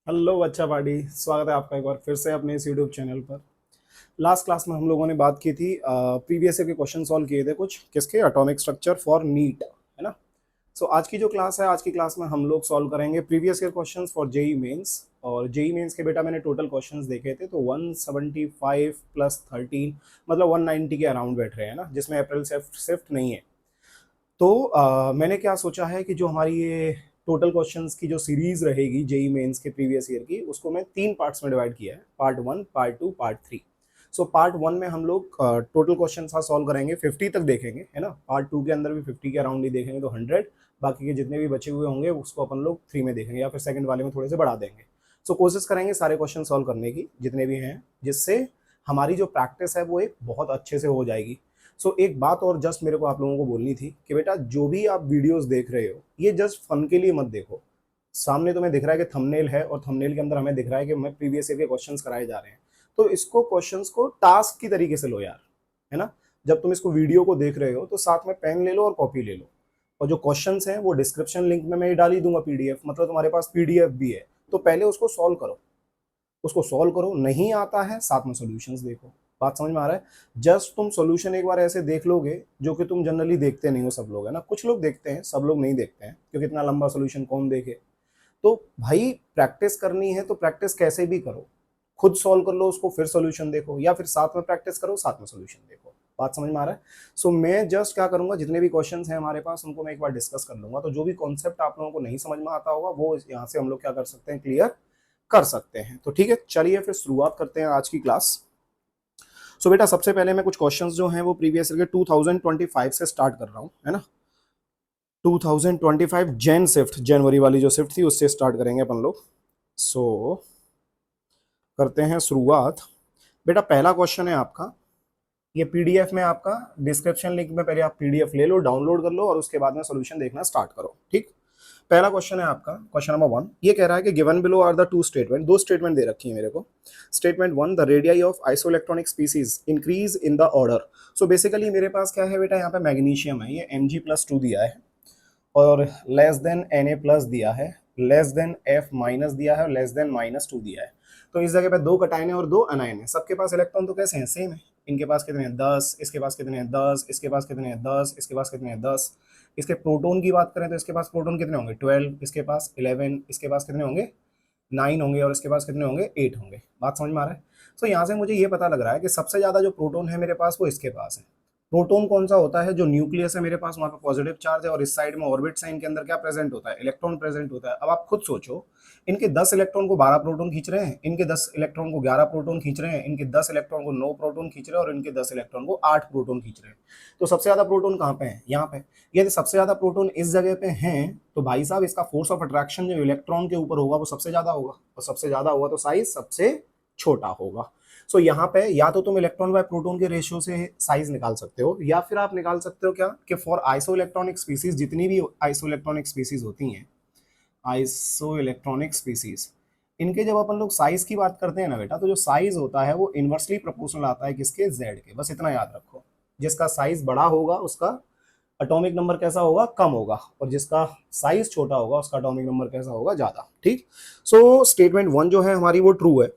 Hello बच्चा party, स्वागत है आपका एक बार फिर से अपने इस यूट्यूब चैनल पर। लास्ट क्लास में हम लोगों ने बात की थी, प्रीवियस ईयर के क्वेश्चन सॉल्व किए थे कुछ किसके, एटॉमिक स्ट्रक्चर फॉर नीट, है ना। सो आज की जो क्लास है, आज की क्लास में हम लोग सॉल्व करेंगे previous year questions for JEE Mains. और जेई मेंस के बेटा मैंने टोटल क्वेश्चंस देखे थे तो 175 प्लस 13 मतलब 190 के अराउंड बैठ रहे हैं ना, जिसमें अप्रैल शिफ्ट शिफ्ट नहीं है। तो मैंने क्या सोचा है कि जो हमारी ये टोटल क्वेश्चंस की जो सीरीज रहेगी जेई मेंस के प्रीवियस ईयर की, उसको मैं 3 पार्ट्स में डिवाइड किया है, part 1, part 2, part 3। So part 1 में हम लोग टोटल क्वेश्चन सॉल्व करेंगे, 50 तक देखेंगे, है ना। पार्ट 2 के अंदर भी 50 के अराउंड ही देखेंगे तो 100, बाकी के जितने भी बचे हुए होंगे उसको अपन लोग 3 में देखेंगे या फिर सेकंड वाले में थोड़े से बढ़ा देंगे। सो कोशिश करेंगे सारे क्वेश्चन सॉल्व करने की जितने भी हैं, जिससे हमारी जो प्रैक्टिस है वो एक बहुत अच्छे से हो जाएगी। एक बात और जस्ट मेरे को आप लोगों को बोलनी थी कि बेटा जो भी आप वीडियोस देख रहे हो ये जस्ट फन के लिए मत देखो। सामने तुम्हें दिख रहा है कि थंबनेल है और थंबनेल के अंदर हमें दिख रहा है कि मैं प्रीवियस ईयर के क्वेश्चंस कराए जा रहे हैं, तो इसको क्वेश्चंस को टास्क की तरीके से लो यार, है ना। जब तुम इसको वीडियो को देख रहे हो तो साथ में पेन ले लो और कॉपी ले लो, और जो क्वेश्चंस हैं वो डिस्क्रिप्शन लिंक में मैं डाल ही दूंगा, पीडीएफ, मतलब तुम्हारे पास पीडीएफ भी है। तो पहले उसको सॉल्व करो, उसको सॉल्व करो, नहीं आता है साथ में सॉल्यूशंस देखो। बात समझ में आ रहा है। जस्ट तुम सॉल्यूशन एक बार ऐसे देख लोगे, जो कि तुम जनरली देखते नहीं हो, सब लोग, है ना, कुछ लोग देखते हैं, सब लोग नहीं देखते हैं, क्योंकि इतना लंबा सॉल्यूशन कौन देखे। तो भाई प्रैक्टिस करनी है तो प्रैक्टिस कैसे भी करो, खुद सॉल्व कर लो उसको, फिर सॉल्यूशन देखो, या फिर साथ में प्रैक्टिस करो, साथ में सॉल्यूशन देखो। बात समझ में आ रहा है। मैं जस्ट क्या करूंगा, जितने भी क्वेश्चंस हैं हमारे पास उनको मैं एक बार डिस्कस कर लूंगा, तो जो भी कॉन्सेप्ट आप लोगों को नहीं समझ में आता होगा वो यहाँ से हम लोग क्या कर सकते हैं, क्लियर कर सकते हैं। तो ठीक है, चलिए फिर शुरुआत करते हैं आज की क्लास। बेटा सबसे पहले मैं कुछ क्वेश्चंस जो हैं वो प्रीवियस ईयर के 2025 से स्टार्ट कर रहा हूँ, है ना। 2025 जैन शिफ्ट, जनवरी वाली जो शिफ्ट थी उससे स्टार्ट करेंगे अपन लोग। करते हैं शुरुआत। बेटा पहला क्वेश्चन है आपका, ये पीडीएफ में, आपका डिस्क्रिप्शन लिंक में पहले आप पीडीएफ ले लो, डाउनलोड कर लो और उसके बाद में सॉल्यूशन देखना स्टार्ट करो, ठीक। पहला क्वेश्चन है आपका, क्वेश्चन नंबर 1, ये कह रहा है कि given below are the two statement, दो स्टेटमेंट दे रखी है मेरे को। Statement 1, the radii of isoelectronic species increase in the order. Basically मेरे पास क्या है बेटा, यहाँ पे मैग्नीशियम है, ये Mg+2 दिया है, और लेस देन Na+ दिया है, लेस देन F- दिया है, और लेस देन -2 दिया है। तो इस जगह पे दो कटायन है और दो अनायन है, सबके पास इलेक्ट्रॉन तो कैसे हैं, सेम है। इनके पास कितने हैं, 10, इसके पास कितने हैं, 10, इसके पास कितने हैं, 10, इसके पास कितने हैं, 10। इसके प्रोटॉन की बात करें तो इसके पास प्रोटॉन कितने होंगे, 12, इसके पास 11, इसके पास कितने होंगे, 9 होंगे, और इसके पास कितने होंगे, 8 होंगे। बात समझ में आ रहा है। यहाँ से मुझे ये पता लग रहा है कि सबसे ज्यादा जो प्रोटॉन है मेरे पास वो इसके पास है। प्रोटॉन कौन सा होता है, जो न्यूक्लियस है मेरे पास वहां पे पॉजिटिव चार्ज है, और इस साइड में ऑर्बिट साइन के अंदर क्या प्रेजेंट होता है, इलेक्ट्रॉन प्रेजेंट होता है। अब आप खुद सोचो, इनके 10 इलेक्ट्रॉन को 12 प्रोटॉन खींच रहे हैं, इनके 10 इलेक्ट्रॉन को 11 प्रोटॉन खींच रहे हैं, इनके 10 इलेक्ट्रॉन को 9 प्रोटॉन खींच रहे हैं, और इनके 10 इलेक्ट्रॉन को 8 प्रोटॉन खींच रहे हैं। तो सबसे ज्यादा प्रोटॉन कहाँ पे है, यहाँ पे। यदि सबसे ज्यादा प्रोटॉन इस जगह पे हैं तो भाई साहब इसका फोर्स ऑफ अट्रैक्शन जो इलेक्ट्रॉन के ऊपर होगा वो सबसे ज्यादा होगा, और सबसे ज्यादा होगा तो साइज सबसे छोटा होगा। यहाँ पे या तो तुम इलेक्ट्रॉन बाय प्रोटॉन के रेशियो से साइज निकाल सकते हो, या फिर आप निकाल सकते हो क्या, कि फॉर आइसो इलेक्ट्रॉनिक स्पीसीज, जितनी भी आइसो इलेक्ट्रॉनिक स्पीसीज होती हैं, आइसो इलेक्ट्रॉनिक स्पीसीज, इनके जब अपन लोग साइज की बात करते हैं ना बेटा, तो जो साइज होता है वो इनवर्सली प्रोपोर्शनल आता है किसके, जेड के। बस इतना याद रखो, जिसका साइज बड़ा होगा उसका एटॉमिक नंबर कैसा होगा, कम होगा, और जिसका साइज छोटा होगा उसका एटॉमिक नंबर कैसा होगा, ज्यादा, ठीक। स्टेटमेंट 1 जो है हमारी वो ट्रू है।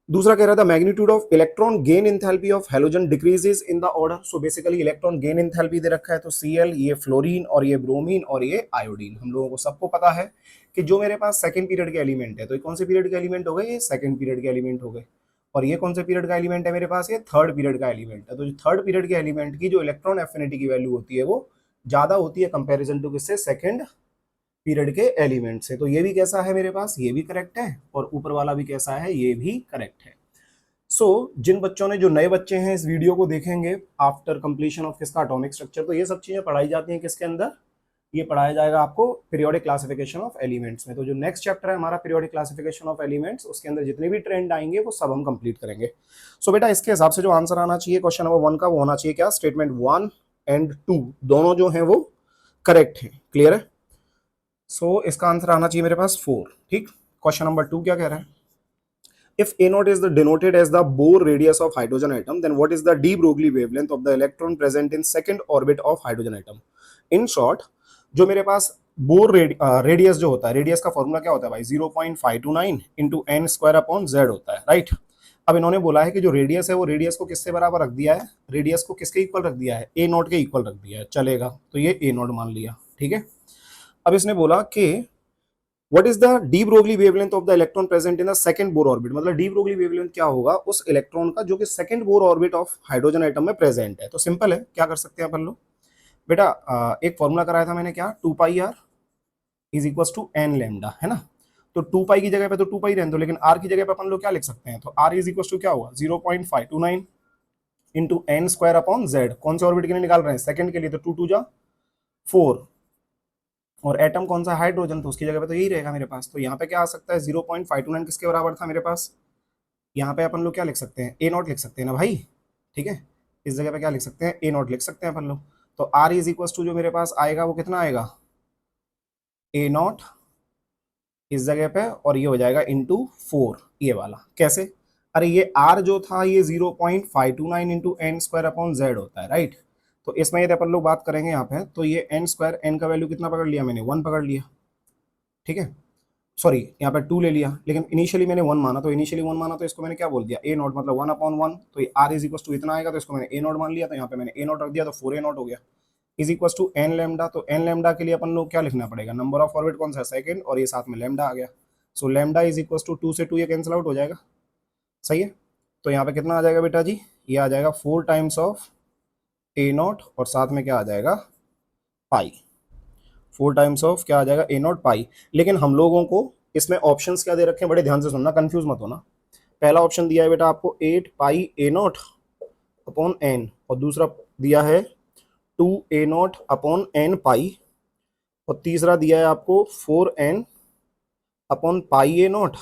दूसरा कह रहा था magnitude of electron gain enthalpy of halogen decreases in the order. Basically electron gain enthalpy दे रखा है, तो Cl, ये फ्लोरीन और ये ब्रोमीन और ये आयोडीन। हम लोगों को सबको पता है कि जो मेरे पास सेकंड पीरियड के एलिमेंट है, तो ये कौन से पीरियड के एलिमेंट हो गए, ये सेकंड पीरियड के एलिमेंट हो गए। और ये कौन से पीरियड का एलिमेंट है मेरे पास, ये थर्ड पीरियड का एलिमेंट है। तो जो थर्ड पीरियड के एलिमेंट की जो इलेक्ट्रॉन एफिनिटी की वैल्यू होती है वो ज्यादा होती है कंपेरिजन टू किससे, सेकंड पीरियड के एलिमेंट से। तो ये भी कैसा है मेरे पास, ये भी करेक्ट है, और ऊपर वाला भी कैसा है, ये भी करेक्ट है। जिन बच्चों ने, जो नए बच्चे हैं इस वीडियो को देखेंगे आफ्टर कंप्लीशन ऑफ किसका, एटॉमिक स्ट्रक्चर, तो ये सब चीजें पढ़ाई जाती हैं किसके अंदर, ये पढ़ाया जाएगा आपको पीरियोडिक क्लासिफिकेशन ऑफ एलिमेंट्स में। तो जो नेक्स्ट चैप्टर है हमारा पीरियोडिक क्लासिफिकेशन ऑफ एलिमेंट्स, उसके अंदर जितने भी ट्रेंड आएंगे वो सब हम कंप्लीट करेंगे। बेटा इसके हिसाब से जो आंसर आना चाहिए क्वेश्चन नंबर 1 का, वो होना चाहिए क्या, स्टेटमेंट 1 एंड 2 दोनों जो है वो करेक्ट है। क्लियर है। इसका आंसर आना चाहिए मेरे पास 4, ठीक। क्वेश्चन नंबर 2 क्या कह रहा है, if A naught is denoted as the Bohr radius of hydrogen atom, then what is the de Broglie wavelength of the electron present in second orbit of hydrogen atom? In short, जो मेरे पास bore radius जो होता है, radius का formula क्या होता है भाई, 0.529 into N square upon Z होता है, राइट। अब इन्होंने बोला है कि जो रेडियस है वो रेडियस को किससे बराबर रख दिया है, रेडियस को किसके इक्वल रख दिया है, ए नॉट के इक्वल रख दिया है, चलेगा, तो ये ए नॉट मान लिया, ठीक है। अब इसने बोला कि what is the D Broglie wavelength of the electron present in the second bore orbit, मतलब डी ब्रोगली वेवलेंथ क्या होगा उस इलेक्ट्रॉन का जो कि second bore orbit of hydrogen atom में प्रेजेंट है। तो सिंपल है, क्या कर सकते हैं अपन लोग बेटा, एक फॉर्मूला कराया था मैंने, क्या, 2 pi R is equal to N lambda, है ना। तो 2 पाई की जगह पे तो 2 पाई रहने दो, लेकिन आर की जगह पे अपन लोग क्या लिख सकते हैं, तो आर इज इक्वल टू क्या होगा 0.529 into N square upon Z, कौन से ऑर्बिट के लिए निकाल रहे हैं, सेकंड के लिए, तो 2 2 जा 4, और एटम कौन सा, हाइड्रोजन, तो उसकी जगह पे तो यही रहेगा मेरे पास। तो यहाँ पे क्या आ सकता है, 0.529 किसके बराबर था मेरे पास, यहाँ पे अपन लोग क्या लिख सकते हैं, ए नॉट लिख सकते हैं ना भाई, ठीक है। इस जगह पे क्या लिख सकते हैं, ए नॉट लिख सकते हैं अपन लोग। तो आर इज इक्वल टू जो मेरे पास आएगा वो कितना आएगा, ए नॉट इस जगह पे, और ये हो जाएगा इंटू 4, ये वाला कैसे, अरे ये आर जो था ये 0.529 into N square upon Z होता है, राइट। तो इसमें यदि अपन लोग बात करेंगे यहाँ पे, तो ये एन स्क्वायर, एन का वैल्यू कितना पकड़ लिया मैंने, 1 पकड़ लिया, ठीक है। सॉरी, यहाँ पे 2 ले लिया, लेकिन इनिशियली मैंने 1 माना, तो इनिशियली 1 माना तो इसको मैंने क्या बोल दिया, ए नॉट, मतलब 1/1, तो ये आर इज इक्वल टू इतना आएगा, तो इसको मैंने ए नॉट मान लिया, तो यहाँ पे मैंने ए नॉट रख दिया, तो 4 ए नॉट हो गया, is equal to N lambda. तो एन लेमडा के लिए अपन लोग क्या लिखना पड़ेगा, नंबर ऑफ ऑर्बिट कौन सा है, सेकंड, और ये साथ में लेमडा आ गया। सो लेमडा इज इक्वल टू 2 से 2 ये कैंसिल आउट हो जाएगा, सही है। तो यहाँ पे कितना आ जाएगा बेटा जी, ये आ जाएगा 4 टाइम्स ऑफ ए नॉट, और साथ में क्या आ जाएगा, पाई, 4 टाइम्स ऑफ क्या आ जाएगा, ए नॉट पाई। लेकिन हम लोगों को इसमें ऑप्शंस क्या दे रखे हैं, बड़े ध्यान से सुनना, कंफ्यूज मत होना। पहला ऑप्शन दिया है बेटा आपको 8 पाई ए नॉट अपॉन एन, और दूसरा दिया है 2 ए नॉट अपॉन एन पाई, और तीसरा दिया है आपको 4n/पाई ए नॉट,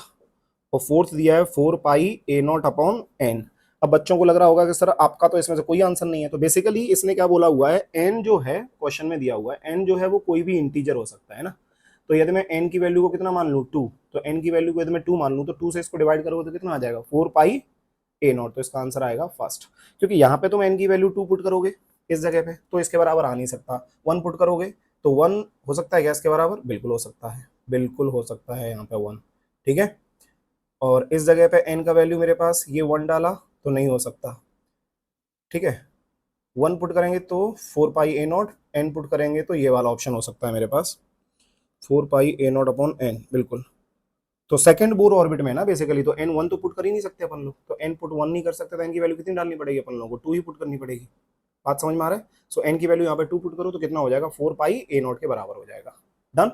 और फोर्थ दिया है 4 पाई ए नॉट अपॉन एन। अब बच्चों को लग रहा होगा कि सर आपका तो इसमें से कोई आंसर नहीं है, तो बेसिकली इसने क्या बोला हुआ है, एन जो है क्वेश्चन में दिया हुआ है, एन जो है वो कोई भी इंटीजर हो सकता है ना। तो यदि मैं एन की वैल्यू को कितना मान लूँ, 2, तो एन की वैल्यू को यदि मैं 2 मान लूँ, तो 2 से इसको डिवाइड करोगे तो कितना आ जाएगा, 4 पाई ए नॉट। तो इसका आंसर आएगा फर्स्ट, क्योंकि यहाँ पे तुम एन की वैल्यू 2 पुट करोगे इस जगह पे, तो इसके बराबर आ नहीं सकता। 1 पुट करोगे तो 1 हो सकता है क्या इसके बराबर, बिल्कुल हो सकता है, बिल्कुल हो सकता है यहाँ पे 1, ठीक है। और इस जगह पे n का वैल्यू मेरे पास ये 1 डाला तो नहीं हो सकता, ठीक है। 1 पुट करेंगे तो 4 पाई ए नॉट, n पुट करेंगे तो ये वाला ऑप्शन हो सकता है मेरे पास, 4 पाई ए नॉट अपॉन एन, बिल्कुल। तो सेकंड बोर ऑर्बिट में ना बेसिकली, तो n 1 तो पुट कर ही नहीं सकते अपन लोग, तो n पुट 1 नहीं कर सकते, तो n की वैल्यू कितनी डालनी पड़ेगी अपन लोगों को, 2 ही पुट करनी पड़ेगी। बात समझ में आ रहा है। सो n की वैल्यू यहाँ पे 2 पुट करो तो कितना हो जाएगा, 4 पाई ए नॉट के बराबर हो जाएगा, डन।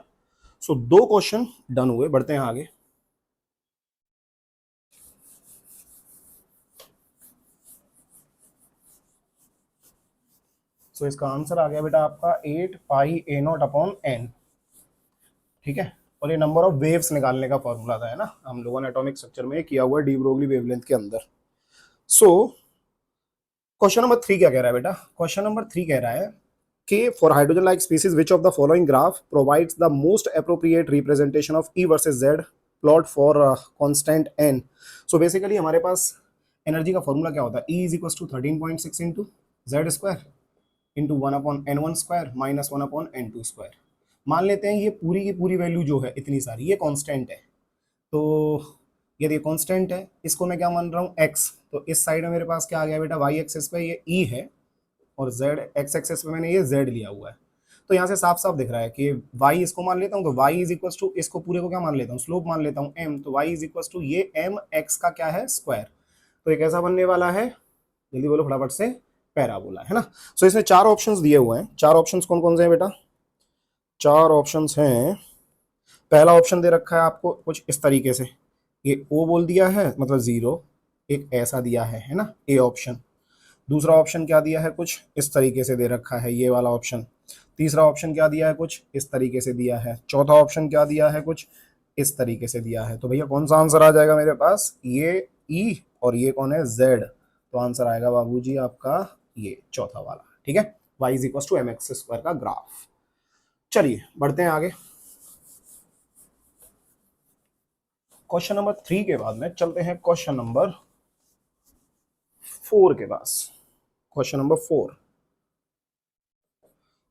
सो 2 क्वेश्चन डन हुए, बढ़ते हैं आगे। सो इसका आंसर आ गया बेटा आपका 8 पाई ए नॉट अपॉन एन, ठीक है। और ये नंबर ऑफ वेव्स निकालने का फॉर्मूला था, है ना, हम लोगों ने एटॉमिक स्ट्रक्चर में किया हुआ डी ब्रोगली वेवलेंथ के अंदर। सो क्वेश्चन नंबर 3 क्या कह रहा है बेटा, क्वेश्चन नंबर 3 कह रहा है कि for hydrogen like species which of the following graph provides the most appropriate representation of E versus Z plot for constant n. So basically हमारे पास एनर्जी का फॉर्मूला क्या होता है, E is equal to 13.6 into Z square into 1/n1 square minus 1/n2 square. मान लेते हैं ये पूरी की पूरी वैल्यू जो है इतनी सारी ये कांस्टेंट है, तो यदि ये कांस्टेंट है इसको मैं क्या मान रहा हूँ x, तो इस साइड में मेरे पास क्या आ गया बेटा, y एक्सेस पे ये e है, और z x एक्सेस पे मैंने ये z लिया हुआ है। तो यहाँ से साफ साफ दिख रहा है कि y इसको मान लेता हूँ, तो y इज इक्वल टू इसको पूरे को क्या मान लेता हूँ, स्लोप मान लेता हूँ m, तो y इज इक्वल टू ये m x का क्या है, स्क्वायर। तो ये कैसा बनने वाला है, जल्दी बोलो फटाफट से, पैराबोला, है ना। सो इसमें 4 ऑप्शंस दिए हुए हैं, 4 ऑप्शंस कौन कौन से हैं बेटा, 4 ऑप्शंस हैं। पहला ऑप्शन दे रखा है आपको कुछ इस तरीके से, ये ओ बोल दिया है मतलब 0, एक ऐसा दिया है ना, ए ऑप्शन। दूसरा ऑप्शन क्या दिया है, कुछ इस तरीके से दे रखा है, ये वाला ऑप्शन। तीसरा ऑप्शन क्या दिया है, कुछ इस तरीके से दिया है। चौथा ऑप्शन क्या दिया है, कुछ इस तरीके से दिया है। तो भैया कौन सा आंसर आ जाएगा मेरे पास, ये ई, और ये कौन है, जेड। तो आंसर आएगा बाबूजी आपका ये चौथा वाला, ठीक है, y is equal to mx² का ग्राफ। चलिए बढ़ते हैं आगे। क्वेश्चन नंबर 3 के बाद में चलते हैं क्वेश्चन नंबर 4 के पास। क्वेश्चन नंबर 4,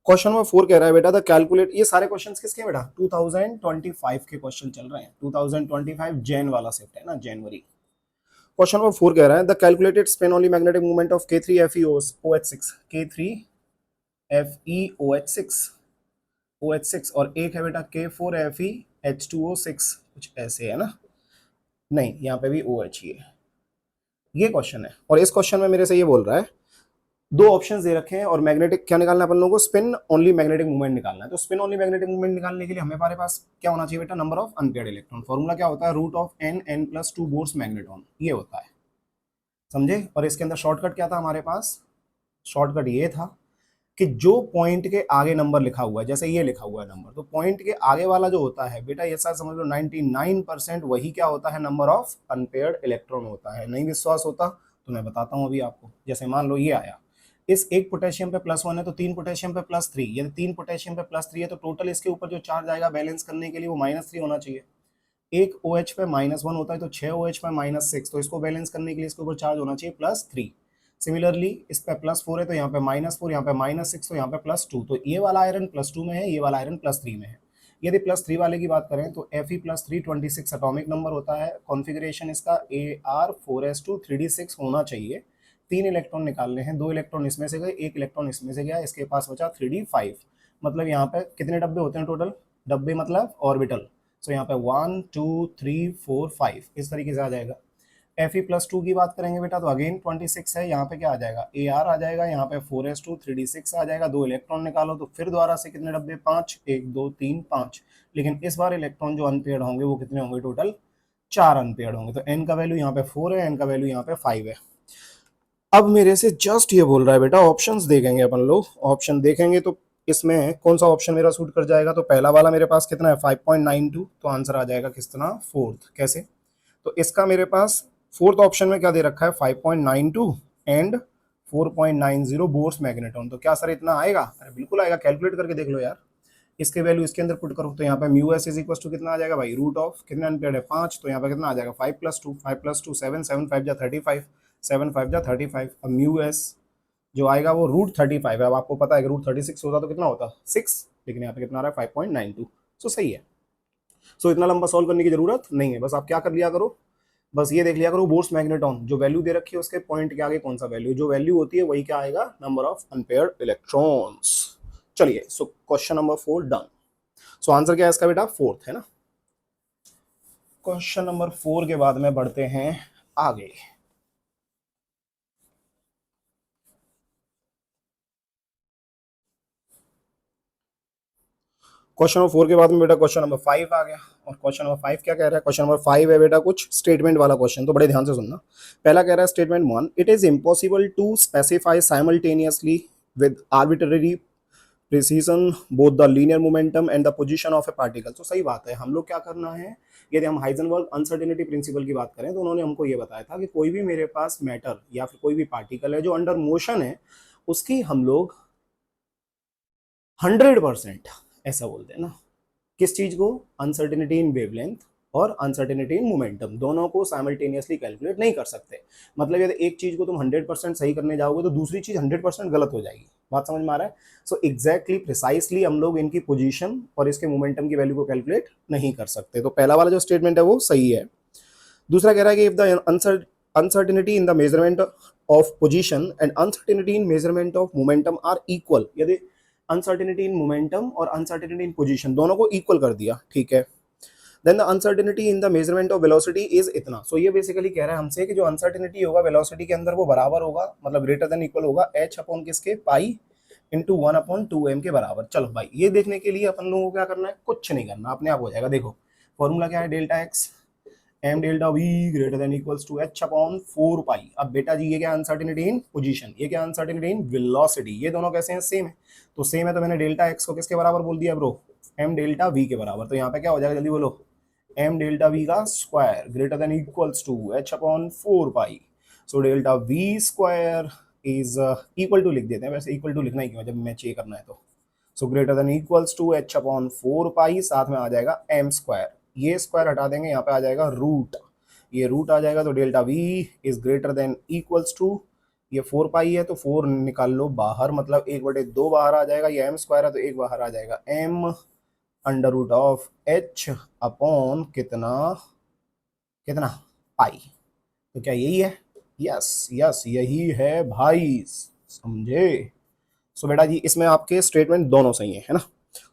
क्वेश्चन नंबर 4 कह रहा है बेटा द कैलकुलेट, ये सारे क्वेश्चंस किसके हैं बेटा, 2025 के क्वेश्चन चल रहे हैं, 2025 जैन वाला शिफ्ट है ना, जनवरी। क्वेश्चन नंबर 4 कह रहा है the calculated spin only magnetic moment of K3FeOH6, K3FeOH6 OH6, और एक है बेटा K4FeH2O6, कुछ ऐसे है ना, नहीं यहाँ पे भी OH ही है। ये क्वेश्चन है और इस क्वेश्चन में मेरे से ये बोल रहा है दो ऑप्शंस दे रखे हैं और मैग्नेटिक क्या निकालना है अपन लोगों को, स्पिन ओनली मैग्नेटिक मूवमेंट निकालना है। तो स्पिन ओनली मैग्नेटिक मूवमेंट निकालने के लिए हमारे पास क्या होना चाहिए बेटा, number of unpaired electron. Formula क्या होता है, root of n+2 bourse magneton, ये होता है, समझे। और इसके अंदर शॉर्टकट क्या था हमारे पास, शॉर्टकट ये था कि जो पॉइंट के आगे नंबर लिखा हुआ है, जैसे ये लिखा हुआ है नंबर, तो पॉइंट के आगे वाला जो होता है बेटा, ये साथ समझ लो 99% वही क्या होता है, नंबर ऑफ अनपेयर्ड इलेक्ट्रॉन होता है। नहीं विश्वास होता तो मैं बताता हूं अभी आपको। जैसे मान लो ये आया, इस एक पोटेशियम पे +1 है तो 3 पोटेशियम पे +3, यदि 3 पोटेशियम पे +3 है तो टोटल इसके ऊपर जो चार्ज आएगा बैलेंस करने के लिए वो -3 होना चाहिए। एक OH पे -1 होता है तो 6 OH पे -6, तो इसको बैलेंस करने के लिए इसके ऊपर चार्ज होना चाहिए +3। सिमिलरली इस पे +4 है तो यहाँ पे -4, यहाँ पे -6, तो यहाँ पे +2, तो ये वाला आयरन +2 में है, ये वाला आयरन +3 में है। यदि +3 वाले की बात करें तो Fe+3 26 एटॉमिक नंबर होता है। कॉन्फ़िगरेशन इसका Ar4s2 3d6 होना चाहिए। 3 इलेक्ट्रॉन निकालने हैं, 2 इलेक्ट्रॉन इसमें से गए, 1 इलेक्ट्रॉन इसमें से गया, इसके पास बचा 3d5। मतलब यहाँ पे कितने डब्बे होते हैं टोटल, डब्बे मतलब ऑर्बिटल, तो यहाँ पे 1 2 3 4 5 इस तरीके से आ जाएगा। Fe+2 की बात करेंगे बेटा तो अगेन 26 है, यहाँ पे क्या आ जाएगा, Ar आ जाएगा, यहाँ पे 4s2 3d6 आ जाएगा। 2 इलेक्ट्रॉन निकालो तो फिर दोबारा से कितने डब्बे, 5, 1 2 3 5, लेकिन इस बार इलेक्ट्रॉन जो अनपेयर्ड होंगे वो कितने होंगे, टोटल 4 अनपेयर्ड होंगे। तो n का वैल्यू यहाँ पे 4 है, n का वैल्यू यहाँ पे 5 है। अब मेरे से जस्ट ये बोल रहा है बेटा ऑप्शंस देखेंगे अपन लोग, ऑप्शन देखेंगे तो इसमें कौन सा ऑप्शन मेरा सूट कर जाएगा। तो पहला वाला मेरे पास कितना है 5.92, तो आंसर आ जाएगा कितना, फोर्थ। कैसे, तो इसका मेरे पास फोर्थ ऑप्शन में क्या दे रखा है 5.92 एंड 4.90 बोर्स मैग्नेटॉन, तो क्या सर इतना आएगा, अरे बिल्कुल आएगा, कैलकुलेट करके देख लो यार। इसके वैल्यू इसके अंदर पुट करो तो यहाँ पे μs इज इक्वल टू कितना आ जाएगा भाई, रूट ऑफ कितने अनपेयर्ड है 5, तो यहाँ पे कितना आ जाएगा 5+2, 5+2 7, 7 5 जा 35, 7 5 जा 35। अब μs जो आएगा वो √35 है। अब आपको पता है कि √36 होता तो कितना होता 6, लेकिन यहाँ पे कितना आ रहा है 5.92, सो सही है। सो इतना लंबा सॉल्व करने की जरूरत नहीं है, बस आप क्या कर लिया करो, बस ये देख लिया करो बोर्स मैग्नेटॉन जो वैल्यू दे रखी है उसके पॉइंट के आगे कौन सा वैल्यू, जो वैल्यू होती है वही क्या आएगा, नंबर ऑफ अनपेयर्ड इलेक्ट्रॉन्स। चलिए so question number 4 done. So answer क्या है इसका बेटा, फोर्थ है ना। क्वेश्चन नंबर 4 के बाद में बढ़ते हैं आगे। क्वेश्चन नंबर 4 के बाद में बेटा क्वेश्चन नंबर 5 आ गया। और क्वेश्चन नंबर 5 क्या कह रहा है, क्वेश्चन नंबर 5 है बेटा कुछ स्टेटमेंट वाला क्वेश्चन, तो बड़े ध्यान से सुनना। पहला कह रहा है statement 1, it is impossible to specify simultaneously with arbitrary precision both the linear momentum and the position of a particle. तो सही बात है, हम लोग क्या करना है, यदि हम हाइजेनबर्ग अनसर्टेनिटी प्रिंसिपल की बात करें तो उन्होंने हमको ये बताया था कि कोई भी मेरे पास मैटर या फिर कोई भी पार्टिकल है जो अंडर मोशन है, उसकी हम लोग 100% ऐसा बोलते हैं ना, किस चीज को, अनसर्टेनिटी इन वेवलेंथ और अनसर्टेनिटी इन मोमेंटम, दोनों को साइमल्टेनियसली कैलकुलेट नहीं कर सकते। मतलब यदि एक चीज को तुम 100% सही करने जाओगे तो दूसरी चीज 100% गलत हो जाएगी। बात समझ में आ रहा है। सो एग्जैक्टली प्रिसाइसली हम लोग इनकी पोजीशन और इसके मोमेंटम की वैल्यू को कैलकुलेट नहीं कर सकते। तो पहला वाला जो स्टेटमेंट है वो सही है। दूसरा कह रहा है कि if the uncertainty in the measurement of position and uncertainty in measurement of momentum are equal, यदि अनसर्टेनिटी इन मोमेंटम और अनसर्टेनिटी इन पोजीशन दोनों को इक्वल कर दिया, ठीक है, then the uncertainty in the measurement of velocity is इतना। So ये बेसिकली कह रहा है हमसे कि जो अनसर्टेनिटी होगा वेलोसिटी के अंदर वो बराबर होगा, मतलब ग्रेटर देन इक्वल होगा h अपॉन किसके, पाई इंटू 1/2m के बराबर। चलो भाई ये देखने के लिए अपन लोगों को क्या करना है, कुछ नहीं करना, अपने आप हो जाएगा। देखो फॉर्मूला क्या है, delta x m delta v greater than equals to h upon 4 pi. अब बेटा जी ये क्या अनसर्टेनिटी इन पोजीशन, ये क्या अनसर्टेनिटी इन वेलोसिटी, ये दोनों कैसे हैं, सेम है। तो सेम है तो मैंने डेल्टा x को किसके बराबर बोल दिया ब्रो, m डेल्टा v के बराबर। तो यहाँ पे क्या हो जाएगा, जल्दी बोलो, m डेल्टा v का square greater than equals to h upon 4 pi. So delta v square is equal to लिख देते हैं, वैसे इक्वल टू लिखना ही क्यों जब मैच ये करना है तो। So greater than equals to h upon 4 pi, साथ में आ जाएगा m स्क्वायर, ये स्क्वायर हटा देंगे, यहाँ पे आ जाएगा रूट, ये रूट आ जाएगा। तो delta v is greater than equals to ये 4 पाई है तो 4 निकाल लो बाहर, मतलब 1/2 बाहर आ जाएगा, ये m स्क्वायर है तो 1 बाहर आ जाएगा, m under root of h upon कितना कितना पाई। तो क्या यही है? यस यस यही है भाई, समझे? सो बेटा जी इसमें आपके स्टेटमेंट दोनों सही है ना?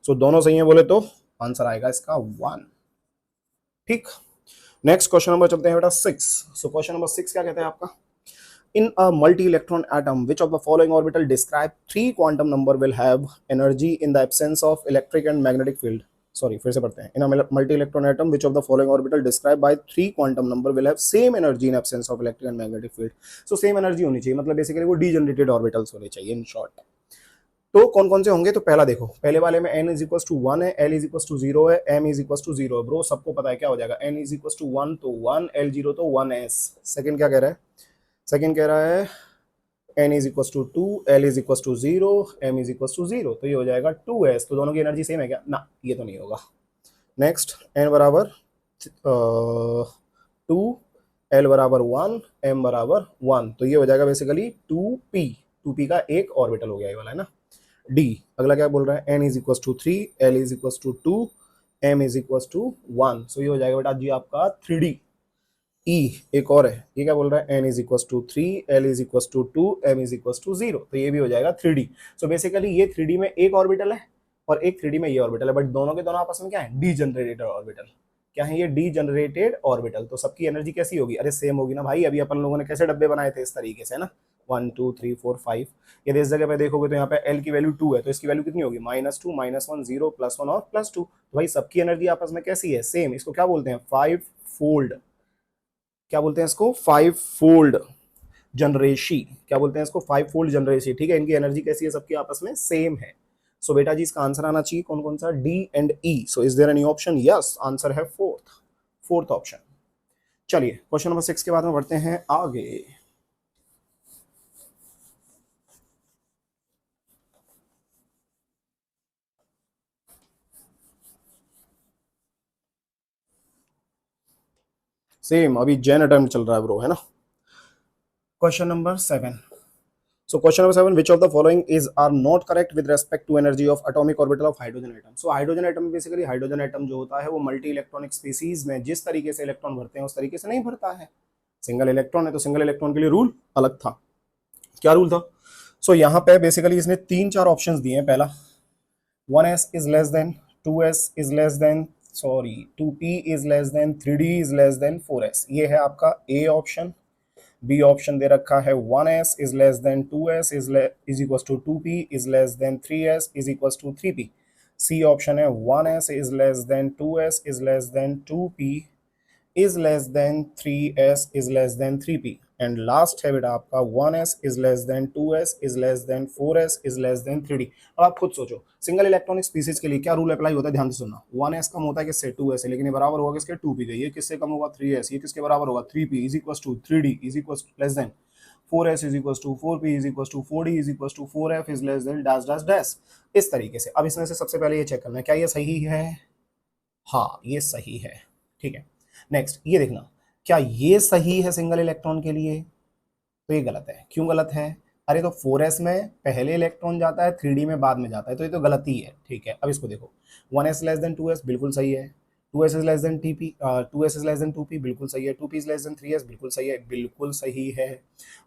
सो दोनों सही है बोले तो आंसर आएगा इसका 1। ठीक, नेक्स्ट क्वेश्चन नंबर चलते हैं बेटा 6। सो क्वेश्चन नंबर 6 क्या कहते हैं आपका? In a multi-electron atom, which of the following orbital describe three quantum number will have energy in the absence of electric and magnetic field? Sorry, फिर से पढ़ते हैं. In a multi-electron atom, which of the following orbital described by three quantum number will have same energy in absence of electric and magnetic field? So same energy होनी चाहिए, मतलब basically वो degenerated orbitals होने चाहिए in short. तो कौन कौन से होंगे? तो पहला देखो, पहले वाले में n इज इक्वल टू 1 है, l इज इक्वल टू 0 है, m इज इक्वल टू 0 है। ब्रो सबको पता है क्या हो जाएगा, n इज इक्वल टू 1 तो 1, l 0 तो 1s। सेकंड क्या कह रहा है? सेकंड कह रहा है n is equal to 2, l is equal to 0, m is equal to 0, तो ये हो जाएगा 2s। तो दोनों की एनर्जी सेम है क्या? ना, ये तो नहीं होगा। नेक्स्ट, n बराबर 2, l बराबर 1, m बराबर 1, तो ये हो जाएगा बेसिकली 2p। 2p का एक ऑर्बिटल हो गया ये वाला, है ना? डी, अगला क्या बोल रहा है? n is equal to 3, l is equal to 2, m is equal to 1, so ये हो जाएगा बेटा जी आपका 3D। ई एक और है, ये क्या बोल रहा है? n is equal to 3, l is equal to 2, m is equal to 0, तो ये भी हो जाएगा 3D। सो बेसिकली ये 3D में एक ऑर्बिटल है और एक 3D में ये ऑर्बिटल है, बट दोनों के दोनों आपस में क्या है? Degenerated orbital. क्या है ये? Degenerated orbital. तो सबकी एनर्जी कैसी होगी? अरे सेम होगी ना भाई, अभी अपन लोगों ने कैसे डब्बे बनाए थे इस तरीके से, है ना? 1 2 3 4 5। यदि इस जगह पे देखोगे तो यहाँ पे L की वैल्यू 2 है, तो इसकी वैल्यू कितनी होगी? -2 -1 0 +1 और +2। तो भाई सबकी एनर्जी आपस में कैसी है? सेम। इसको क्या बोलते हैं? 5 फोल्ड। क्या बोलते हैं इसको? 5 फोल्ड जनरेशी। क्या बोलते हैं इसको? 5 फोल्ड जनरेशी। ठीक है, इनकी एनर्जी कैसी है? सबकी आपस में सेम है। सो बेटा जी इसका आंसर आना चाहिए कौन कौन सा? D and E. So is there any option? Yes, answer है फोर्थ ऑप्शन। चलिए क्वेश्चन नंबर 6 के बाद में बढ़ते हैं आगे। सेम अभी जैन अटेम्प्ट चल रहा है ब्रो, है ना? Question number 7। So question number 7, which of the following is are not correct with respect to energy of atomic orbital of hydrogen atom? So hydrogen atom basically hydrogen atom जो होता है वो multi electronic species में जिस तरीके से electron भरते हैं उस तरीके से नहीं भरता है। सिंगल इलेक्ट्रॉन है तो सिंगल इलेक्ट्रॉन के लिए रूल अलग था। क्या रूल था? सो यहाँ पे बेसिकली इसने 3-4 ऑप्शंस दिए हैं। पहला 1s is less than, 2s is less than, sorry 2p is less than, 3d is less than 4s। ये है आपका ए ऑप्शन। बी ऑप्शन दे रखा है 1s is less than 2s is equals to 2p is less than 3s is equals to 3p। C option है 1s is less than 2s is less than 2p is less than 3s is less than 3p। And last है बेटा आपका 1s is less than 2s is less than 4s is less than 3d। अब आप खुद सोचो single electronic species के लिए क्या रूल अप्लाई होता है? ध्यान से सुनना। 1s कम होता है किससे? 2s से, लेकिन ये बराबर होगा किसके? 2p के। ये किससे कम होगा? 3s। ये किसके बराबर होगा? 3p is equal to 3d is equal less than 4s is equal to 4p is equal to 4d is equal to 4f is less than dash dash dash. इस तरीके से। अब इसमें से सबसे पहले ये चेक करना है क्या ये सही है? हाँ ये सही है। ठीक है, नेक्स्ट ये देखना, क्या ये सही है सिंगल इलेक्ट्रॉन के लिए? तो ये गलत है। क्यों गलत है? अरे तो 4s में पहले इलेक्ट्रॉन जाता है, 3d में बाद में जाता है, तो ये तो गलत ही है। ठीक है, अब इसको देखो 1s लेस देन 2s बिल्कुल सही है, 2s is less than 2s is less then 2p बिल्कुल सही है, 2p is less than 3s बिल्कुल सही है, बिल्कुल सही है।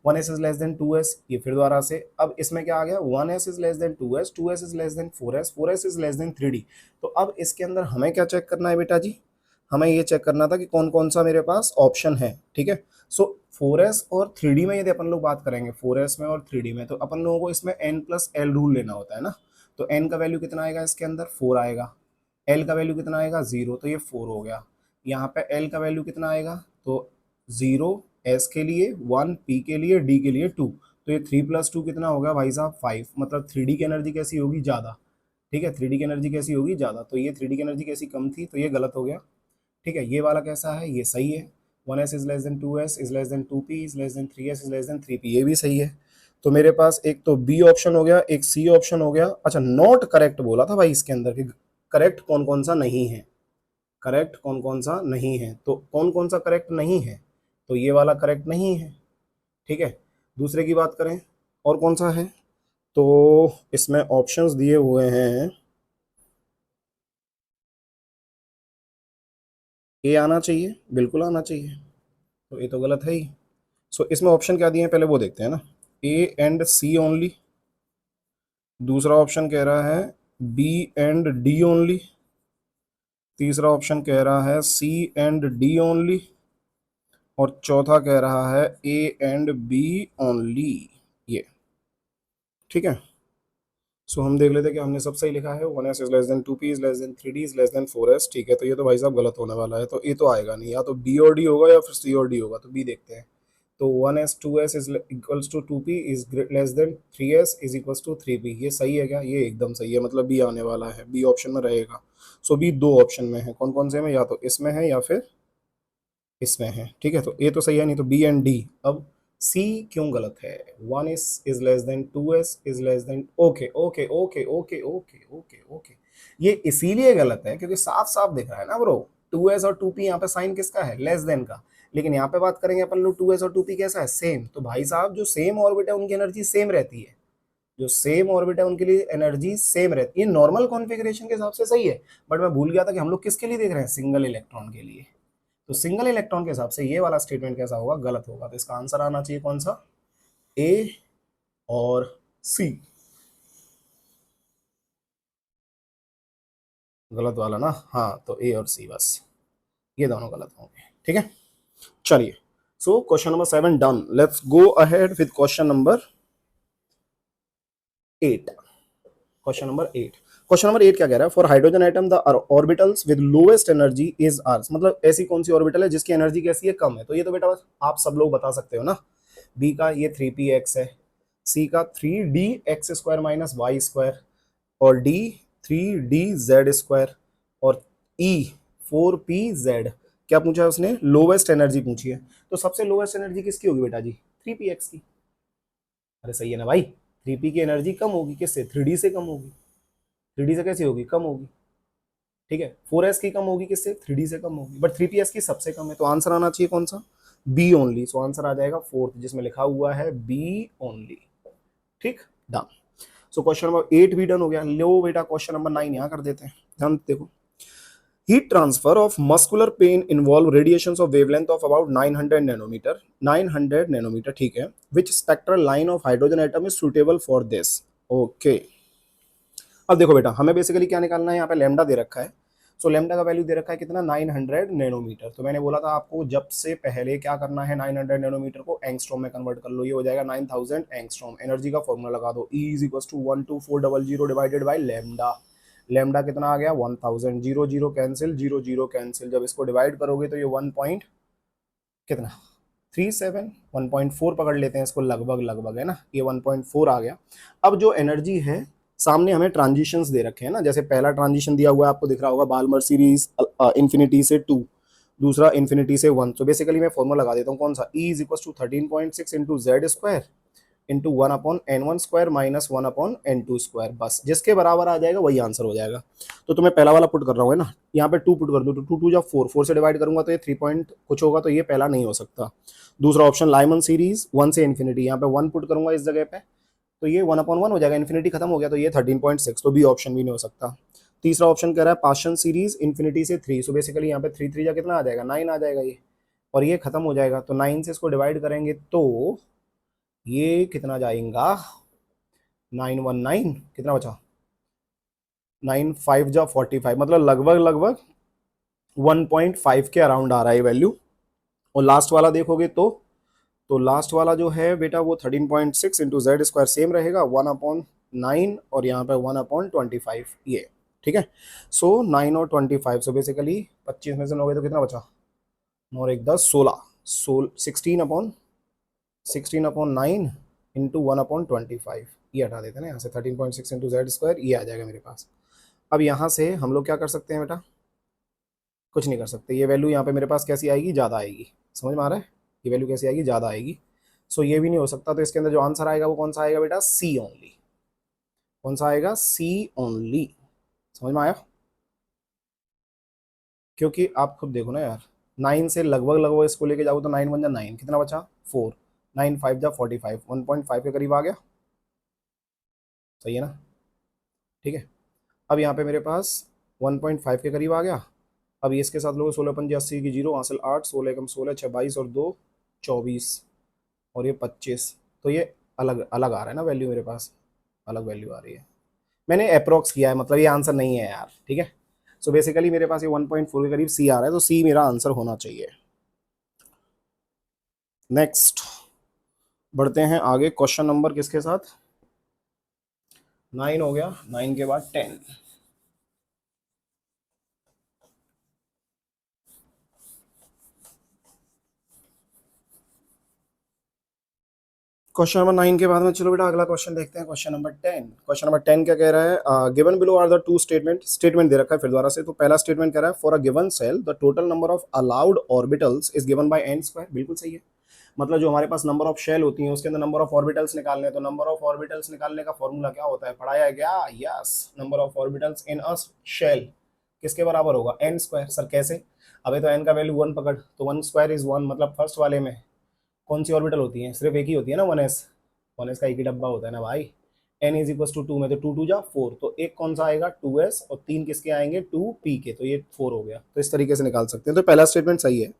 1s is less than 2s, ये फिर दोबारा से। अब इसमें क्या आ गया? 1s is less than 2s, 2s is less than 4s, 4s is less then 3d। तो अब इसके अंदर हमें क्या चेक करना है बेटा जी? हमें ये चेक करना था कि कौन कौन सा मेरे पास ऑप्शन है। ठीक है, सो 4s और 3d में यदि अपन लोग बात करेंगे 4s में और 3d में, तो अपन लोगों को इसमें n+l रूल लेना होता है ना। तो n का वैल्यू कितना आएगा इसके अंदर? 4 आएगा। l का वैल्यू कितना आएगा? 0, तो ये 4 हो गया। यहाँ पे l का वैल्यू कितना आएगा? तो 0 s के लिए, 1 p के लिए, d के लिए 2, तो ये 3 + 2 कितना होगा भाई साहब? 5। मतलब 3d की एनर्जी कैसी होगी? ज़्यादा। ठीक है, 3d की एनर्जी कैसी होगी? ज़्यादा। तो ये 3d की एनर्जी कैसी कम थी, तो ये गलत हो गया। ठीक है, ये वाला कैसा है? ये सही है। 1s is less than 2s is less then 2p is less than 3s is less then 3p, ये भी सही है। तो मेरे पास एक तो बी ऑप्शन हो गया, एक सी ऑप्शन हो गया। अच्छा, नॉट करेक्ट बोला था भाई इसके अंदर कि करेक्ट कौन कौन सा नहीं है, करेक्ट कौन कौन सा नहीं है। तो कौन कौन सा करेक्ट नहीं है? तो ये वाला करेक्ट नहीं है। ठीक है, दूसरे की बात करें और कौन सा है, तो इसमें ऑप्शंस दिए हुए हैं, ए आना चाहिए, बिल्कुल आना चाहिए, तो ये तो गलत है ही। सो इसमें ऑप्शन क्या दिए हैं पहले वो देखते हैं ना, ए एंड सी ओनली। दूसरा ऑप्शन कह रहा है बी एंड डी ओनली। तीसरा ऑप्शन कह रहा है सी एंड डी ओनली। और चौथा कह रहा है ए एंड बी ओनली। ये ठीक है। सो हम देख लेते हैं कि हमने सब सही लिखा है, 1s is less then 2p is less then 3d is less than 4s। ठीक है, तो ये तो भाई साहब गलत होने वाला है, तो ये तो आएगा नहीं, या तो बी और डी होगा या फिर सी और डी होगा, तो बी देखते हैं। तो 1s 2s is equals to 2p is less than 3s is equals to 3p। ये सही है क्या? ये एकदम सही है, मतलब बी आने वाला है, बी ऑप्शन में रहेगा। सो बी दो ऑप्शन में है, कौन कौन से में, या तो इसमें है या फिर इसमें है। ठीक है, तो ए तो सही है, नहीं तो बी एंड डी। अब सी क्यों गलत है? 1s is less than 2s is less then, okay okay okay okay okay okay okay. ये इसीलिए गलत है क्योंकि साफ साफ दिख रहा है ना ब्रो, 2s और 2p, यहाँ पे साइन किसका है? लेस देन का। लेकिन यहाँ पे बात करेंगे अपन लोग 2s और 2p कैसा है? सेम। तो भाई साहब जो सेम ऑर्बिट है उनकी एनर्जी सेम रहती है, जो सेम ऑर्बिट है उनके लिए एनर्जी सेम रहती है, नॉर्मल कॉन्फ़िगरेशन के हिसाब से सही है। बट मैं भूल गया था कि हम लोग किसके लिए देख रहे हैं? सिंगल इलेक्ट्रॉन के लिए। तो सिंगल इलेक्ट्रॉन के हिसाब से ये वाला स्टेटमेंट कैसा होगा? गलत होगा। तो इसका आंसर आना चाहिए कौन सा? ए और सी। गलत वाला ना, हाँ, तो ए और सी बस, ये दोनों गलत होंगे। ठीक है, चलिए। So question number 7 done. Let's go ahead with question number 8। Question number 8। Question number 8 क्या कह रहा है? For hydrogen atom the orbitals with lowest energy is hours. मतलब ऐसी कौन सी ऑर्बिटल है जिसकी एनर्जी कैसी है? कम है। तो ये तो बेटा आप सब लोग बता सकते हो ना। बी का ये 3px है, सी का 3dx² माइनस वाई स्क्वायर, और डी 3dz², और ई 4pz। क्या पूछा है उसने? लोवेस्ट एनर्जी पूछी है। तो सबसे लोवेस्ट एनर्जी किसकी होगी बेटा जी? 3px की। अरे सही है ना भाई, 3p की एनर्जी कम होगी किससे? 3d से कम होगी। 3d से कैसी होगी? कम होगी। ठीक है, 4s की कम होगी किससे? 3d से कम होगी। बट 3ps की सबसे कम है, तो आंसर आना चाहिए कौन सा? B only. सो आंसर आ जाएगा फोर्थ, जिसमें लिखा हुआ है बी ओनली। ठीक, डन। सो क्वेश्चन नंबर 8 भी डन हो गया। लो बेटा क्वेश्चन नंबर 9 यहाँ कर देते हैं। ध्यान देखो, heat transfer of muscular pain involve radiations of wavelength of about 900 nanometer, 900 nanometer, ठीक है, which spectral line of hydrogen atom is suitable for this? Okay, अब देखो बेटा, हमें बेसिकली क्या निकालना है? यहाँ पे लेमडा दे रखा है। सो लेमडा का वैल्यू दे रखा है कितना? 900 नैनोमीटर। तो मैंने बोला था आपको जब से पहले क्या करना है, 900 नैनोमीटर को एंगस्ट्रॉम में कन्वर्ट कर लो, ये हो जाएगा 9000 एंगस्ट्रॉम। एनर्जी का फॉर्मूला लगा दो, E is equal to 12400 divided by lambda. Lambda कितना आ गया? 1000। Zero zero cancel, zero zero cancel, जब इसको डिवाइड करोगे तो ये 1 पॉइंट कितना, 37, 1.4 पकड़ लेते हैं इसको, लगभग लगभग है ना, ये 1.4 आ गया। अब जो एनर्जी है, सामने हमें ट्रांजिशंस दे रखे हैं ना, जैसे पहला ट्रांजिशन दिया हुआ है आपको दिख रहा होगा, बाल्मर सीरीज इन्फिनिटी से 2, दूसरा इन्फिनिटी से 1। तो बेसिकली मैं फॉर्मूला लगा देता हूँ, कौन सा? E is equal to 13.6 into Z square into 1/n1² minus 1/n2²। बस जिसके बराबर आ जाएगा वही आंसर हो जाएगा। तो तुम्हें पहला वाला पुट कर रहा हूँ है ना, यहाँ पे 2 पुट कर दो, तो 2 2 जा 4, 4 से डिवाइड करूंगा तो ये 3 पॉइंट कुछ होगा, तो ये पहला नहीं हो सकता। दूसरा ऑप्शन लाइमन सीरीज 1 से इन्फिनिटी, यहाँ पे 1 पुट करूंगा इस जगह पे, तो ये 1/1 हो जाएगा, इन्फिनिटी खत्म हो गया, तो ये 13.6, तो बी ऑप्शन भी नहीं हो सकता। तीसरा ऑप्शन कह रहा है पाशन सीरीज इन्फिनिटी से 3, सो बेसिकली यहाँ पे 3 3 जा कितना आ जाएगा? 9 आ जाएगा ये, और ये खत्म हो जाएगा, तो 9 से इसको डिवाइड करेंगे तो ये कितना जाएगा? 919, कितना बचा? 9 5 जा 45, मतलब लगभग लगभग 1.5 के अराउंड आ रहा है वैल्यू। और लास्ट वाला देखोगे तो लास्ट वाला जो है बेटा वो 13.6 इंटू जेड स्क्वायर सेम रहेगा, 1/9, और यहाँ पे 1/25 ये। ठीक है, सो 9 और 25, सो बेसिकली 25 में से 9 गए तो कितना बचा? 9 और 1 10, 16, 16/9 इंटू 1/25, ये हटा देते हैं ना यहाँ से, 13.6 इंटू जेड स्क्वायर, ये आ जाएगा मेरे पास। अब यहाँ से हम लोग क्या कर सकते हैं बेटा? कुछ नहीं कर सकते, ये वैल्यू यहाँ पे मेरे पास कैसी आएगी? ज़्यादा आएगी। समझ में आ रहा है? ये वैल्यू कैसी आएगी? ज़्यादा आएगी। सो ये भी नहीं हो सकता, तो इसके अंदर जो आंसर आएगा वो कौन सा आएगा बेटा? सी ओनली। कौन सा आएगा? सी ओनली। समझ में आया? क्योंकि आप खुद देखो ना यार, 9 से लगभग लगभग इसको लेके जाओ तो 9 1 जा 9, कितना बचा? 4, 9 5 जा 45, 1.5 के करीब आ गया, सही है ना, ठीक है। अब यहाँ पे मेरे पास 1.5 के करीब आ गया। अब ये इसके साथ लोग 16 पंजे 80 की जीरो, हासिल 8, 16 कम 16 6 22 और 2 24 और ये 25। तो ये अलग अलग आ रहा है ना वैल्यू, मेरे पास अलग वैल्यू आ रही है। मैंने अप्रोक्स किया है, मतलब ये आंसर नहीं है यार, ठीक है। सो बेसिकली मेरे पास ये 1.4 के करीब सी आ रहा है, तो सी मेरा आंसर होना चाहिए। नेक्स्ट बढ़ते हैं आगे, क्वेश्चन नंबर किसके साथ, 9 हो गया, 9 के बाद 10। क्वेश्चन नंबर 9 के बाद में चलो बेटा अगला क्वेश्चन देखते हैं, क्वेश्चन नंबर 10। क्वेश्चन नंबर 10 क्या कह रहा है, given below are the two statement दे रखा है फिर दोबारा से। तो पहला स्टेटमेंट कह रहा है for a given shell the total number of allowed orbitals is given by n square, बिल्कुल सही है। मतलब जो हमारे पास नंबर ऑफ शेल होती हैं उसके अंदर नंबर ऑफ ऑर्बिटल्स निकालने हैं, तो नंबर ऑफ ऑर्बिटल्स निकालने का फॉर्मूला क्या होता है, पढ़ाया गया, yes, number of orbitals in a shell किसके बराबर होगा, n स्क्वायर। सर कैसे, अबे तो n का वैल्यू 1 पकड़, तो 1 स्क्वायर इज 1, मतलब फर्स्ट वाले में कौन सी ऑर्बिटल होती है, सिर्फ एक ही होती है ना, 1s का एक ही डब्बा होता है ना भाई। n इज इक्वल टू 2 में, तो 2 2 जा 4, तो एक कौन सा आएगा 2s और 3 किसके आएंगे 2p के, तो ये 4 हो गया। तो इस तरीके से निकाल सकते हैं, तो पहला स्टेटमेंट सही है।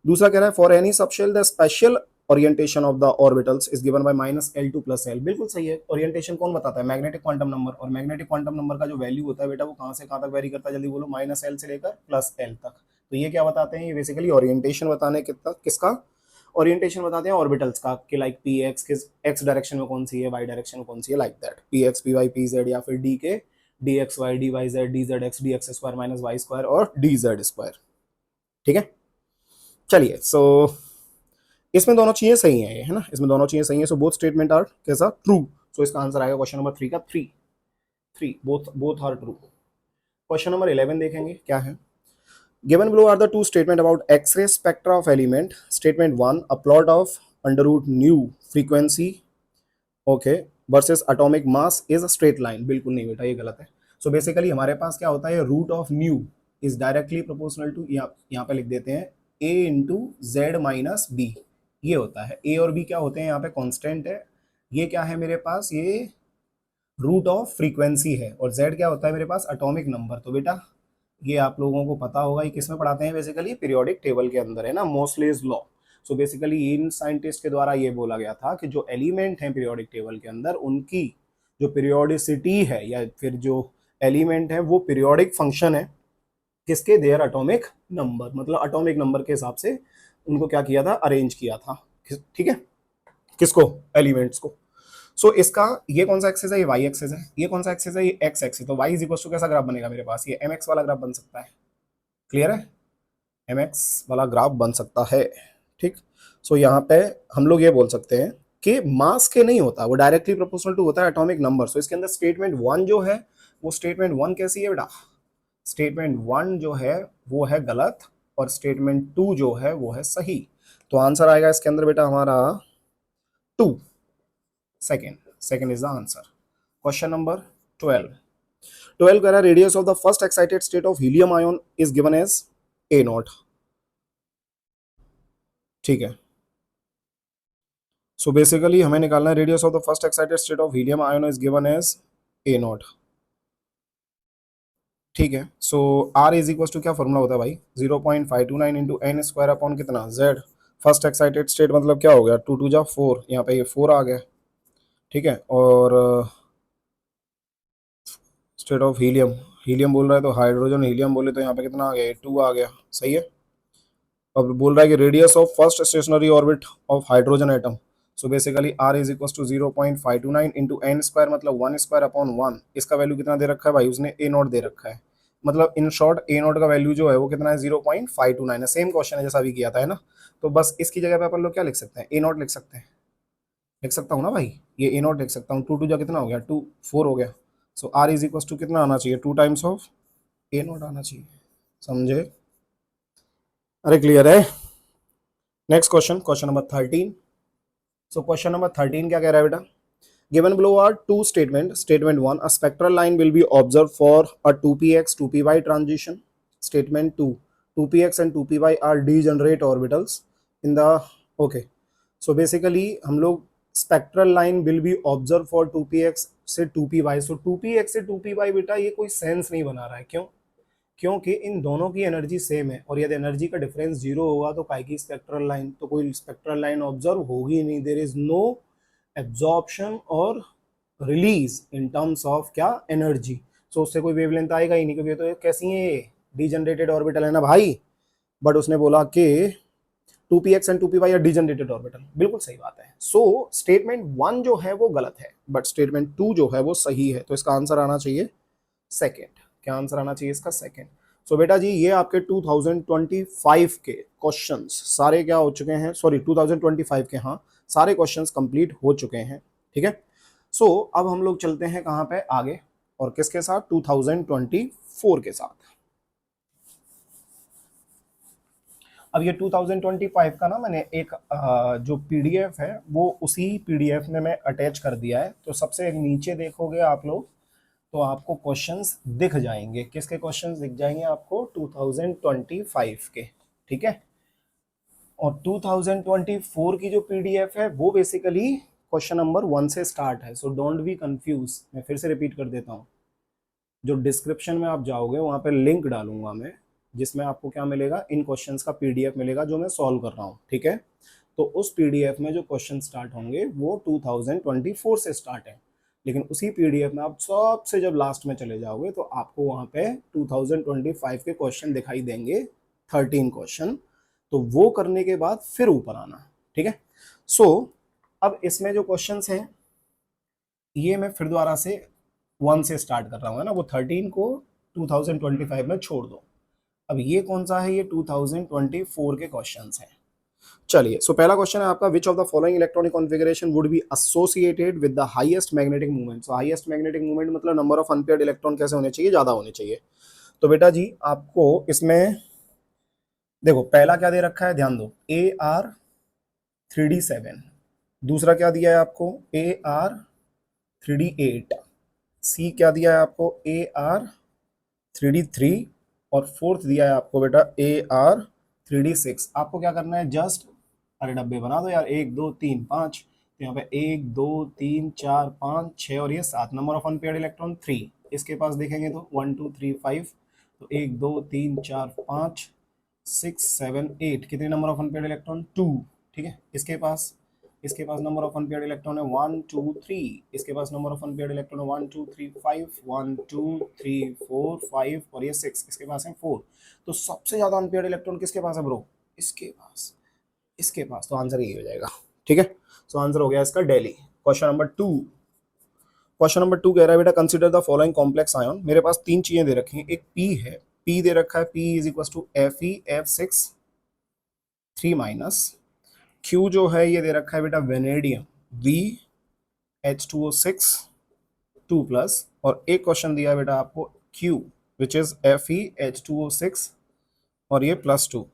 दूसरा कह रहा है for any subshell the special orientation of the orbitals is given bye -L2 + L, बिल्कुल सही है। ओरिएंटेशन कौन बताता है, मैग्नेटिक क्वांटम नंबर, और मैग्नेटिक क्वांटम नंबर का जो वैल्यू होता है बेटा वो कहां से कहां तक वेरी करता है, जल्दी बोलो, -L से लेकर +L तक। तो ये क्या बताते हैं, ये बेसिकली ओरिएंटेशन बताने किसका, ओरिएंटेशन बताते हैं ऑर्बिटल्स का, कि लाइक पी एक्स किस एक्स डायरेक्शन में कौन सी है, वाई डायरेक्शन में कौन सी है, like that P X P Y P Z, या फिर डी के D X Y D Y Z D Z X D X square minus Y square और डी जेड स्क्वायर, ठीक है। चलिए सो इसमें दोनों चीजें सही हैं, ये है ना, इसमें दोनों चीजें सही हैं, सो बोथ स्टेटमेंट आर कैसा ट्रू। सो इसका आंसर आएगा क्वेश्चन नंबर 3 का 3 3, both both are true. Question number 11 देखेंगे क्या है। Given below are the two statement about X-ray spectra of element. Statement 1, a plot of under root nu frequency, okay, versus atomic mass is a straight line. बिल्कुल नहीं बेटा, ये गलत है। So basically हमारे पास क्या होता है, root of nu is directly proportional to, यहाँ पे लिख देते हैं a into z minus b, ये होता है। a और b क्या होते हैं, यहाँ पे कांस्टेंट है। ये क्या है मेरे पास, ये रूट ऑफ फ्रीक्वेंसी है, और z क्या होता है मेरे पास, एटॉमिक नंबर। तो बेटा ये आप लोगों को पता होगा, ये किसमें पढ़ाते हैं, बेसिकली पीरियोडिक टेबल के अंदर है ना, मोस्लेज लॉ। सो बेसिकली इन साइंटिस्ट के द्वारा ये बोला गया था कि जो एलिमेंट हैं पीरियोडिक टेबल के अंदर, उनकी जो पीरियोडिसिटी है या फिर जो एलिमेंट है वो पीरियोडिक फंक्शन है किसके, देयर एटॉमिक नंबर, मतलब एटॉमिक नंबर के हिसाब से उनको क्या किया था, अरेंज किया था, ठीक है, किसको, एलिमेंट्स को। सो इसका ये कौन सा एक्सेस है, ये वाई एक्सेस है, ये कौन सा एक्सेस है, ये एक्स एक्सेस। तो वाई इज इक्वल टू कैसा ग्राफ बनेगा मेरे पास, ये एम एक्स वाला ग्राफ बन सकता है, क्लियर है, एम एक्स वाला ग्राफ बन सकता है, ठीक। सो यहाँ पे हम लोग ये बोल सकते हैं कि मास के नहीं होता, वो डायरेक्टली प्रोपोर्शनल टू होता है एटॉमिक नंबर। सो इसके अंदर स्टेटमेंट 1 जो है वो स्टेटमेंट 1 कैसी है बेटा, स्टेटमेंट 1 जो है वो है गलत और स्टेटमेंट 2 जो है वो है सही। तो आंसर आएगा इसके अंदर बेटा हमारा 2, second is the answer. Question number 12 कह रहा है radius of the first excited state of helium ion is given as A naught, ठीक है। सो बेसिकली हमें निकालना है radius of the first excited state of helium ion is given as A naught, ठीक है। So R is equal to क्या formula होता है भाई, 0.529 इंटू एन स्क्वायर अपॉन कितना जेड। फर्स्ट एक्साइटेड स्टेट मतलब क्या हो गया, 2 2 जा 4, यहाँ पे ये 4 आ गया, ठीक है। और स्टेट ऑफ हीलियम, हीलियम बोल रहा है तो हाइड्रोजन हीलियम बोले तो यहाँ पे कितना आ गया, 2 आ गया, सही है। अब बोल रहा है कि radius of first stationary orbit of hydrogen atom, so basically R is equal to 0.529 into N square, मतलब 1 स्क्वायर अपॉन 1। इसका वैल्यू कितना दे रखा है भाई, उसने ए नॉट दे रखा है, मतलब इन शॉर्ट ए नॉट का वैल्यू जो है वो कितना है, 0.529 है। सेम क्वेश्चन है जैसा अभी किया था, है ना। तो बस इसकी जगह पे अपन लोग क्या लिख सकते हैं, ए नॉट लिख सकते हैं, लिख सकता हूँ ना भाई, ये ए नॉट लिख सकता हूँ। 2 2 जा कितना हो गया, 2 4 हो गया। सो आर इज इक्वल टू कितना आना चाहिए, 2 टाइम्स ऑफ ए नॉट आना चाहिए, समझे, अरे क्लियर है। Next question, question number 13। सो क्वेश्चन नंबर 13 क्या कह रहा है बेटा, given below are two statement 1, a spectral line will be observed for a 2px 2py transition. Statement 2, 2px and 2py are degenerate orbitals in the, okay, so basically हम लोग spectral line will be observe for 2px से 2py। सो 2px से 2py बेटा ये कोई sense नहीं बना रहा है, क्यों? क्योंकि इन दोनों की एनर्जी सेम है, और यदि एनर्जी का डिफरेंस जीरो होगा तो काय की स्पेक्ट्रल लाइन, तो कोई स्पेक्ट्रल लाइन ऑब्जर्व होगी नहीं। देयर इज नो एब्जॉर्प्शन और रिलीज इन टर्म्स ऑफ क्या, एनर्जी। सो उससे कोई वेवलेंथ आएगा ही नहीं, क्योंकि तो कैसी है, डीजनरेटेड ऑर्बिटल है ना भाई। बट उसने बोला कि 2px and 2py are degenerated orbital, बिल्कुल सही बात है। सो स्टेटमेंट 1 जो है वो गलत है, बट स्टेटमेंट 2 जो है वो सही है। तो इसका आंसर आना चाहिए सेकेंड। क्या आंसर आना चाहिए इसका? सेकेंड। सो बेटा जी ये आपके 2025 के क्वेश्चंस सारे क्या हो चुके हैं, सॉरी 2025 के, हाँ सारे क्वेश्चंस कंप्लीट हो चुके हैं, ठीक है। सो अब हम लोग चलते हैं कहाँ पे आगे, और किसके साथ? 2024 के साथ। अब ये 2025 का ना मैंने एक जो पीडीएफ है वो उसी पीडीएफ में मैं अटैच कर दिया है। तो सबसे नीचे देखोगे आप लोग तो आपको क्वेश्चंस दिख जाएंगे। किसके क्वेश्चंस दिख जाएंगे आपको? 2025 के, ठीक है। और 2024 की जो पीडीएफ है वो बेसिकली क्वेश्चन नंबर 1 से स्टार्ट है। So don't be confuse. मैं फिर से रिपीट कर देता हूँ, जो डिस्क्रिप्शन में आप जाओगे वहां पे लिंक डालूंगा मैं, जिसमें आपको क्या मिलेगा, इन क्वेश्चंस का पीडीएफ मिलेगा जो मैं सॉल्व कर रहा हूँ, ठीक है। तो उस पीडीएफ में जो क्वेश्चन स्टार्ट होंगे वो 2024 से स्टार्ट है, लेकिन उसी पीडीएफ में आप सबसे जब लास्ट में चले जाओगे तो आपको वहां पे 2025 के क्वेश्चन दिखाई देंगे, 13 क्वेश्चन। तो वो करने के बाद फिर ऊपर आना, ठीक है। सो अब इसमें जो क्वेश्चंस हैं ये मैं फिर दोबारा से 1 से स्टार्ट कर रहा हूँ, है ना। वो 13 को 2025 में छोड़ दो। अब ये कौन सा है? ये 2024 के क्वेश्चंस हैं। चलिए, सो पहला क्वेश्चन है आपका, विच of the following electronic configuration would be associated with the highest magnetic movement. So highest magnetic movement मतलब नंबर ऑफ अनपेयर्ड इलेक्ट्रॉन कैसे होने चाहिए? ज्यादा होने चाहिए। तो बेटा जी आपको इसमें देखो पहला क्या दे रखा है, ध्यान दो, AR3D7। दूसरा क्या दिया है आपको? AR3D8। सी क्या दिया है आपको? AR3D3। और फोर्थ दिया है आपको बेटा AR3D6। आपको क्या करना है, जस्ट अरे डब्बे बना दो यार, 1 2 3 5। तो यहाँ पे 1 2 3 4 5 6 और ये 7 नंबर ऑफ अनपेयर्ड इलेक्ट्रॉन 3। इसके पास देखेंगे तो 1 2 3 5। तो 1 2 3 4 5 6 7 8। कितने नंबर ऑफ अनपेयर्ड इलेक्ट्रॉन? 2, ठीक है। इसके पास नंबर ऑफ अनपेयर्ड इलेक्ट्रॉन है 1 2 3। इसके पास नंबर ऑफ अनपेयर्ड इलेक्ट्रॉन है 1 2 3 5 1 2 3 4 5 और ये 6। इसके पास है 4। तो सबसे ज्यादा अनपेयर्ड इलेक्ट्रॉन किसके पास है ब्रो? इसके पास तो आंसर यही हो जाएगा, ठीक है। सो आंसर हो गया इसका Delhi. Question number 2। Question number 2 कह रहा है बेटा, consider the following complex ion. मेरे पास 3 चीजें दे रखी हैं। एक पी है, पी दे रखा है, P is equal to FeF6 3 minus. Q जो है ये दे रखा है बेटा वेनेडियम VH2O6 2 प्लस। और एक क्वेश्चन दिया है बेटा आपको क्यू विच इज FeH2O6 और ये +2।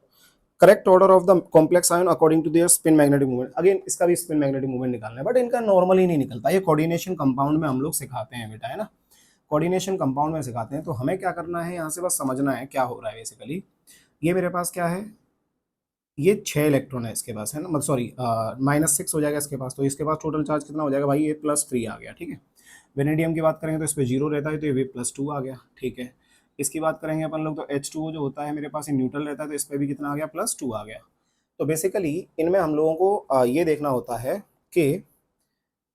Correct order of the complex ion according to their spin magnetic movement. Again इसका भी स्पिन मैग्नेटिक मूवमेंट निकालना है, बट इनका नॉर्मली नहीं निकलता। ये कोऑर्डिनेशन कंपाउंड में हम लोग सिखाते हैं बेटा, है ना। कोऑर्डिनेशन कंपाउंड में सिखाते हैं। तो हमें क्या करना है, यहाँ से बस समझना है क्या हो रहा है बेसिकली। ये मेरे पास क्या है, ये 6 इलेक्ट्रॉन है इसके पास, है ना, मतलब सॉरी -6 हो जाएगा इसके पास। तो इसके पास टोटल चार्ज कितना हो जाएगा भाई? ये +3 आ गया, ठीक है। वेनेडियम की बात करेंगे तो इस पर 0 रहता है, तो ये भी +2 आ गया, ठीक है। इसकी बात करेंगे अपन लोग तो H2O जो होता है मेरे पास ये न्यूट्रल रहता है, तो इस पर भी कितना आ गया? +2 आ गया। तो बेसिकली इनमें हम लोगों को ये देखना होता है कि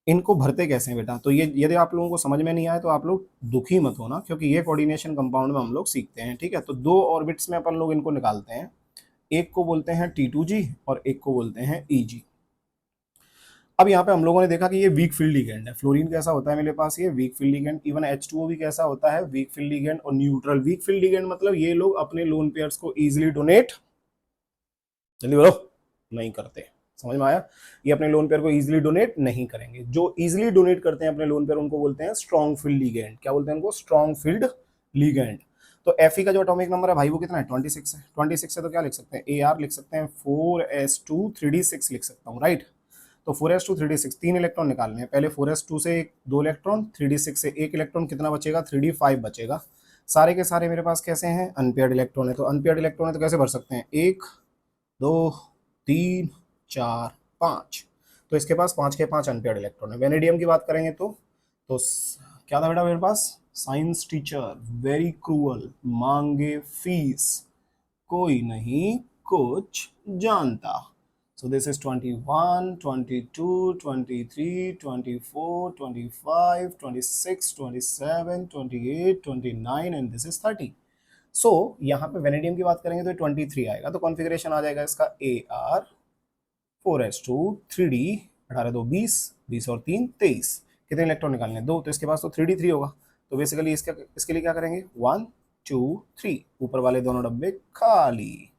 इनको भरते कैसे हैं बेटा। तो ये यदि आप लोगों को समझ में नहीं आए तो आप लोग दुखी मत होना, क्योंकि ये कोऑर्डिनेशन कंपाउंड में हम लोग सीखते हैं, ठीक है। तो 2 ऑर्बिट्स में अपन लोग इनको निकालते हैं। एक को बोलते हैं T2G और एक को बोलते हैं EG। अब यहाँ पे हम लोगों ने देखा कि ये वीक फील्ड लिगेंड है। फ्लोरीन कैसा होता है मेरे पास? ये weak field ligand. Even H2O भी कैसा होता है? वीक फील्ड लिगेंड और न्यूट्रल। वीक फील्ड लिगेंड मतलब ये लोग अपने लोन पेयर्स को इजीली डोनेट, जल्दी बोलो, नहीं करते। समझ में आया? ये अपने लोन पेयर को इजीली डोनेट नहीं करेंगे। जो इजीली डोनेट करते हैं अपने लोन पेयर उनको बोलते हैं स्ट्रॉन्ग फील्ड लिगेंड। क्या बोलते हैं उनको? Strong field ligand. तो Fe का जो एटॉमिक नंबर है भाई वो कितना है? 26 है। 26 से तो क्या लिख सकते हैं? AR लिख सकते हैं, 4s2 3d6 लिख सकता हूँ, राइट। तो 4s2 3d6 3 इलेक्ट्रॉन निकालने हैं। पहले 4s2 से 2 इलेक्ट्रॉन, 3d6 से 1 इलेक्ट्रॉन, कितना बचेगा? 3d5 बचेगा। सारे के सारे मेरे पास कैसे हैं? अनपेयर्ड इलेक्ट्रॉन है। तो अनपेयर्ड इलेक्ट्रॉन है तो कैसे भर सकते हैं? 1 2 3 4 5, तो इसके पास 5 के 5 अनपेयर्ड इलेक्ट्रॉन है। वेनेडियम की बात करेंगे तो क्या था बेटा मेरे पास, साइंस टीचर वेरी क्रूअल, मांगे फीस, कोई नहीं कुछ जानता। So this is 21, 22, 23, 24, 25, 26, 27, 28, 29 and this is 30. So यहाँ पे वेनेडियम की बात करेंगे तो 23 आएगा, तो कॉन्फ़िगरेशन आ जाएगा इसका Ar4s2 3d, 18 2 20, 20 और 3 23, कितने इलेक्ट्रॉन निकालने हैं 2, तो इसके पास तो 3d3 होगा। तो बेसिकली इसके लिए क्या करेंगे 1 2 3, ऊपर वाले दोनों डब्बे खाली,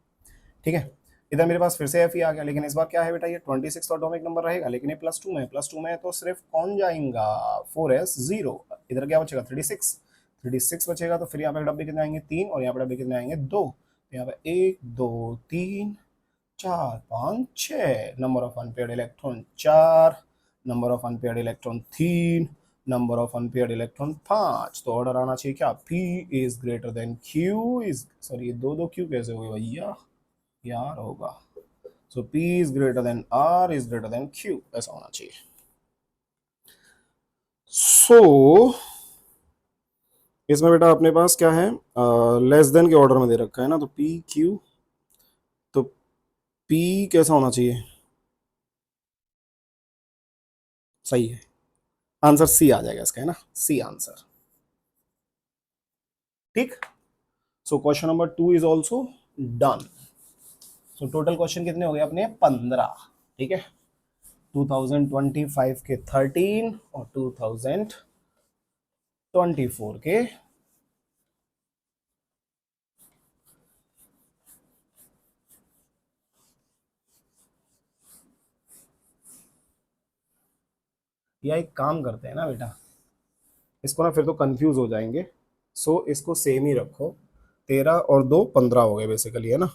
ठीक है। इधर मेरे पास फिर से Fe आ गया, लेकिन इस बार क्या है बेटा, ये 26 एटॉमिक नंबर रहेगा, लेकिन ये +2 में है तो सिर्फ कौन जाएगा 4s 0, इधर क्या बचेगा 36 बचेगा, तो फिर यहाँ पे डब्बे कितने आएंगे 3 और यहाँ पे डब्बे कितने आएंगे 2, तो यहाँ पे 1 2 3 4 5 6, number of unpaired electron 4, number of unpaired electron 3, number of unpaired electron 5, तो ऑर्डर आना चाहिए क्या, P is greater then Q is, sorry ये दो Q कैसे हुए भैया, यार होगा, सो P is greater then R is greater then Q, ऐसा होना चाहिए। सो इसमें बेटा अपने पास क्या है, लेस देन के ऑर्डर में दे रखा है ना, तो P Q, तो P कैसा होना चाहिए, सही है, आंसर C आ जाएगा इसका, है ना, C आंसर, ठीक। सो question number 2 is also done. So total question कितने हो गए अपने 15, ठीक है, 2025 के 13 और 2024 के या एक काम करते हैं ना बेटा, इसको ना फिर तो कंफ्यूज हो जाएंगे, सो इसको सेम ही रखो, 13 और 2 15 हो गए बेसिकली, है ना।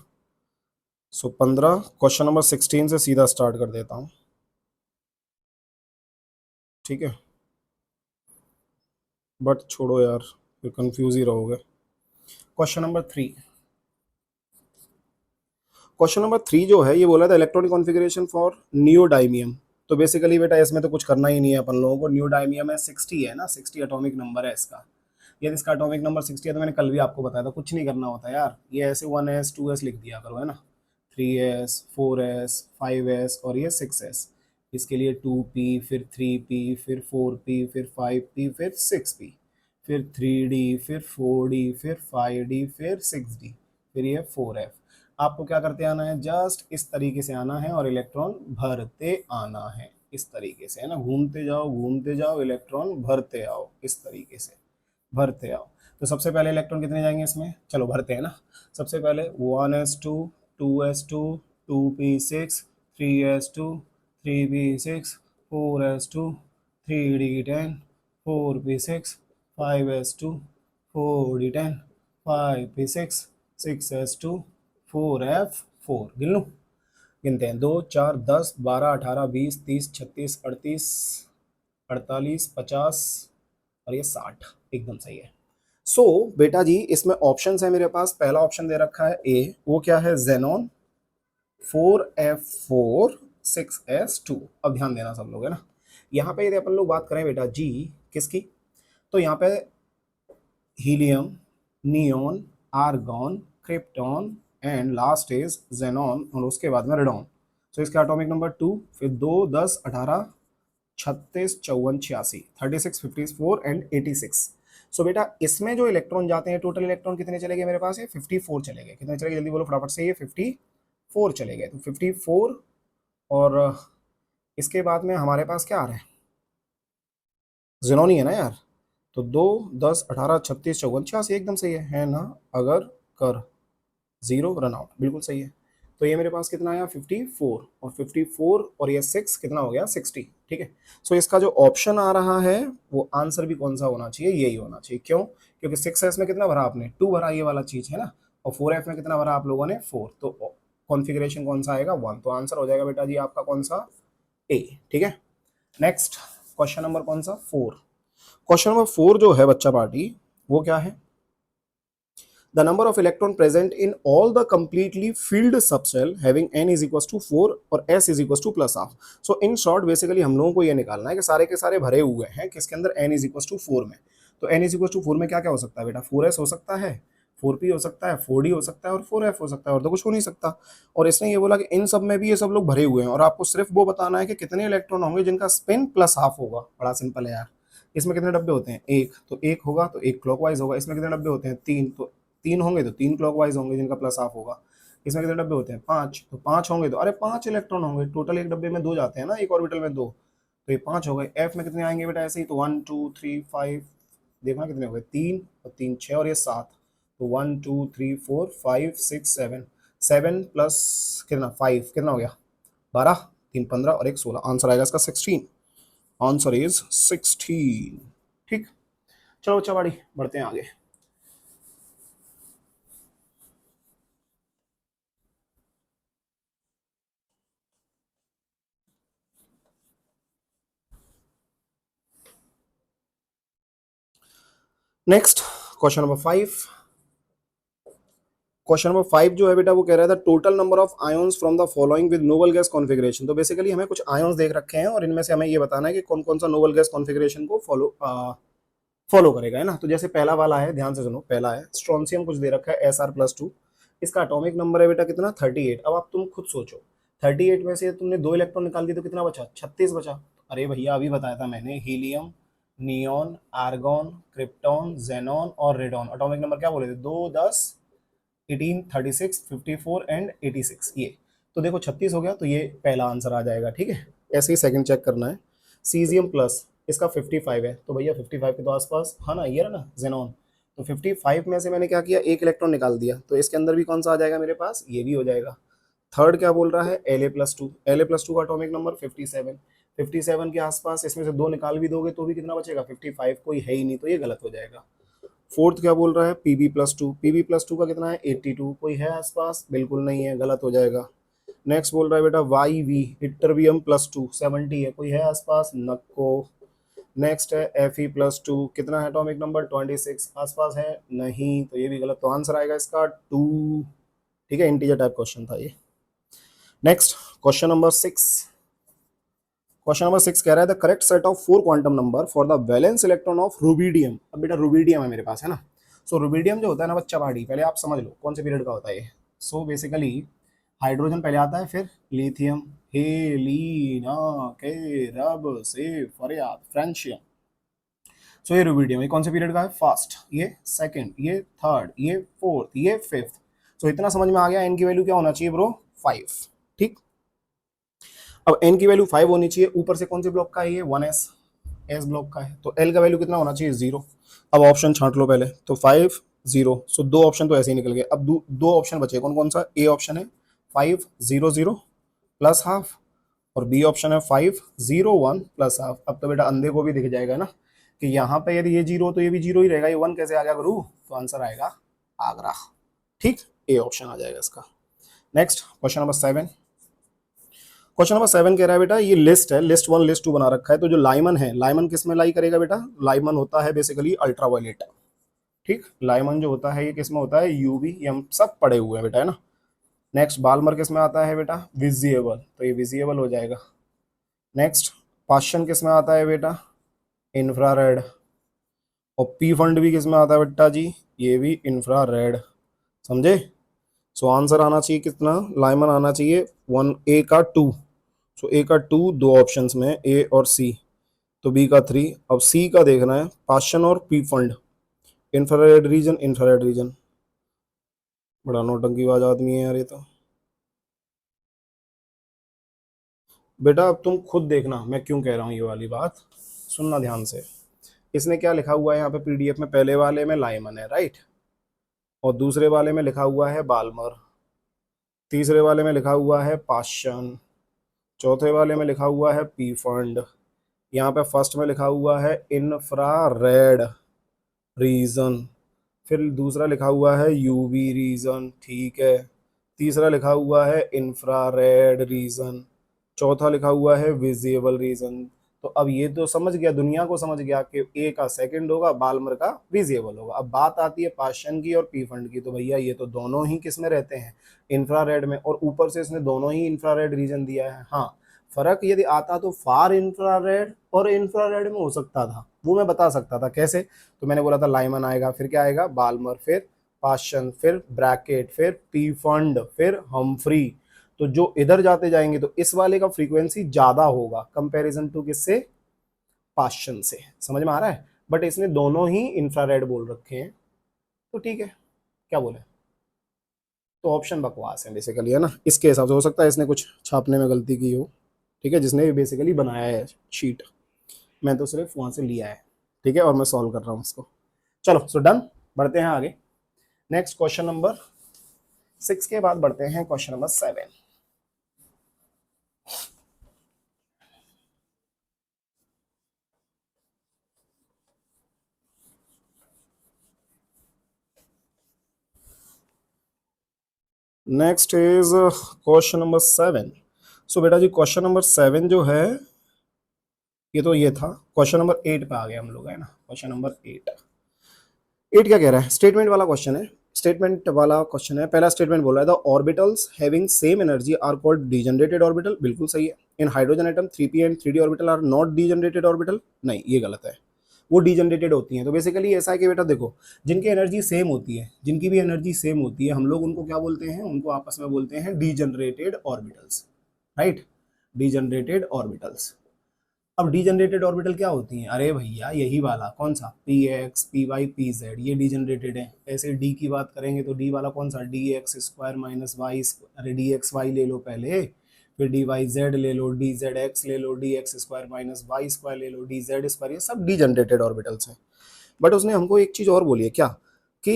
सो 15, क्वेश्चन नंबर 16 से सीधा स्टार्ट कर देता हूँ, ठीक है, बट छोड़ो यार फिर कंफ्यूज ही रहोगे। क्वेश्चन नंबर 3, क्वेश्चन नंबर 3 जो है ये बोला था इलेक्ट्रॉनिक कॉन्फ़िगरेशन फॉर नियोडाइमियम, तो बेसिकली बेटा इसमें तो कुछ करना ही नहीं है अपन लोगों को, नियोडाइमियम है 60 है ना, 60 एटॉमिक नंबर है इसका, यदि इसका एटॉमिक नंबर 60 है तो मैंने कल भी आपको बताया था, कुछ नहीं करना होता यार, ये ऐसे 1s 2s लिख दिया करो, है ना, 3s 4s 5s और ये 6s, इसके लिए 2p फिर 3p फिर 4p फिर 5p फिर 6p, फिर 3d फिर 4d फिर 5d फिर 6d, फिर ये 4f। आपको क्या करते आना है, जस्ट इस तरीके से आना है और इलेक्ट्रॉन भरते आना है, इस तरीके से, है ना, घूमते जाओ इलेक्ट्रॉन भरते आओ, इस तरीके से भरते आओ। तो सबसे पहले इलेक्ट्रॉन कितने जाएंगे इसमें, चलो भरते हैं ना, सबसे पहले 1s2 2s2 2p6 3s2 3p6 4s2 3d10 4p6 5s2 4d10 5p6 6s2 4f4, गिन लो, गिनते हैं 2 4 10 12 18 20 30 36 38 48 50 और ये 60, एकदम सही है। सो बेटा जी इसमें ऑप्शंस है मेरे पास, पहला ऑप्शन दे रखा है ए, वो क्या है जेनॉन 4f4 6s2, अब ध्यान देना सब लोग, है ना, यहाँ पे यदि अपन लोग बात करें बेटा जी किसकी, तो यहाँ पे helium, neon, argon, krypton and last is xenon और उसके बाद में रेडॉन। सो इसका एटॉमिक नंबर 2, फिर 2 10 18 36 54 86 36 54 एंड 86। सो बेटा इसमें जो इलेक्ट्रॉन जाते हैं, टोटल इलेक्ट्रॉन कितने चले गए मेरे पास, ये 54 चले गए, कितने चले गए जल्दी बोलो फटाफट से, ये 54 चले गए, तो 54 और इसके बाद में हमारे पास क्या आ रहा है, जेनॉन ही है ना यार, तो 2 10 18 36 54 86 एकदम सही है ना, अगर कर 0 रन आउट, बिल्कुल सही है। तो ये मेरे पास कितना आया 54 और 54 और ये 6 कितना हो गया 60, ठीक है। सो इसका जो ऑप्शन आ रहा है वो आंसर भी कौन सा होना चाहिए, यही होना चाहिए, क्यों, क्योंकि 6s में कितना भरा आपने 2 भरा, ये वाला चीज है ना, और 4f में कितना भरा आप लोगों ने 4, तो कॉन्फ़िगरेशन कौन सा आएगा 1, तो आंसर हो जाएगा बेटा जी आपका कौन सा ए, ठीक है। नेक्स्ट क्वेश्चन नंबर कौन सा 4, क्वेश्चन नंबर 4 जो है बच्चा पार्टी वो क्या है, the number of electron present in all the completely filled subshell having n is equal to 4 और s is equal to plus half. So in short basically हम लोगों को ये निकालना है कि सारे के सारे भरे हुए हैं किसके अंदर, n इज इक्वल टू 4 में। तो n इज इक्वल टू 4 में क्या क्या हो सकता है बेटा, 4s हो सकता है, 4p हो सकता है, 4d हो सकता है और 4f हो सकता है, और तो कुछ हो नहीं सकता। और इसने ये बोला कि इन सब में भी ये सब लोग भरे हुए हैं और आपको सिर्फ वो बताना है कि कितने इलेक्ट्रॉन होंगे जिनका स्पिन प्लस हाफ होगा। बड़ा सिंपल है यार। इसमें कितने डब्बे होते हैं, एक, तो एक होगा तो एक क्लॉकवाइज होगा। इसमें कितने डब्बे होते हैं, तीन, तो तीन होंगे तो तीन क्लॉकवाइज होंगे जिनका प्लस हाफ होगा। इसमें कितने डब्बे होते हैं, पांच, तो पांच होंगे तो अरे पांच इलेक्ट्रॉन होंगे। टोटल एक डब्बे में दो जाते हैं ना, एक ऑर्बिटल में दो, तो ये पांच हो गए। एफ में कितने आएंगे बेटा ऐसे ही, तो 1 2 3 5, देखना कितने हो गए, तीन और तीन छः और ये सात, तो 1 2 3 4 5 6 7, 7 प्लस कितना 5, कितना हो गया 12, 3 15 और एक 16। आंसर आएगा इसका 16। Answer is 16। ठीक, चलो बच्चा बाड़ी बढ़ते हैं आगे। Next question number 5। Question number 5 जो है बेटा वो कह रहा था total number of ions from the following with noble gas configuration. तो बेसिकली हमें कुछ आयंस देख रखे हैं और इनमें से हमें ये बताना है कि कौन कौन सा नोबल गैस कॉन्फ़िगरेशन को फॉलो करेगा, है ना। तो जैसे पहला वाला है, ध्यान से सुनो, पहला है स्ट्रोंसियम, कुछ दे रखा है Sr+2। इसका एटॉमिक नंबर है बेटा कितना, 38। अब आप तुम खुद सोचो, 38 में से तुमने दो इलेक्ट्रॉन निकाल दिए तो कितना बचा, 36 बचा। अरे भैया अभी बताया था मैंने, helium, neon, argon, krypton, xenon और रेडॉन। एटॉमिक नंबर क्या बोले थे, 2 10 18 36 54 एंड 86। ये तो देखो 36 हो गया, तो ये पहला आंसर आ जाएगा। ठीक है, ऐसे ही सेकंड चेक करना है। सीजियम प्लस, इसका 55 है, तो भैया 55 के तो आसपास है ना, ये रहा ना जेनॉन। तो 55 में से मैंने क्या किया, एक इलेक्ट्रॉन निकाल दिया, तो इसके अंदर भी कौन सा आ जाएगा मेरे पास, ये भी हो जाएगा। थर्ड क्या बोल रहा है, La+2। La+2 का एटॉमिक नंबर 57। 57 के आसपास इसमें से दो निकाल भी दोगे तो भी कितना बचेगा, 55, कोई है ही नहीं, तो ये गलत हो जाएगा। फोर्थ क्या बोल रहा है, Pb+2। Pb+2 का कितना है, 82, कोई है आसपास, बिल्कुल नहीं है, गलत हो जाएगा। नेक्स्ट बोल रहा है बेटा YV, Ytterbium+2, 70 है, कोई है आसपास, नक्को। नेक्स्ट है Fe+2, कितना है एटॉमिक नंबर, 26, आसपास है, नहीं, तो ये भी गलत। तो आंसर आएगा इसका 2। ठीक है, इंटीजर टाइप क्वेश्चन था ये। Next question number 6। Question number 6 कह रहा है the correct set of 4 quantum number for the valence electron of rubidium. अब बेटा रुबिडियम है मेरे पास, है ना। सो रुबिडियम जो होता है ना बच्चा बाड़ी, पहले आप समझ लो कौन से पीरियड का होता है ये। सो बेसिकली हाइड्रोजन पहले आता है, फिर लिथियम, हेलिना के रब से फरियाद फ्रेंशियम। सो ये रुबिडियम, ये कौन से पीरियड का है, फर्स्ट, ये सेकंड, ये थर्ड, ये फोर्थ, ये फिफ्थ। सो इतना समझ में आ गया, एन की वैल्यू क्या होना चाहिए ब्रो, 5। ठीक, अब एन की वैल्यू 5 होनी चाहिए। ऊपर से कौन से ब्लॉक का है ये, 1s, एस ब्लॉक का है, तो एल का वैल्यू कितना होना चाहिए, 0। अब ऑप्शन छांट लो पहले, तो 5 0। सो दो ऑप्शन तो ऐसे ही निकल गए। अब दो ऑप्शन बचे, कौन कौन सा, ए ऑप्शन है 5 0 0 प्लस हाफ, और बी ऑप्शन है 5 0 1 प्लस हाफ। अब तो बेटा अंधे को भी दिख जाएगा ना कि यहाँ पे यदि ये 0 तो ये भी 0 ही रहेगा, ये 1 कैसे आ गया गुरु, तो आंसर आएगा आगरा। ठीक, ए ऑप्शन आ जाएगा इसका। Next question number 7। Question number 7 कह रहा है बेटा, ये लिस्ट है, लिस्ट 1 लिस्ट 2 बना रखा है। तो जो लाइमन है, लाइमन किस में लाई करेगा बेटा, लाइमन होता है बेसिकली अल्ट्रावायलेट। ठीक, लाइमन जो होता है ये किस में होता है, यूवी, ये हम सब पढ़े हुए हैं बेटा, है ना। नेक्स्ट बाल्मर किस में आता है बेटा, विजिएबल, तो ये विजिएबल हो जाएगा। नेक्स्ट पाशन किस में आता है बेटा, इंफ्रारेड। और पी फंड भी किस में आता है बेटा जी, ये भी इंफ्रारेड, समझे। सो आंसर आना चाहिए कितना, लाइमन आना चाहिए 1, ए का 2। सो ए का 2 दो ऑप्शंस में, ए और सी, तो बी का 3। अब सी का देखना है, पाशन और P fund, infrared reason, infrared reason. बड़ा नौटंकीबाज आदमी है यार ये तो। बेटा अब तुम खुद देखना मैं क्यों कह रहा हूँ ये वाली बात, सुनना ध्यान से। इसने क्या लिखा हुआ है यहाँ पे पीडीएफ में, पहले वाले में लाइमन है, राइट, और दूसरे वाले में लिखा हुआ है बाल्मर, तीसरे वाले में लिखा हुआ है पाशन, चौथे वाले में लिखा हुआ है पी फंड, यहाँ पे फर्स्ट में लिखा हुआ है इंफ्रारेड रीजन, फिर दूसरा लिखा हुआ है यूवी रीजन, ठीक है, तीसरा लिखा हुआ है इंफ्रारेड रीजन, चौथा लिखा हुआ है विजिबल रीजन। तो अब ये तो समझ गया, दुनिया को समझ गया कि ए का सेकंड होगा, बाल्मर का विजिबल होगा। अब बात आती है पाशन की और पी फंड की, तो भैया ये तो दोनों ही किस में रहते हैं, इंफ्रारेड में, और ऊपर से इसने दोनों ही इंफ्रारेड रीजन दिया है। हाँ, फर्क यदि आता तो फार इंफ्रारेड और इंफ्रारेड में हो सकता था, वो मैं बता सकता था कैसे। तो मैंने बोला था लाइमन आएगा, फिर क्या आएगा, बाल्मर, फिर पाशन, फिर ब्रैकेट, फिर पी फंड, फिर हम्फ्री। तो जो इधर जाते जाएंगे तो इस वाले का फ्रीक्वेंसी ज्यादा होगा कंपैरिजन टू किससे, पाशन से। समझ में आ रहा है। बट इसने दोनों ही इंफ्रारेड बोल रखे हैं, तो ठीक है, क्या बोले। तो ऑप्शन बकवास है बेसिकली, है ना। इसके हिसाब से हो सकता है इसने कुछ छापने में गलती की हो, ठीक है, जिसने बेसिकली बनाया है शीट, मैं तो सिर्फ वहां से लिया है, ठीक है, और मैं सॉल्व कर रहा हूँ उसको। चलो, सो डन, बढ़ते हैं आगे। नेक्स्ट क्वेश्चन नंबर 6 के बाद बढ़ते हैं question number 7। Next is question number 7। सो बेटा जी, क्वेश्चन नंबर 7 जो है, ये तो ये था। क्वेश्चन नंबर 8 पे आ गए हम लोग, है ना। क्वेश्चन नंबर 8 क्या कह रहा है, स्टेटमेंट वाला क्वेश्चन है। स्टेटमेंट वाला क्वेश्चन है, पहला स्टेटमेंट बोल रहा है the orbitals having same energy are called degenerated orbital. बिल्कुल सही है। In hydrogen atom 3p and 3d orbital are not degenerated orbital. नहीं, ये गलत है, वो डीजनरेटेड होती हैं। तो बेसिकली ऐसा है कि बेटा देखो, जिनकी एनर्जी सेम होती है, जिनकी भी एनर्जी सेम होती है, हम लोग उनको क्या बोलते हैं, उनको आपस में बोलते हैं degenerated orbitals, right, degenerated orbitals. अब डीजनरेटेड ऑर्बिटल क्या होती हैं, अरे भैया यही वाला, कौन सा, P X, P Y, P Z, ये डीजनरेटेड है। ऐसे डी की बात करेंगे तो डी वाला कौन सा, D X square minus Y, अरे डी एक्स वाई ले लो पहले, फिर डी वाई जेड ले लो, डी जेड एक्स ले लो, D X square minus Y square ले लो, डी जेड स्क्वायर, ये सब डीजनरेटेड ऑर्बिटल्स हैं। बट उसने हमको एक चीज और बोली है, क्या, कि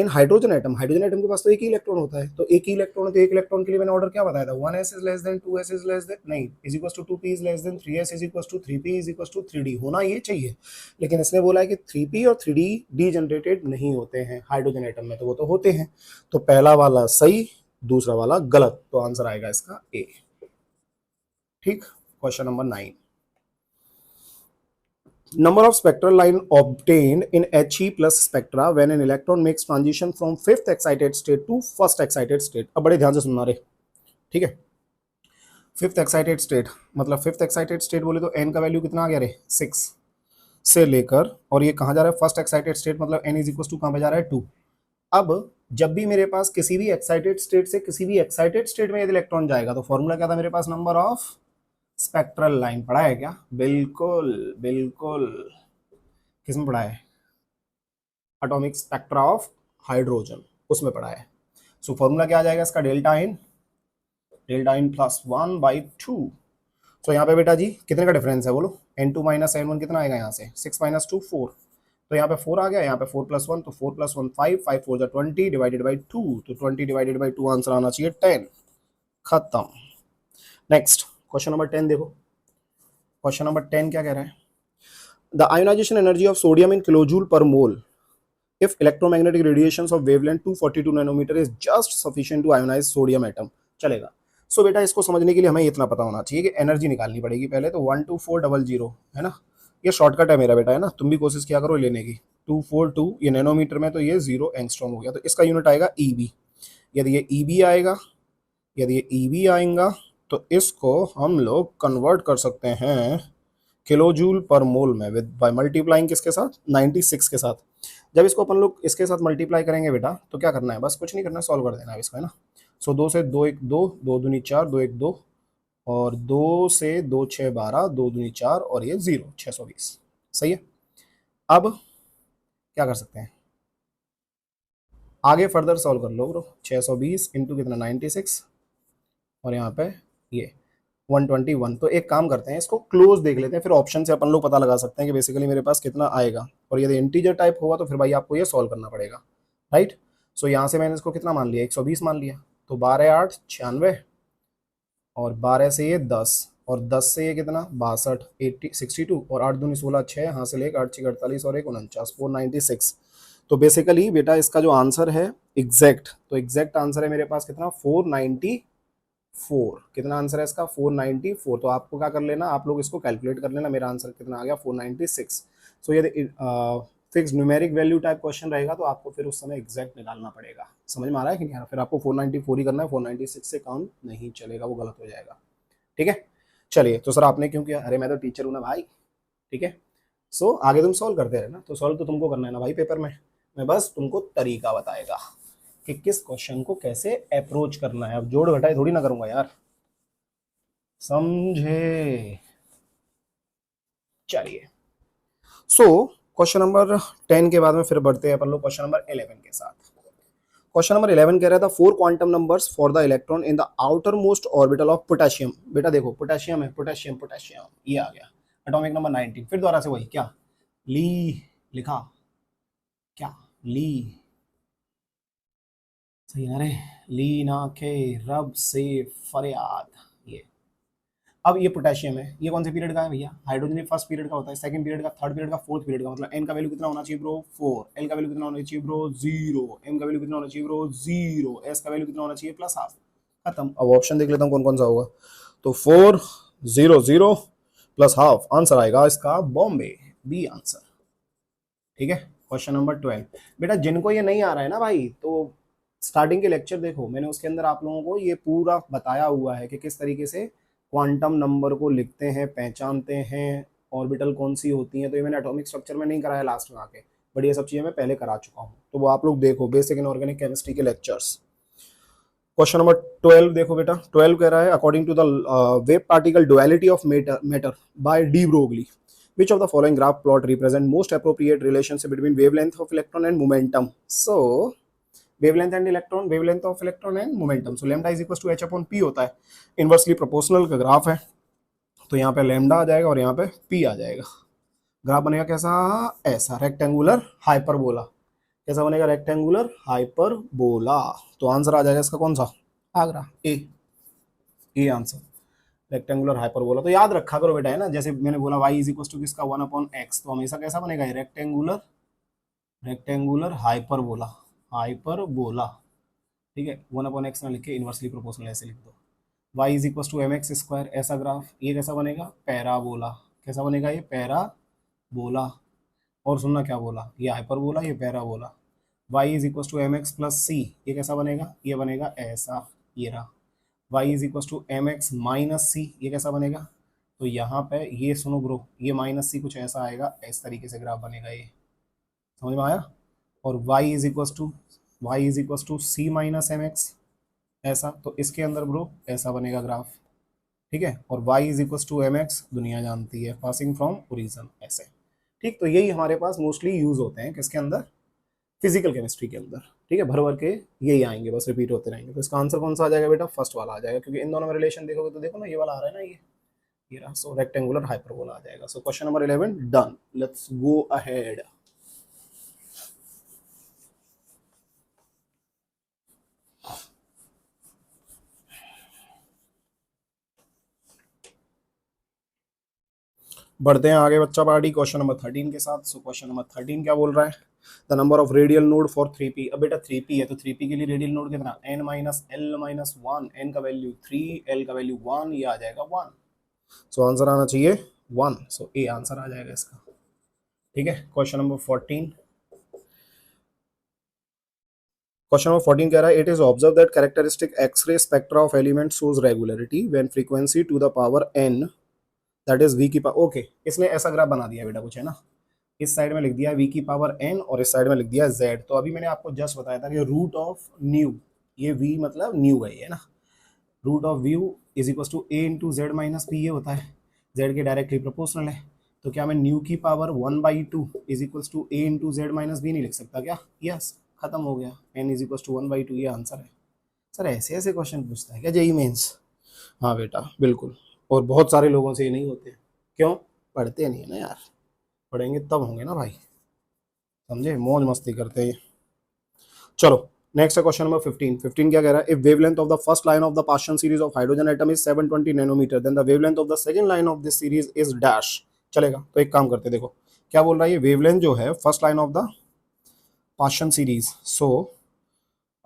इन हाइड्रोजन एटम, हाइड्रोजन एटम के पास तो एक ही इलेक्ट्रॉन होता है, तो एक ही इलेक्ट्रॉन है, तो एक इलेक्ट्रॉन के लिए मैंने ऑर्डर क्या बताया था, 1s is less than 2s is less than, नहीं, is equal to 2p is less than 3s is equal to 3p is equal to 3d, होना ये चाहिए। लेकिन इसने बोला है कि 3p और 3d डीजनरेटेड नहीं होते हैं हाइड्रोजन एटम में, तो वो तो होते हैं। तो पहला वाला सही, दूसरा वाला गलत, तो आंसर आएगा इसका ए। ठीक, question number 9। Number of spectral line obtained in He plus spectra when an electron makes transition from fifth excited state to first excited state। अब बड़े ध्यान से सुनना रे, ठीक है। फिफ्थ एक्साइटेड स्टेट मतलब फिफ्थ एक्साइटेड स्टेट बोले तो n का वैल्यू कितना आ गया रे, 6 से लेकर, और ये कहाँ जा रहा है, फर्स्ट एक्साइटेड स्टेट मतलब n इज इक्वल टू कहाँ पे जा रहा है, 2। अब जब भी मेरे पास किसी भी एक्साइटेड स्टेट से किसी भी एक्साइटेड स्टेट में यदि इलेक्ट्रॉन जाएगा तो फॉर्मूला क्या था मेरे पास, नंबर ऑफ स्पेक्ट्रल लाइन। पढ़ा है क्या, बिल्कुल बिल्कुल, किसमें पढ़ा है, एटॉमिक स्पेक्ट्रा ऑफ हाइड्रोजन, उसमें पढ़ा है। सो फॉर्मूला क्या आ जाएगा इसका, डेल्टा इन प्लस 1/2। तो यहाँ पे बेटा जी कितने का डिफरेंस है बोलो, n2 माइनस n1 कितना आएगा यहाँ से, 6 माइनस 2 4, तो यहाँ पे 4 आ गया, यहाँ पे 4 प्लस 1, तो 4 प्लस 1 5, 5 4 20 डिवाइडेड बाई 2, तो 20 डिवाइडेड बाई 2 आंसर आना चाहिए 10। खत्म। नेक्स्ट क्वेश्चन नंबर 10 देखो, क्वेश्चन नंबर 10 क्या कह रहा है, the ionization energy of sodium in kilojoule per mole if electromagnetic radiations of wavelength 242 nanometer is just sufficient to ionize sodium atom। चलेगा। सो बेटा इसको समझने के लिए हमें इतना पता होना चाहिए कि एनर्जी निकालनी पड़ेगी पहले, तो 12400 है ना, ये शॉर्टकट है मेरा बेटा, है ना, तुम भी कोशिश किया करो लेने की। 242 ये नैनोमीटर में, तो ये 0 एंगस्ट्रॉम हो गया, तो इसका यूनिट आएगा ईबी। यदि ये ईबी आएगा, यदि ये ईबी आएगा तो इसको हम लोग कन्वर्ट कर सकते हैं किलो जूल पर मोल में, विद बाय मल्टीप्लाइंग किसके साथ, 96 के साथ। जब इसको अपन लोग इसके साथ मल्टीप्लाई करेंगे बेटा, तो क्या करना है, बस कुछ नहीं करना, सॉल्व कर देना है इसको, है ना। सो 2 से 2 1 2, 2 दूनी 4, 2 1 2, और 2 से 2 6 12, 2 दूनी 4, और ये 0 620। सही है। अब क्या कर सकते हैं, आगे फर्दर सॉल्व कर लो ब्रो। 620 इंटू कितना 96, और यहाँ पे ये 121। तो एक काम करते हैं, इसको क्लोज देख लेते हैं, फिर ऑप्शन से अपन लोग पता लगा सकते हैं कि बेसिकली मेरे पास कितना आएगा, और यदि इंटीजर टाइप होगा तो फिर भाई आपको ये सॉल्व करना पड़ेगा, राइट। सो यहाँ से मैंने इसको कितना मान लिया, 120 मान लिया, तो 12 8 96, और 12 से ये 10, और 10 से ये कितना 62 80 62, और 8 दूनी 16 6, यहाँ से लेकर 8 6 48, और 1 49 496। तो बेसिकली बेटा इसका जो आंसर है एग्जैक्ट, तो एग्जैक्ट आंसर है मेरे पास कितना 496। 4, कितना आंसर है इसका 494। तो आपको क्या कर लेना, आप लोग इसको कैलकुलेट कर लेना, मेरा आंसर कितना आ गया 496। सो ये fix numeric value type question रहेगा तो आपको फिर उस समय एग्जैक्ट निकालना पड़ेगा। समझ में आ रहा है कि नहीं आ रहा? फिर आपको 494 ही करना है, 496 से काम नहीं चलेगा, वो गलत हो जाएगा। ठीक है, चलिए। तो सर आपने क्यों किया? अरे मैं तो टीचर हूँ ना भाई। ठीक है, सो आगे तुम सॉल्व करते रहना। तो सॉल्व तो तुमको करना है ना भाई पेपर में, मैं बस तुमको तरीका बताएगा कि किस क्वेश्चन को कैसे अप्रोच करना है। अब जोड़ घटाए थोड़ी ना करूंगा यार, समझे? चलिए, सो क्वेश्चन नंबर 10 के बाद में फिर बढ़ते हैं अपन लोग क्वेश्चन नंबर 11 के साथ। क्वेश्चन नंबर 11 कह रहा था 4 quantum numbers for the electron in the outer most orbital of potassium. बेटा देखो पोटेशियम है, पोटेशियम पोटेशियम ये आ गया। एटॉमिक नंबर 19, फिर दोबारा से वही क्या ली लिखा, क्या ली, सही है रे, ली ना के रब से फरियाद। ये अब ये पोटेशियम है, ये कौन से पीरियड का है भैया? हाइड्रोजन ये फर्स्ट पीरियड का होता है, सेकंड पीरियड का, थर्ड पीरियड का, फोर्थ पीरियड का। मतलब एन का वैल्यू कितना होना चाहिए ब्रो 4, एल का वैल्यू कितना होना चाहिए ब्रो 0, एम का वैल्यू कितना होना चाहिए ब्रो 0, एस का वैल्यू कितना होना चाहिए प्लस हाफ। खत्म। अब ऑप्शन देख लेता हूँ कौन कौन सा होगा। तो 4 0 0 प्लस हाफ, आंसर आएगा इसका बॉम्बे, बी आंसर। ठीक है, क्वेश्चन नंबर 12। बेटा जिनको ये नहीं आ रहा है ना भाई, तो स्टार्टिंग के लेक्चर देखो, मैंने उसके अंदर आप लोगों को ये पूरा बताया हुआ है कि किस तरीके से क्वांटम नंबर को लिखते हैं, पहचानते हैं, ऑर्बिटल कौन सी होती हैं। तो ये मैंने एटॉमिक स्ट्रक्चर में नहीं कराया लास्ट में आके, बट ये सब चीज़ें मैं पहले करा चुका हूँ, तो वो आप लोग देखो बेसिक इन ऑर्गेनिक केमिस्ट्री के लेक्चर्स। क्वेश्चन नंबर 12 देखो बेटा, 12 कह रहा है according to the wave particle duality of matter by de Broglie, which of the following graph plot represent most appropriate relationship between wavelength of electron and momentum? So wavelength and electron, wavelength of electron and momentum, so lambda is equals to h upon p होता है, inversely proportional का graph है। तो यहाँ पे lambda आ जाएगा और यहाँ पे p आ जाएगा। ग्राफ बनेगा कैसा? ऐसा, रेक्टेंगुलर हाइपरबोला। कैसा बनेगा? Rectangular hyperbola. तो आंसर आ जाएगा इसका कौन सा? Agra, A answer, rectangular hyperbola. तो याद रखा करो बेटा, है ना, जैसे मैंने बोला y इज इक्वल टू किसका 1 अपॉन एक्स, तो हमेशा कैसा बनेगा? Rectangular, rectangular hyperbola, hyperbola. ठीक है, 1 अपॉन एक्स ना लिख के इनवर्सली प्रोपोर्शनल ऐसे लिख दो। y is equal to M X square, ऐसा ग्राफ, ये कैसा बनेगा? पैराबोला। कैसा बनेगा ये? पैराबोला। और सुनना क्या बोला, ये हाइपरबोला, ये parabola. y is equal to M X plus C, ये कैसा बनेगा? ये बनेगा ऐसा, ये रहा। y is equal to M X minus C, ये कैसा बनेगा? तो यहाँ पे ये सुनो ब्रो, ये माइनस सी कुछ ऐसा आएगा, इस तरीके से ग्राफ बनेगा ये, समझ में आया? और y is equal to C minus M X, ऐसा। तो इसके अंदर ब्रो ऐसा बनेगा ग्राफ। ठीक है, और y is equal to M X दुनिया जानती है, पासिंग फ्रॉम ओरिजन, ऐसे। ठीक, तो यही हमारे पास मोस्टली यूज होते हैं किसके अंदर? फिजिकल केमिस्ट्री के अंदर। ठीक है, भर भर के यही आएंगे, बस रिपीट होते रहेंगे। तो इसका आंसर कौन सा आ जाएगा बेटा? फर्स्ट वाला आ जाएगा, क्योंकि इन दोनों में रिलेशन देखोगे तो देखो ना, ये वाला आ रहा है ना, ये रहा। सो रेक्टेंगुलर हाइपरबोला आ जाएगा। सो question number 11 done. Let's go ahead. बढ़ते हैं आगे बच्चा पार्टी क्वेश्चन नंबर 13 के साथ। सो क्वेश्चन नंबर 13 क्या बोल रहा है? The number of radial node for 3p। अब बेटा 3p है, तो 3p के लिए रेडियल नोड कितना? n minus L minus 1, n का वैल्यू 3, l का वैल्यू 1, ये आ जाएगा 1। सो आंसर आना चाहिए 1। सो ए आंसर आ जाएगा इसका। ठीक है, क्वेश्चन नंबर 14। क्वेश्चन नंबर 14 कह रहा है it is observe that characteristic X ray spectra of element shows regularity when frequency to the power n, that is v की पावर। ओके, इसने ऐसा ग्राफ बना दिया बेटा कुछ, है ना, इस साइड में लिख दिया v की पावर n और इस साइड में लिख दिया z। तो अभी मैंने आपको जस्ट बताया था कि रूट ऑफ न्यू, ये v मतलब न्यू है, ना, root of nu is equal to a into Z minus P, ये होता है, z के डायरेक्टली प्रोपोर्शनल है। तो क्या मैं न्यू की power 1/2 is equal to a into Z minus B नहीं लिख सकता क्या? यस, खत्म हो गया, n इज इक्वल टू 1/2, ये आंसर है। सर ऐसे ऐसे क्वेश्चन पूछता है क्या जेई मेंस? हाँ बेटा बिल्कुल, और बहुत सारे लोगों से ये नहीं होते। क्यों? पढ़ते नहीं है ना यार, पढ़ेंगे तब होंगे ना भाई, समझे? मौज मस्ती करते हैं। चलो नेक्स्ट क्वेश्चन नंबर 15। 15 क्या कह रहा है? If wavelength of the first line of the partial series of hydrogen atom is 720 nanometer, then the wavelength of the second line of this series is dash. चलेगा, तो एक काम करते, देखो क्या बोल रहा है ये वेवलेंथ जो है first line of the partial series. So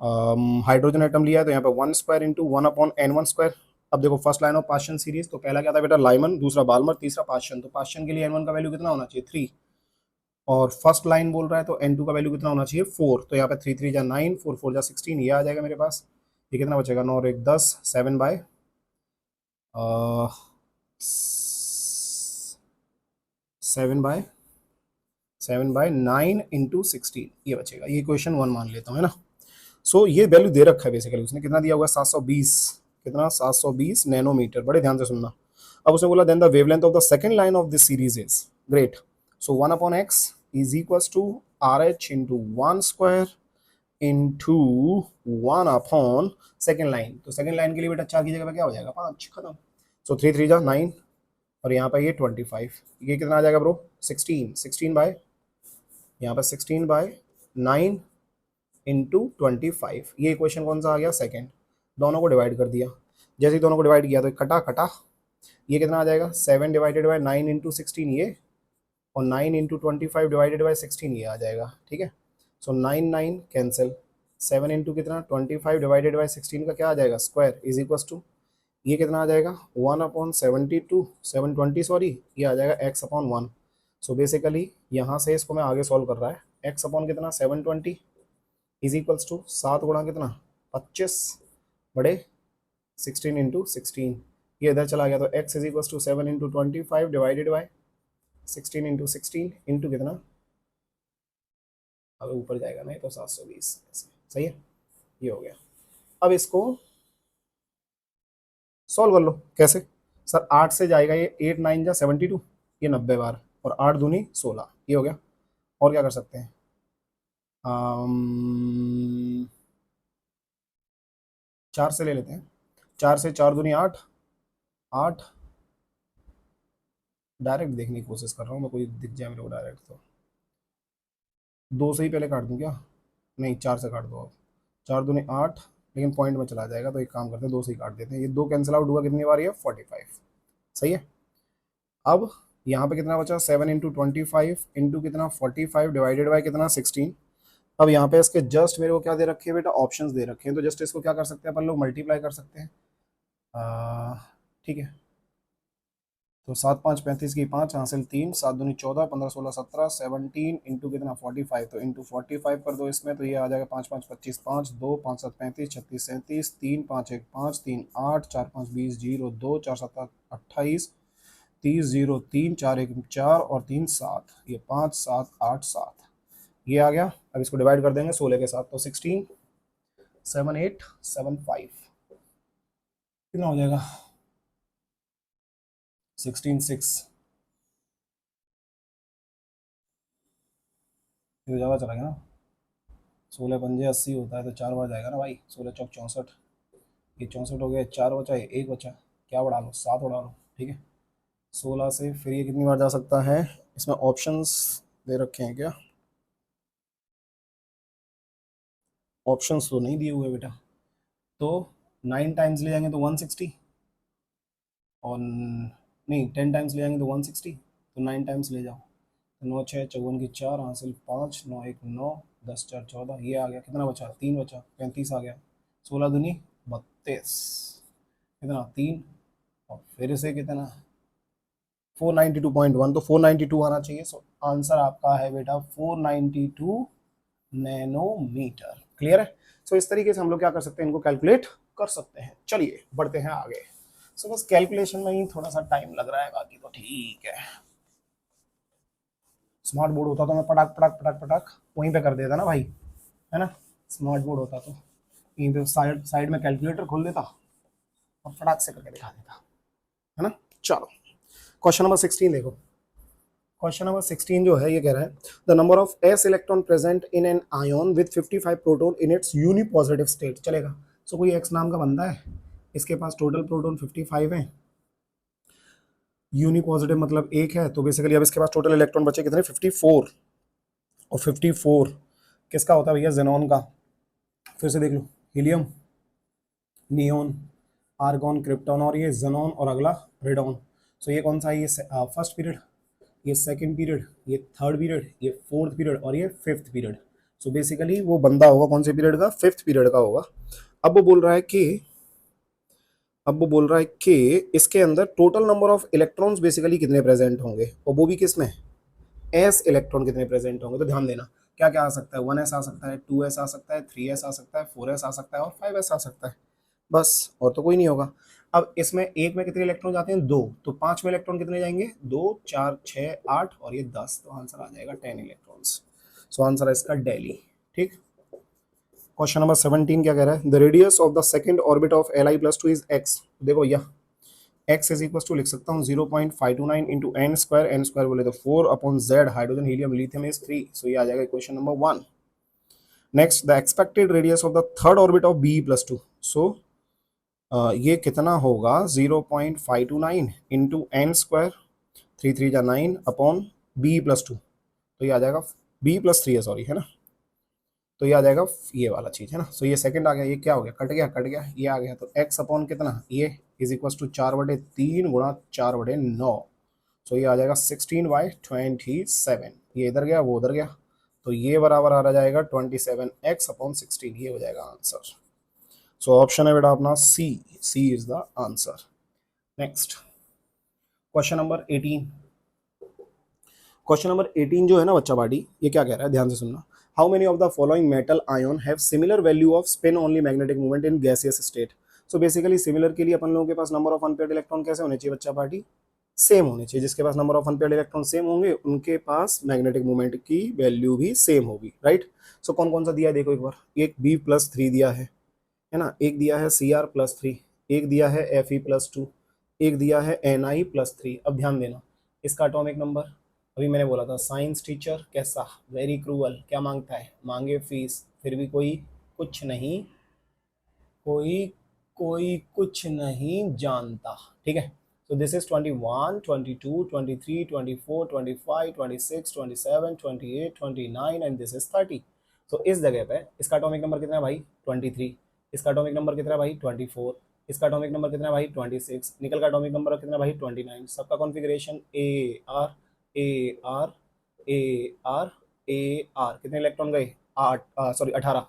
hydrogen atom लिया है तो यहाँ पे 1 स्क्वायर इंटू 1/n1 स्क्वायर। अब देखो फर्स्ट लाइन ऑफ पास्शन सीरीज, तो पहला क्या था बेटा लाइमन, दूसरा बाल्मर, तीसरा पास्शन। तो पास्शन के लिए n1 का वैल्यू कितना होना चाहिए 3, और फर्स्ट लाइन बोल रहा है तो n2 का वैल्यू कितना होना चाहिए 4। तो यहाँ पे 3 3 जा 9, 4 4 जा 16, ये आ जाएगा मेरे पास। ये कितना बचेगा 9 और 1 10, 7/7/9 इंटू 16 ये बचेगा। ये क्वेश्चन 1 मान लेता हूँ, है ना। सो ये वैल्यू दे रखा है बेसिकली, उसने कितना दिया हुआ है 720, कितना 720 नैनोमीटर। बड़े ध्यान से सुनना। अब उसने बोला then the wavelength of the second line of this series is great. So 1/x is equals to RH into 1 square into 1 second line. तो सेकेंड लाइन के लिए बेटा 4 की जगह पे क्या हो जाएगा 5, खत्म। सो 3 3 जा 9 और यहाँ पे ये 25, ये कितना आ जाएगा ब्रो 16, 16 बाय यहाँ पे 16/9 इंटू 25। ये इक्वेशन कौन सा आ गया सेकेंड। दोनों को डिवाइड कर दिया, जैसे ही दोनों को डिवाइड किया तो कटा कटा, ये कितना आ जाएगा 7 डिवाइडेड बाई 9 इंटू 16 ये, और 9 इंटू 25 डिवाइडेड बाई 16 ये आ जाएगा, ठीक है। सो 9 9 कैंसिल, 7 इंटू कितना 25 डिवाइडेड बाई 16 का क्या आ जाएगा स्क्वायर इज इक्वल टू, ये कितना आ जाएगा 1/72 720 सॉरी, ये आ जाएगा x/1। सो बेसिकली यहाँ से इसको मैं आगे सॉल्व कर रहा है, x/ कितना 720 इज इक्वल्स टू 7 गुणा कितना 25 बड़े 16 इंटू 16, ये इधर चला गया तो x is equals to 7 into 25 divided by 16 into 16 into कितना, अब ऊपर जाएगा नहीं तो 720 ऐसे, सही है। ये हो गया। अब इसको सॉल्व कर लो। कैसे सर, 8 से जाएगा ये 8 9 जा 72, ये 90 बार, और 8 दूनी 16, ये हो गया। और क्या कर सकते हैं, 4 से ले लेते हैं, 4 से 4 दूनी 8, 8 डायरेक्ट देखने की कोशिश कर रहा हूँ मैं, कोई दिख जाए मेरे को डायरेक्ट तो 2 से ही पहले काट दूँ क्या, नहीं 4 से काट दो अब, 4 दूनी 8, लेकिन पॉइंट में चला जाएगा तो एक काम करते हैं 2 से ही काट देते हैं। ये 2 कैंसिल आउट हुआ कितनी बार, ये 45, सही है। अब यहाँ पे कितना बचा 7 इंटू 25 इंटू कितना 45 डिवाइडेड बाई कितना 16। अब यहाँ पे इसके जस्ट मेरे को क्या दे रखे हैं बेटा ऑप्शंस दे रखे हैं, तो जस्ट इसको क्या कर सकते हैं अपन लोग मल्टीप्लाई कर सकते हैं, ठीक है। तो 7 5 35 की 5 हासिल 3, 7 दूनी 14, 15 16 17 17 इंटू कितना 45, तो इंटू 45 कर दो इसमें, तो ये आ जाएगा 5 5 25 5 2 5 7 35 36 37 3 5 1 5 3 8 4 5 20 0 2 4 7 28 30 0 3 4 1 4 और 3 7, ये 5 7 8 7 ये आ गया। अब इसको डिवाइड कर देंगे 16 के साथ, तो 16 7 8 7 5 कितना हो जाएगा 16 6, ये ज़्यादा चला गया ना, 16 पंजे 80 होता है तो 4 बार जाएगा ना भाई, 16 चौक 64, ये 64 हो गया, 4 बचा, ये 1 बचा, क्या बढ़ा लो 7 बढ़ा लो, ठीक है। 16 से फिर ये कितनी बार जा सकता है, इसमें ऑप्शंस दे रखे हैं क्या, ऑप्शंस तो नहीं दिए हुए बेटा। तो 9 टाइम्स ले जाएंगे तो 160, और नहीं 10 टाइम्स ले जाएंगे तो 160, तो 9 टाइम्स ले जाओ, तो 9 6 54 की 4 हासिल 5 9 1 9 10 4 14, ये आ गया, कितना बचा 3 बचा 35 आ गया, 16 दूनी 32, कितना 3, और फिर से कितना 492.1, तो 492 आना चाहिए। सो आंसर आपका है बेटा 492 नैनोमीटर। क्लियर है। सो इस तरीके से हम लोग क्या कर सकते हैं, इनको कैलकुलेट कर सकते हैं। चलिए बढ़ते हैं आगे। सो बस कैलकुलेशन में ही थोड़ा सा टाइम लग रहा है, बाकी तो ठीक है। स्मार्ट बोर्ड होता तो मैं पटाक पटाक पटाक पटाक वहीं पे कर देता ना भाई, है ना। स्मार्ट बोर्ड होता तो यहीं पे साइड साइड में कैलकुलेटर खोल देता और फटाक से करके दिखा देता, है ना। चलो क्वेश्चन नंबर 16 देखो। क्वेश्चन नंबर 16 जो है ये कह रहा है the number of s electron present in an ion with 55 proton in its unipositive state. चलेगा। सो कोई x नाम का बंदा है, इसके पास टोटल प्रोटॉन 55 है, यूनि पॉजिटिव मतलब एक है, तो बेसिकली अब इसके पास टोटल इलेक्ट्रॉन बचे कितने 54, और 54 किसका होता है भैया जेनॉन का। फिर से देख लो, हीलियम, नियोन, आर्गॉन, क्रिप्टॉन, और ये जेनॉन, और अगला रेडॉन। सो ये कौन सा है, ये फर्स्ट पीरियड, ये सेकंड पीरियड, ये थर्ड पीरियड, ये फोर्थ पीरियड, और ये फिफ्थ पीरियड। सो बेसिकली वो बंदा होगा कौन से पीरियड का, 5th पीरियड का होगा। अब वो बोल रहा है कि इसके अंदर total number of electrons basically कितने प्रेजेंट होंगे, और वो भी किसमें, एस इलेक्ट्रॉन कितने प्रेजेंट होंगे। तो ध्यान देना क्या क्या आ सकता है, 1s आ सकता है, 2s आ सकता है, 3s आ सकता है, 4s आ सकता है और 5s आ सकता है, बस और तो कोई नहीं होगा। अब इसमें एक में कितने इलेक्ट्रॉन जाते हैं, 2, तो 5 में इलेक्ट्रॉन कितने जाएंगे, 2 4 6 8 और ये 10, तो आंसर आ जाएगा 10 इलेक्ट्रॉन्स। सो आंसर है इसका दिल्ली। ठीक। क्वेश्चन नंबर 17 क्या कह रहा है, the radius of the second orbit of Li+2 is x। देखो यह x इज इक्वल टू लिख सकता हूँ 0.529 into N square, N square बोले तो 4/z, hydrogen helium lithium is 3, so ये आ जाएगा question number 1। Next, the expected radius of the third orbit of Be+2, so ये कितना होगा 0.529 into N square, 3 3 9 upon Be+2, तो ये आ जाएगा B+3 है, सॉरी है ना, तो ये आ जाएगा ये वाला चीज है ना। सो ये सेकंड आ गया, ये क्या हो गया, कट गया, ये आ गया, तो x अपॉन कितना, ये इज इक्वल टू 4/3 गुणा 4/9, सो ये आ जाएगा 16/27, ये इधर गया वो उधर गया, तो ये बराबर आ जाएगा 27x अपॉन 16, ये हो जाएगा आंसर। सो ऑप्शन है बेटा अपना C is the answer. Next question number 18। Question number 18 जो है ना बच्चा पार्टी, ये क्या कह रहा है, ध्यान से सुनना। How many of the following metal ion have similar value of spin only magnetic movement in gaseous state. So basically similar के लिए अपन लोगों के पास नंबर ऑफ अनपेयर्ड इलेक्ट्रॉन कैसे होने चाहिए बच्चा पार्टी, सेम होने चाहिए। जिसके पास number of unpaired electron same होंगे उनके पास मैग्नेटिक मूवमेंट की वैल्यू भी सेम होगी, राइट। सो कौन कौन सा दिया है देखो एक बार, एक B+3 दिया है ना, एक दिया है Cr+3, एक दिया है Fe+2, एक दिया है Ni+3। अब ध्यान देना इसका एटॉमिक नंबर, अभी मैंने बोला था साइंस टीचर कैसा, वेरी क्रूअल, क्या मांगता है, मांगे फीस, फिर भी कोई कुछ नहीं, कोई कोई कुछ नहीं जानता, ठीक है। So this is 21, 22, 23, 24, 25, 26, 27, 28, 29 and this is 30। So इस जगह पे इसका एटॉमिक नंबर कितना है भाई 23, इसका एटॉमिक नंबर कितना है भाई 24, इसका एटॉमिक नंबर कितना है भाई 26, निकल का एटॉमिक नंबर कितना है भाई 29। सबका configuration AR AR AR AR, कितने इलेक्ट्रॉन गए 8, सॉरी 18।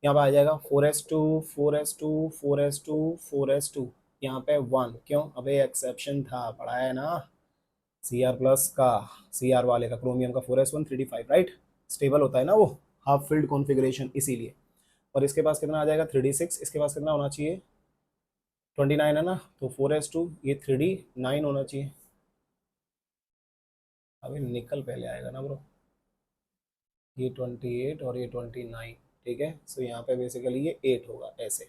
यहाँ पे आ जाएगा 4s2 4s2 4s2 4s2, यहाँ पे 1, क्यों, अबे एक्सेप्शन था, पढ़ा है ना Cr+ का, Cr वाले का, क्रोमियम का 4s1 3d5, राइट, स्टेबल होता है ना वो, हाफ फील्ड कॉन्फ़िगरेशन इसीलिए। और इसके पास कितना आ जाएगा 3d6, इसके पास कितना होना चाहिए 29 है ना, तो 4s2 ये 3d9 होना चाहिए। अभी निकल पहले आएगा ना ब्रो, ये 28 और ये 29, ठीक है। सो यहाँ पे बेसिकली ये 8 होगा ऐसे,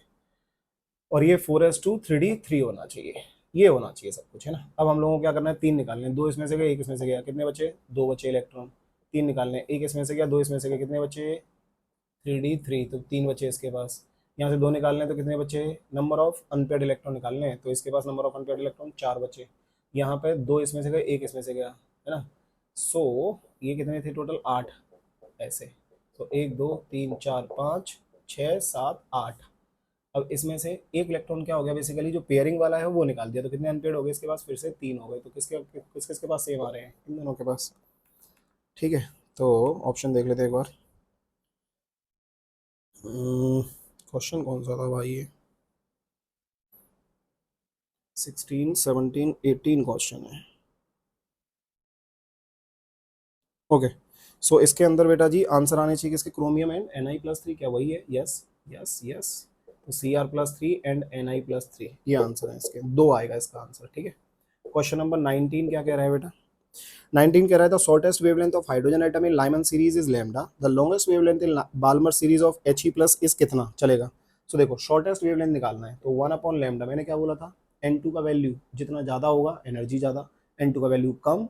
और ये 4s2 3d3 होना चाहिए, ये होना चाहिए सब कुछ है ना। अब हम लोगों को क्या करना है, 3 निकालने, 2 इसमें से गए 1 इसमें से गया, कितने बचे 2 बचे इलेक्ट्रॉन, 3 निकालने, 1 इसमें से गया 2 इसमें से गया, कितने बचे 3d3, तो 3 बचे इसके पास। यहाँ से 2 निकालने तो कितने बचे, नंबर ऑफ अनपेयर्ड इलेक्ट्रॉन निकालने हैं, तो इसके पास नंबर ऑफ अनपेयर्ड इलेक्ट्रॉन 4 बचे। यहाँ पे 2 इसमें से गए 1 इसमें से गया है ना। सो ये कितने थे टोटल 8 ऐसे, तो 1 2 3 4 5 6 7 8। अब इसमें से एक इलेक्ट्रॉन क्या हो गया, बेसिकली जो पेयरिंग वाला है वो निकाल दिया, तो कितने अनपेयर्ड हो गए इसके पास, फिर से 3 हो गए, तो किसके पास सेम आ रहे हैं, इन दोनों के पास, ठीक है। तो ऑप्शन देख लेते हैं एक बार, क्वेश्चन कौन सा था भाई ये, 16 17 18 क्वेश्चन है, ओके। सो इसके अंदर बेटा जी आंसर आने चाहिए किसके, क्रोमियम एंड Ni+3, क्या वही है, यस यस यस, तो Cr+3 एंड Ni+3, ये आंसर है इसके, 2 आएगा इसका आंसर, ठीक है। क्वेश्चन नंबर 19 क्या कह रहा है बेटा, 19 कह रहा है the shortest wavelength of hydrogen atom in Lyman series is lambda, the longest wavelength in Balmer series of He+ is कितना, चलेगा। सो देखो शॉर्टेस्ट वेवलेंथ निकालना है, तो 1/λ, मैंने क्या बोला था, N2 का वैल्यू जितना ज़्यादा होगा एनर्जी ज़्यादा, N2 का वैल्यू कम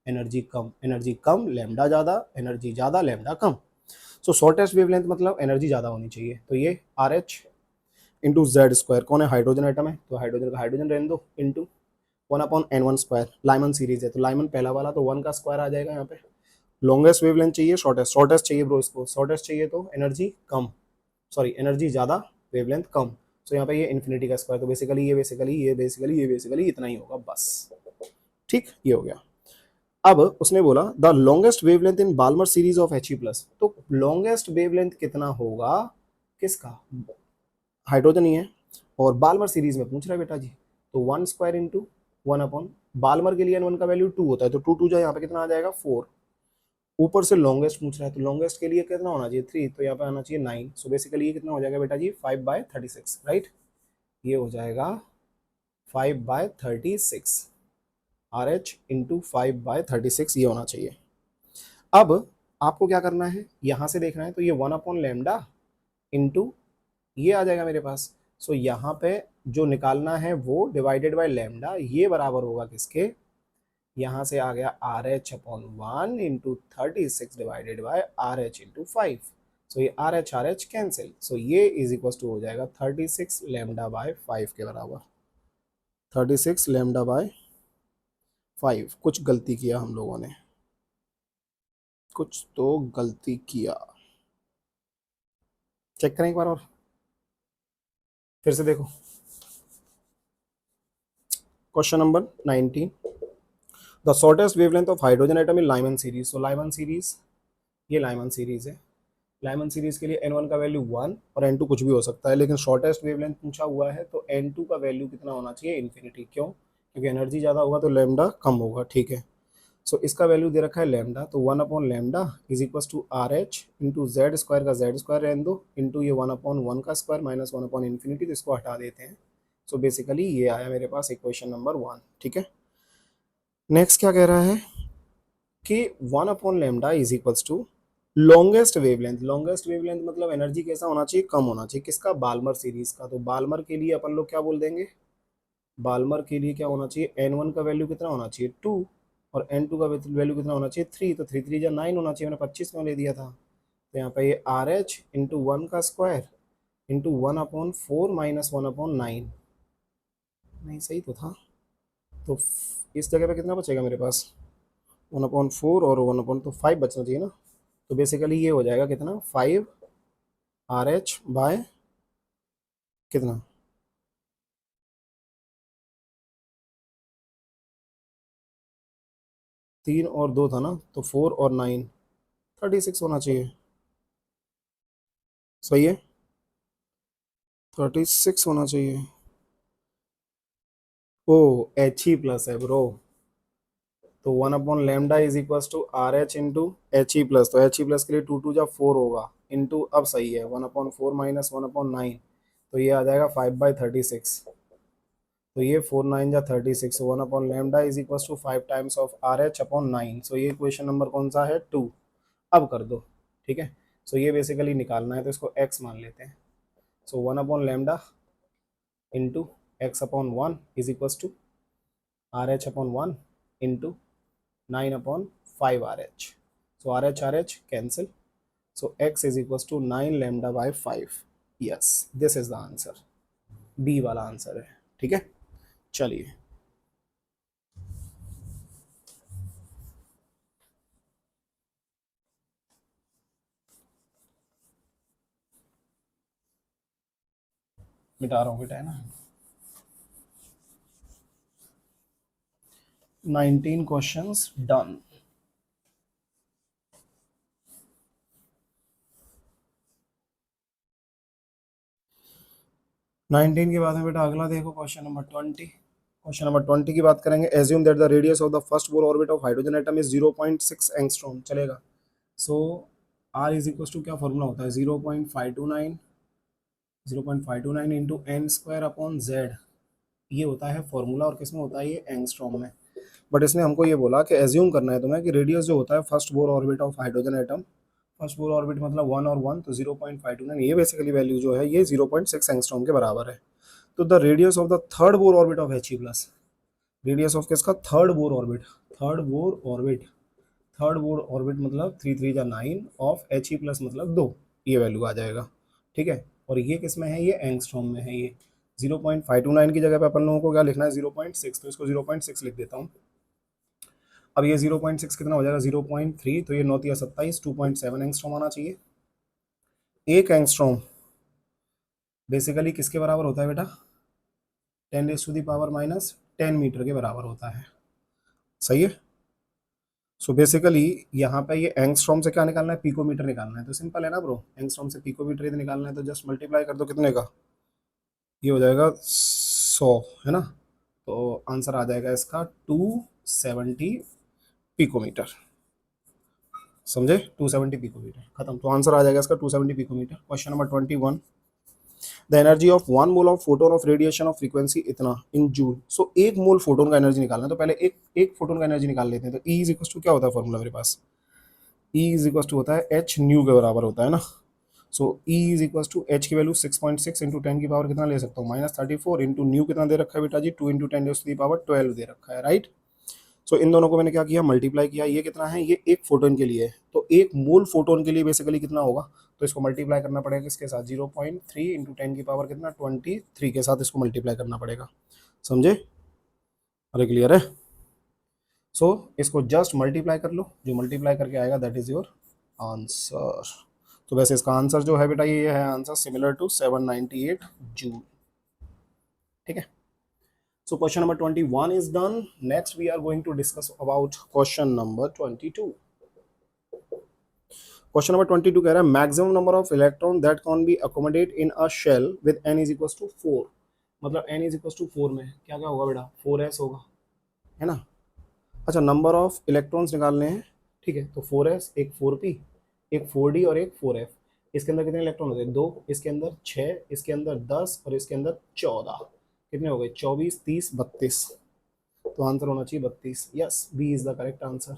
एनर्जी कम, एनर्जी कम लैम्डा ज़्यादा, एनर्जी ज़्यादा लैम्डा कम। सो शॉर्टेस्ट वेवलेंथ मतलब एनर्जी ज़्यादा होनी चाहिए, तो ये RH इंटू जेड स्क्वायर, कौन है हाइड्रोजन आइटम है, तो हाइड्रोजन का हाइड्रोजन रहने दो, into 1/N1 square, Lyman series है तो लाइमन पहला वाला, तो 1 का स्क्वायर आ जाएगा यहाँ पे। लॉन्गेस्ट वेवलेंथ चाहिए, शॉर्टेस्ट चाहिए ब्रो, इसको शॉर्टेस्ट चाहिए तो एनर्जी कम, सॉरी एनर्जी ज़्यादा वेवलेंथ कम, तो यहाँ पे ये इन्फिनिटी का स्क्वायर, तो बेसिकली ये इतना ही होगा बस, ठीक, ये हो गया। अब उसने बोला the longest wavelength in Balmer series of He plus, तो लॉन्गेस्ट वेवलेंथ कितना होगा किसका, हाइड्रोजन ही है और बाल्मर सीरीज में पूछ रहा है बेटा जी, तो 1 स्क्वायर इंटू 1 अपॉन, बाल्मर के लिए N1 का वैल्यू 2 होता है, तो 2 जो यहाँ पे कितना आ जाएगा 4, ऊपर से लॉन्गेस्ट पूछ रहा है तो लॉन्गेस्ट के लिए कितना होना चाहिए 3, तो यहाँ पे आना चाहिए 9, सो बेसिकली ये कितना हो जाएगा बेटा जी 5/36, राइट, ये हो जाएगा 5/36, RH इंटू 5/36 ये होना चाहिए। अब आपको क्या करना है, यहां से देखना है तो ये 1/λ इंटू ये आ जाएगा मेरे पास, सो यहाँ पे जो निकालना है वो डिवाइडेड बाय लैम्डा, ये बराबर होगा किसके, यहाँ से आ गया RH/1 into 36 divided by RH into 5, सो ये RH कैंसिल, सो ये इज इक्वल टू हो जाएगा 36λ/5 के बराबर, 36λ/5। कुछ गलती किया हम लोगों ने, कुछ तो गलती किया, चेक करें एक बार और फिर से देखो। Question number 19, the shortest wavelength of hydrogen atom in Lyman series, तो लाइमन सीरीज, ये लाइमन सीरीज है, लाइमन सीरीज के लिए N1 का वैल्यू 1 और N2 कुछ भी हो सकता है, लेकिन शॉर्टेस्ट वेवलेंथ पूछा हुआ है तो N2 का वैल्यू कितना होना चाहिए इन्फिनिटी, क्यों, क्योंकि एनर्जी ज़्यादा होगा तो लैम्डा कम होगा, ठीक है। सो इसका वैल्यू दे रखा है लैम्डा, तो 1/λ is equal to RH into Z square का जेड स्क्वायर रहने दो इंटू ये 1/1 का स्क्वायर माइनस 1/इन्फिनिटी, तो इसको हटा देते हैं। सो बेसिकली ये आया मेरे पास इक्वेशन नंबर 1, ठीक है। नेक्स्ट क्या कह रहा है कि 1/λ is equals to longest wavelength, longest wavelength मतलब एनर्जी कैसा होना चाहिए, कम होना चाहिए, किसका, बाल्मर सीरीज का, तो बाल्मर के लिए अपन लोग क्या बोल देंगे, बाल्मर के लिए क्या होना चाहिए, N1 का वैल्यू कितना होना चाहिए 2 और N2 का वैल्यू कितना होना चाहिए 3, तो 3 3 जा 9 होना चाहिए, मैंने 25 में ले दिया था, तो यहाँ पे ये RH इंटू 1 का स्क्वायर इंटू 1/4 माइनस 1/9, नहीं सही तो था, तो इस जगह पे कितना बचेगा मेरे पास 1/4 और 1/, तो 5 बचना चाहिए ना, तो बेसिकली ये हो जाएगा कितना 5 RH बाय कितना, 3 और 2 था ना, तो 4 और 9 36 होना चाहिए, सही है 36 होना चाहिए। ओ He प्लस है ब्रो, तो 1/λ is equal to RH into He plus, तो He प्लस के लिए 2 2 जा 4 होगा इंटू, अब सही है 1/4 माइनस 1/9, तो ये आ जाएगा 5/36, तो ये 4 9 जा 36, 1/λ is equal to 5 times of RH/9, so ये क्वेश्चन नंबर कौन सा है 2, अब कर दो, ठीक है। सो ये बेसिकली निकालना है तो इसको x मान लेते हैं, so 1/λ into x/1 is equal to RH/1 into 9/5 RH, so RH cancel, so x is equals to 9λ/5, yes this is the answer, B वाला आंसर है, ठीक है। चलिए मिटा रहा हूँ बेटा, है ना। 19 क्वेश्चंस डन। 19 के बाद में बेटा अगला देखो क्वेश्चन नंबर 20, क्वेश्चन नंबर 20 की बात करेंगे, assume that the radius of the first bore orbit of hydrogen atom is 0.6 angstrom, चलेगा। सो आर इज इक्वल टू क्या फॉर्मूला होता है 0.529, 0.529 इंटू n² अपॉन z, ये होता है फॉर्मूला, और किसमें होता है ये एंगस्ट्रॉम में। बट इसने हमको ये बोला कि एज्यूम करना है तुम्हें कि रेडियस जो होता है first bore orbit of hydrogen atom, first bore orbit मतलब 1 और 1, तो 0.529, ये बेसिकली वैल्यू जो है ये 0.6 एंगस्ट्रॉम के बराबर है। तो the radius of the third Bohr orbit of He plus, radius of किसका, third Bohr orbit, third Bohr orbit, third Bohr orbit मतलब 3 3 जा 9 ऑफ He प्लस मतलब 2, ये वैल्यू आ जाएगा, ठीक है। और ये किस में है, ये एंगस्ट्रॉम में है, ये 0.529 की जगह पे अपन लोगों को क्या लिखना है 0.6, तो इसको 0.6 लिख देता हूँ। अब ये 0.6 कितना हो जाएगा 0.3, तो ये 9 या 27, 2.7 एंगस्ट्रॉम आना चाहिए। एक एंगस्ट्रॉम बेसिकली किसके बराबर होता है बेटा, 10⁻⁻10 मीटर के बराबर होता है, सही है। सो बेसिकली यहाँ पे ये एंगस्ट्रॉम से क्या निकालना है, पिकोमीटर निकालना है। तो सिंपल है ना ब्रो, एंगस्ट्रॉम से पिकोमीटर यदि निकालना है तो जस्ट मल्टीप्लाई कर दो, कितने का, ये हो जाएगा 100, है ना। तो आंसर आ जाएगा इसका 270 पिकोमीटर। समझे, 270 पिकोमीटर, खत्म। तो आंसर आ जाएगा इसका 270 picometer. Question number 21, the energy of 1 mole of photon of radiation of frequency इतना in joule. So 1 mole photon का एनर्जी निकालना है, तो पहले एक एक फोटोन का एनर्जी निकाल लेते हैं। तो E इज इक्वल टू क्या होता है फॉर्मूला मेरे पास, E इज इक्वल टू होता है एच न्यू के बराबर होता है ना। So E is equal to H की वैल्यू 6.6 इंटू 10 की पावर कितना ले सकता हूँ, -34 इंटू न्यू कितना दे रखा है बेटा जी, 2 इंटू 10 टू दी पावर 12 दे रखा है, राइट। सो इन दोनों को मैंने क्या किया, मल्टीप्लाई किया। ये कितना है, ये एक फोटोन के लिए है, तो 1 मोल फोटोन के लिए बेसिकली कितना होगा, तो इसको मल्टीप्लाई करना पड़ेगा किसके साथ, 0.3 इंटू 10 की पावर कितना 23 के साथ इसको मल्टीप्लाई करना पड़ेगा। समझे, अरे क्लियर है। सो इसको जस्ट मल्टीप्लाई कर लो, जो मल्टीप्लाई करके आएगा दैट इज योर आंसर। तो वैसे इसका आंसर जो है बेटा ये है आंसर सिमिलर टू 798 जूल। ठीक है। So question number 21 is done. Next we are going to discuss about question number 22. Question number 22 कह रहा है maximum number of electron that can be accommodate in a shell with n is equals to 4। मतलब n is equals to 4 में क्या क्या होगा बेटा, 4s होगा, है ना। अच्छा, नंबर ऑफ इलेक्ट्रॉन्स निकालने हैं, ठीक है। तो 4s, एक 4p, एक 4d और एक 4f। इसके अंदर कितने इलेक्ट्रॉन होते हैं, 2, इसके अंदर 6, इसके अंदर 10 और इसके अंदर 14। कितने हो गए, 24, 30, 32। तो आंसर होना चाहिए 32। Yes, B is the correct answer.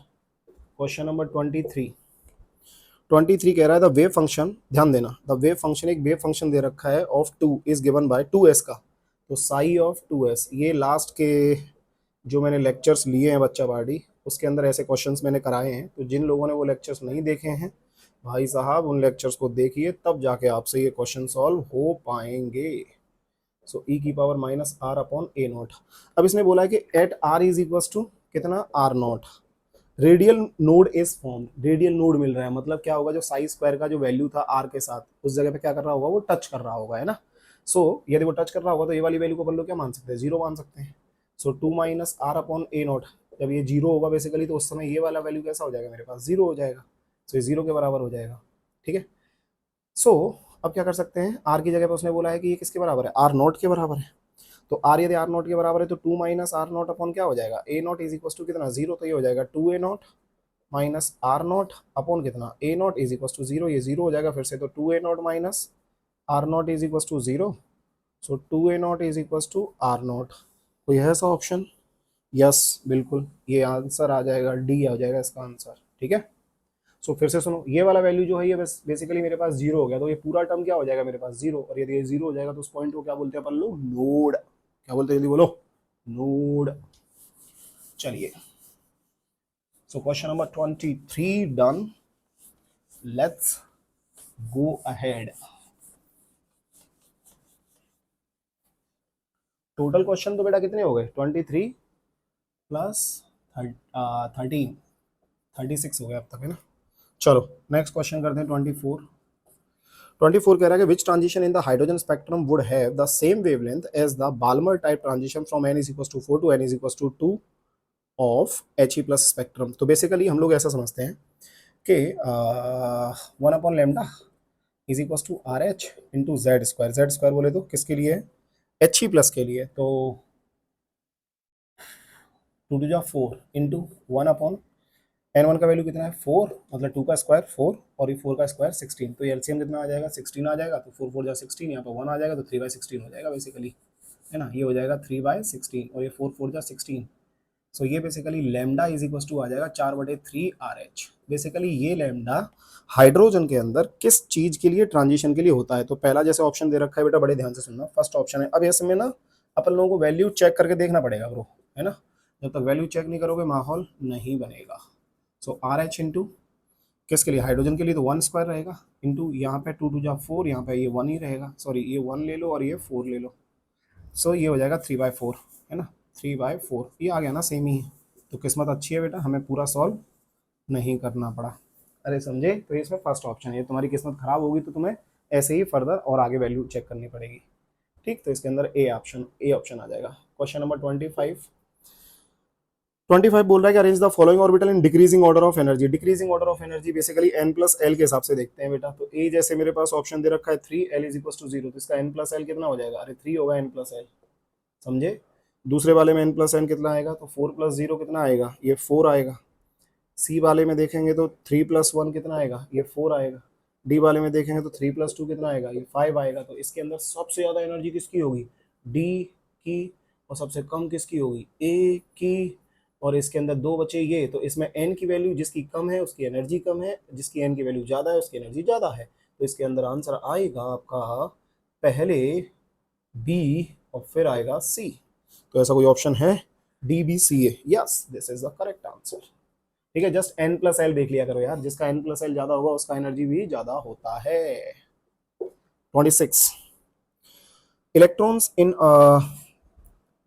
Question number 23, 23 कह रहा है द वेव फंक्शन, ध्यान देना, द वेव फंक्शन, एक वेव फंक्शन दे रखा है of 2 is given bye 2s का। तो साई ऑफ 2s, ये लास्ट के जो मैंने लेक्चर्स लिए हैं बच्चा बाडी, उसके अंदर ऐसे क्वेश्चंस मैंने कराए हैं। तो जिन लोगों ने वो लेक्चर्स नहीं देखे हैं भाई साहब, उन लेक्चर्स को देखिए, तब जाके आपसे ये क्वेश्चन सॉल्व हो पाएंगे। सो ई की power minus R upon A naught. अब इसने बोला है कि at R is equal to कितना, R naught, radial node is form, radial node मिल रहा है। मतलब क्या होगा, जो साई स्क्वायर का जो वैल्यू था आर के साथ, उस जगह पे क्या कर रहा होगा, वो टच कर रहा होगा, है ना। सो यदि वो टच कर रहा होगा तो ये वाली वैल्यू को अपन लोग क्या मान सकते हैं, 0 मान सकते हैं। So 2 minus R upon A naught, जब ये 0 होगा बेसिकली, तो उस समय ये वाला वैल्यू कैसा हो जाएगा, मेरे पास 0 हो जाएगा। सो ये 0 के बराबर हो जाएगा। ठीक है। सो अब क्या कर सकते हैं, आर की जगह पे उसने बोला है कि ये किसके बराबर है, आर नॉट के बराबर है। तो आर यदि आर नॉट के बराबर है तो 2 माइनस आर नॉट अपॉन क्या हो जाएगा, A not is equal to कितना, 0। तो ये हो जाएगा 2 A naught minus R naught upon कितना, A not is equal to 0। ये 0 हो जाएगा फिर से, तो 2 A naught minus R naught is equal to 0। So 2 A not is equal to R naught. कोई है ऐसा ऑप्शन, यस बिल्कुल, ये आंसर आ जाएगा, डी आ जाएगा इसका आंसर। ठीक है। सो फिर से सुनो, ये वाला वैल्यू जो है ये बस बेसिकली मेरे पास 0 हो गया, तो ये पूरा टर्म क्या हो जाएगा मेरे पास 0। और यदि ये 0 हो जाएगा तो उस पॉइंट को क्या बोलते हैं अपन लोग, नोड। क्या बोलते हैं जल्दी बोलो, नोड। चलिए, so question number 23 done, let's go ahead. Total question तो बेटा कितने हो गए, 23 प्लस 13, 36 हो गए अब तक, है ना। चलो नेक्स्ट क्वेश्चन करते हैं 24। 24 कह रहा है कि which transition in the hydrogen spectrum would have the same wavelength as the Balmer type transition from n is equal to 4 टू n is equal to 2 of He plus spectrum. तो basically हम लोग ऐसा समझते हैं कि 1/λ is equal to R H into Z square. Z square बोले तो किसके लिए, He प्लस के लिए। तो 2 टू जा 4 इंटू 1 n1 का वैल्यू कितना है 4, मतलब 2 का स्क्वायर 4 और ये 4 का स्क्वायर 16। तो ये एलसीएम कितना आ जाएगा, 16 आ जाएगा। तो 4 4 जा 16, यहाँ पर 1 आ जाएगा तो 3/16 हो जाएगा बेसिकली, है ना। ये हो जाएगा 3/16 और ये 4 4 जा 16। सो ये basically lambda is equal to आ जाएगा 4/3 RH। बेसिकली ये लैम्डा हाइड्रोजन के अंदर किस चीज के लिए, ट्रांजिशन के लिए होता है। तो पहला जैसे ऑप्शन दे रखा है बेटा, बड़े ध्यान से सुनना, फर्स्ट ऑप्शन है। अब ऐसे में ना अपन लोगों को वैल्यू चेक करके देखना पड़ेगा ब्रो, है ना। जब तक वैल्यू चेक नहीं करोगे माहौल नहीं बनेगा। सो RH इंटू किसके लिए, हाइड्रोजन के लिए, तो 1 स्क्वायर रहेगा इंटू यहाँ पे 2 2 जा 4, यहाँ पे ये 1 ही रहेगा, सॉरी ये 1 ले लो और ये 4 ले लो। सो ये हो जाएगा 3/4, है ना। 3/4 ये आ गया ना, सेम ही है। तो किस्मत अच्छी है बेटा, हमें पूरा सॉल्व नहीं करना पड़ा। अरे समझे, तो इसमें फर्स्ट ऑप्शन है। तुम्हारी किस्मत खराब होगी तो तुम्हें ऐसे ही फर्दर और आगे वैल्यू चेक करनी पड़ेगी। ठीक, तो इसके अंदर ए ऑप्शन आ जाएगा। क्वेश्चन नंबर 25, 25 बोल रहा है कि arrange the following orbital in decreasing order of energy. Decreasing order of energy basically n plus L के हिसाब से देखते हैं बेटा। तो ए जैसे मेरे पास ऑप्शन दे रखा है 3, एल इज इक्वल टू 0, तो इसका n प्लस एल कितना हो जाएगा? अरे 3 होगा n प्लस एल, समझे। दूसरे वाले में n प्लस एन कितना आएगा? तो 4 प्लस 0 कितना आएगा? ये 4 आएगा। सी वाले में देखेंगे तो 3 प्लस 1 कितना आएगा? ये 4 आएगा। डी वाले में देखेंगे तो 3 प्लस 2 कितना आएगा? ये 5 आएगा। तो इसके अंदर सबसे ज़्यादा एनर्जी किसकी होगी? डी की। और सबसे कम किसकी होगी? ए की। और इसके अंदर दो बचे ये, तो इसमें एन की वैल्यू जिसकी कम है उसकी एनर्जी कम है, जिसकी एन की वैल्यू ज़्यादा है उसकी एनर्जी ज़्यादा है। तो इसके अंदर आंसर आएगा आपका पहले बी और फिर आएगा सी। तो ऐसा कोई ऑप्शन है? D B C A, yes this is the correct answer. ठीक है, जस्ट n प्लस एल देख लिया करो यार, जिसका n प्लस एल ज्यादा होगा उसका एनर्जी भी ज्यादा होता है। 26 electrons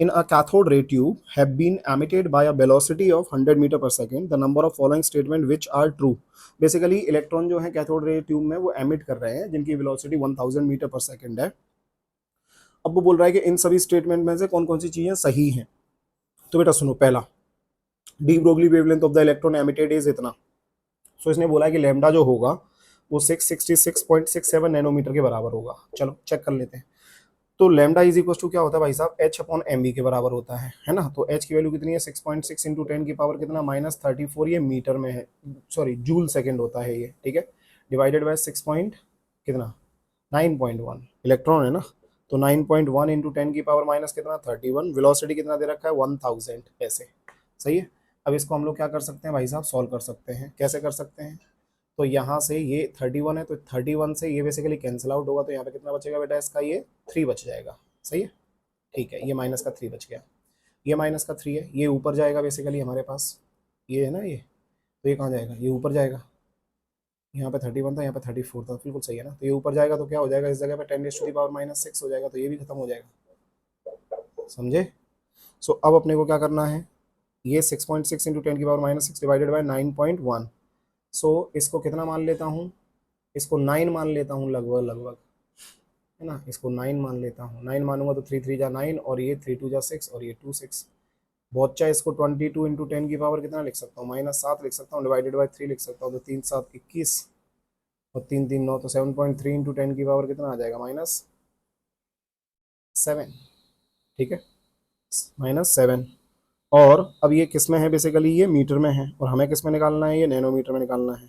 in a cathode ray tube have been emitted by a velocity of 100 metre पर second. The number of following statement which are true। Basically electron जो है कैथोड रे ट्यूब में वो एमिट कर रहे हैं जिनकी वेलोसिटी 1000 मीटर पर सेकेंड है। अब वो बोल रहा है कि इन सभी स्टेटमेंट में से कौन कौन सी चीजें सही हैं। तो बेटा सुनो, पहला D Broglie wavelength of the electron emitted is इतना। सो इसने बोला है कि लैम्डा जो होगा वो 666.67 नैनोमीटर के बराबर होगा। चलो चेक कर लेते हैं। तो लैम्डा इज इक्वल टू क्या होता है भाई साहब? h अपॉन एम बी के बराबर होता है ना। तो h की वैल्यू कितनी है? 6.6 इंटू 10 की पावर कितना? -34। ये मीटर में है, सॉरी जूल सेकेंड होता है ये, ठीक है। डिवाइडेड बाय 6 पॉइंट कितना? 9.1 इलेक्ट्रॉन है ना। तो 9.1 इंटू 10 की पावर माइनस कितना? 31। वेलोसिटी कितना दे रखा है? 1000 ऐसे, सही है। अब इसको हम लोग क्या कर सकते हैं भाई साहब? सॉल्व कर सकते हैं। कैसे कर सकते हैं? तो यहाँ से ये 31 है, तो 31 से ये बेसिकली कैंसिल आउट होगा। तो यहाँ पे कितना बचेगा बेटा? इसका ये 3 बच जाएगा, सही है। ठीक है, ये माइनस का 3 बच गया। ये माइनस का 3 है, ये ऊपर जाएगा बेसिकली हमारे पास, ये है ना ये। तो ये कहाँ जाएगा? ये ऊपर जाएगा। यहाँ पे 31 था, यहाँ पे 34 था, बिल्कुल सही है ना। तो ये ऊपर जाएगा तो क्या हो जाएगा? इस जगह पे 10⁻⁻⁻�6 हो जाएगा। तो ये भी खत्म हो जाएगा, समझे। सो अब अपने को क्या करना है? ये 6.6 इंटू 10 की पावर -6 डिवाइडेड बाय 9.1। सो इसको कितना मान लेता हूँ? इसको 9 मान लेता हूँ लगभग लगभग, है ना। इसको 9 मान लेता हूँ। 9 मानूंगा तो 3 3 जा 9 और ये 3 2 जा 6 और ये 2 6। बहुत चाहे इसको 22 इंटू 10 की पावर कितना लिख सकता हूँ? -7 लिख सकता हूँ, डिवाइडेड बाय 3 लिख सकता हूँ। तो 3 7 21 और 3 3 9, तो 7.3 इंटू 10 की पावर कितना आ जाएगा? -7, ठीक है, -7। और अब ये किस में है? बेसिकली ये मीटर में है, और हमें किस में निकालना है? ये नैनोमीटर में निकालना है,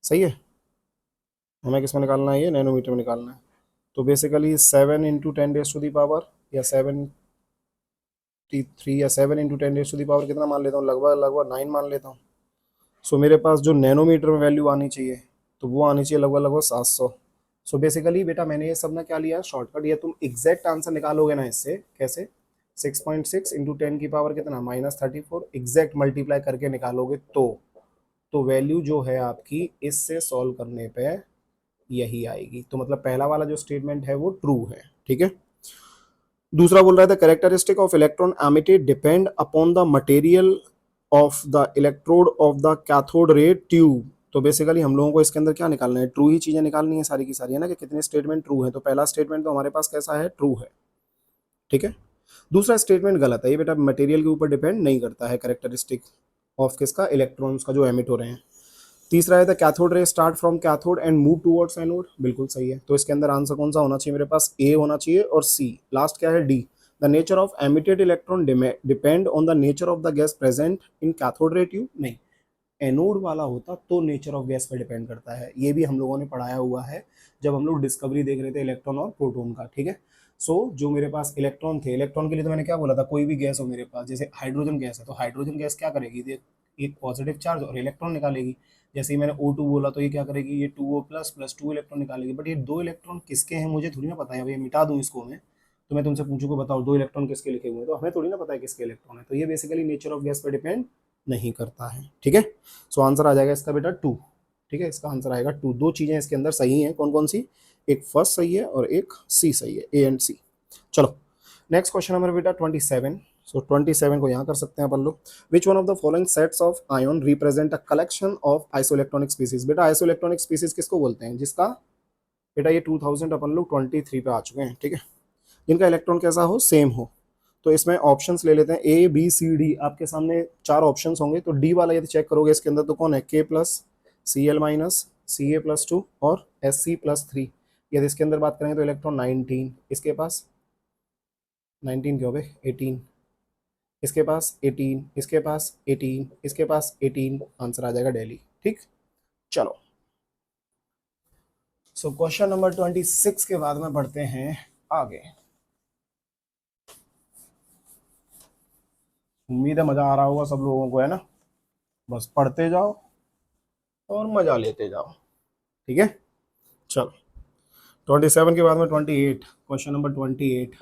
सही है। हमें किस में निकालना है? ये नैनोमीटर में निकालना है। तो basically 7 into 10 raise to the power, या 73, या 7 into 10 raise to the power कितना मान लेता हूँ? लगभग लगभग 9 मान लेता हूँ। सो मेरे पास जो नैनोमीटर में वैल्यू आनी चाहिए तो वो आनी चाहिए लगभग लगभग 700। सो बेसिकली बेटा मैंने ये सब ना क्या लिया? शॉर्टकट। या तुम एग्जैक्ट आंसर निकालोगे ना इससे, कैसे? 6.6 इंटू 10 की पावर कितना? -34। एग्जैक्ट मल्टीप्लाई करके निकालोगे तो वैल्यू जो है आपकी इससे सॉल्व करने पे यही आएगी। तो मतलब पहला वाला जो स्टेटमेंट है वो ट्रू है, ठीक है। दूसरा बोल रहा था characteristic of electron emitted depend upon the material of the electrode of the cathode ray tube. तो बेसिकली हम लोगों को इसके अंदर क्या निकालना है? ट्रू ही चीजें निकालनी है सारी की सारी, है ना, कि कितने स्टेटमेंट ट्रू है। तो पहला स्टेटमेंट तो हमारे पास कैसा है? ट्रू है, ठीक है। दूसरा स्टेटमेंट गलत है, ये बेटा मटेरियल के ऊपर डिपेंड नहीं करता है कैरेक्टरिस्टिक ऑफ किसका? इलेक्ट्रॉन्स का जो एमिट हो रहे हैं। तीसरा है the cathode ray start from cathode and move towards anode, बिल्कुल सही है। तो इसके अंदर आंसर कौन सा होना चाहिए मेरे पास? ए होना चाहिए और सी। लास्ट क्या है? D. The nature of emitted electron depend on the nature of the gas present in cathode ray tube. नहीं, एनोड वाला होता तो नेचर ऑफ गैस पर डिपेंड करता है। ये भी हम लोगों ने पढ़ाया हुआ है जब हम लोग डिस्कवरी देख रहे थे इलेक्ट्रॉन और प्रोटॉन का, ठीक है। जो मेरे पास इलेक्ट्रॉन थे, इलेक्ट्रॉन के लिए तो मैंने क्या बोला था? कोई भी गैस हो मेरे पास, जैसे हाइड्रोजन गैस है तो हाइड्रोजन गैस क्या करेगी? एक पॉजिटिव चार्ज और इलेक्ट्रॉन निकालेगी। जैसे ही मैंने O2 बोला तो ये क्या करेगी? ये 2O प्लस प्लस 2 इलेक्ट्रॉन निकालेगी। बट ये 2 इलेक्ट्रॉन किसके हैं मुझे थोड़ी ना पता है। भाई मिटा दूं इसको मैं, तो मैं तुमसे पूछूंगा बताओ 2 इलेक्ट्रॉन किसके लिखे हुए हैं, तो हमें थोड़ी ना पता है किसके इलेक्ट्रॉन है। तो ये बेसिकली नेचर ऑफ गैस पर डिपेंड नहीं करता है, ठीक है। सो आंसर आ जाएगा इसका बेटा 2, ठीक है। इसका आंसर आएगा 2। दो चीजें इसके अंदर सही हैं, कौन कौन सी? एक फर्स्ट सही है और एक सी सही है, ए एंड सी। चलो नेक्स्ट क्वेश्चन हमारा बेटा 27। सो 27 को यहाँ कर सकते हैं अपन लोग। Which one of the following sets of ion represent a collection of isoelectronic species. बेटा आइसोइलेक्ट्रॉनिक स्पीसीज किसको बोलते हैं? जिसका बेटा ये 2000 अपन लोग 23 पे आ चुके हैं, ठीक है, जिनका इलेक्ट्रॉन कैसा हो? सेम हो। तो इसमें ऑप्शंस ले लेते हैं, ए बी सी डी, आपके सामने 4 ऑप्शंस होंगे, तो डी वाला यदि चेक करोगे इसके अंदर तो कौन है, के प्लस सी एल माइनस सी ए प्लस 2 और एस सी प्लस 3। यदि इसके अंदर बात करेंगे तो इलेक्ट्रॉन 19, इसके पास 19 क्या हो गए 18, इसके पास 18, इसके पास 18, इसके पास 18, आंसर आ जाएगा दिल्ली। ठीक, चलो सो क्वेश्चन नंबर 26 के बाद में बढ़ते हैं आगे। उम्मीद है मजा आ रहा होगा सब लोगों को, है ना, बस पढ़ते जाओ और मजा लेते जाओ। ठीक है, चलो 27 के बाद में 28, क्वेश्चन नंबर 28।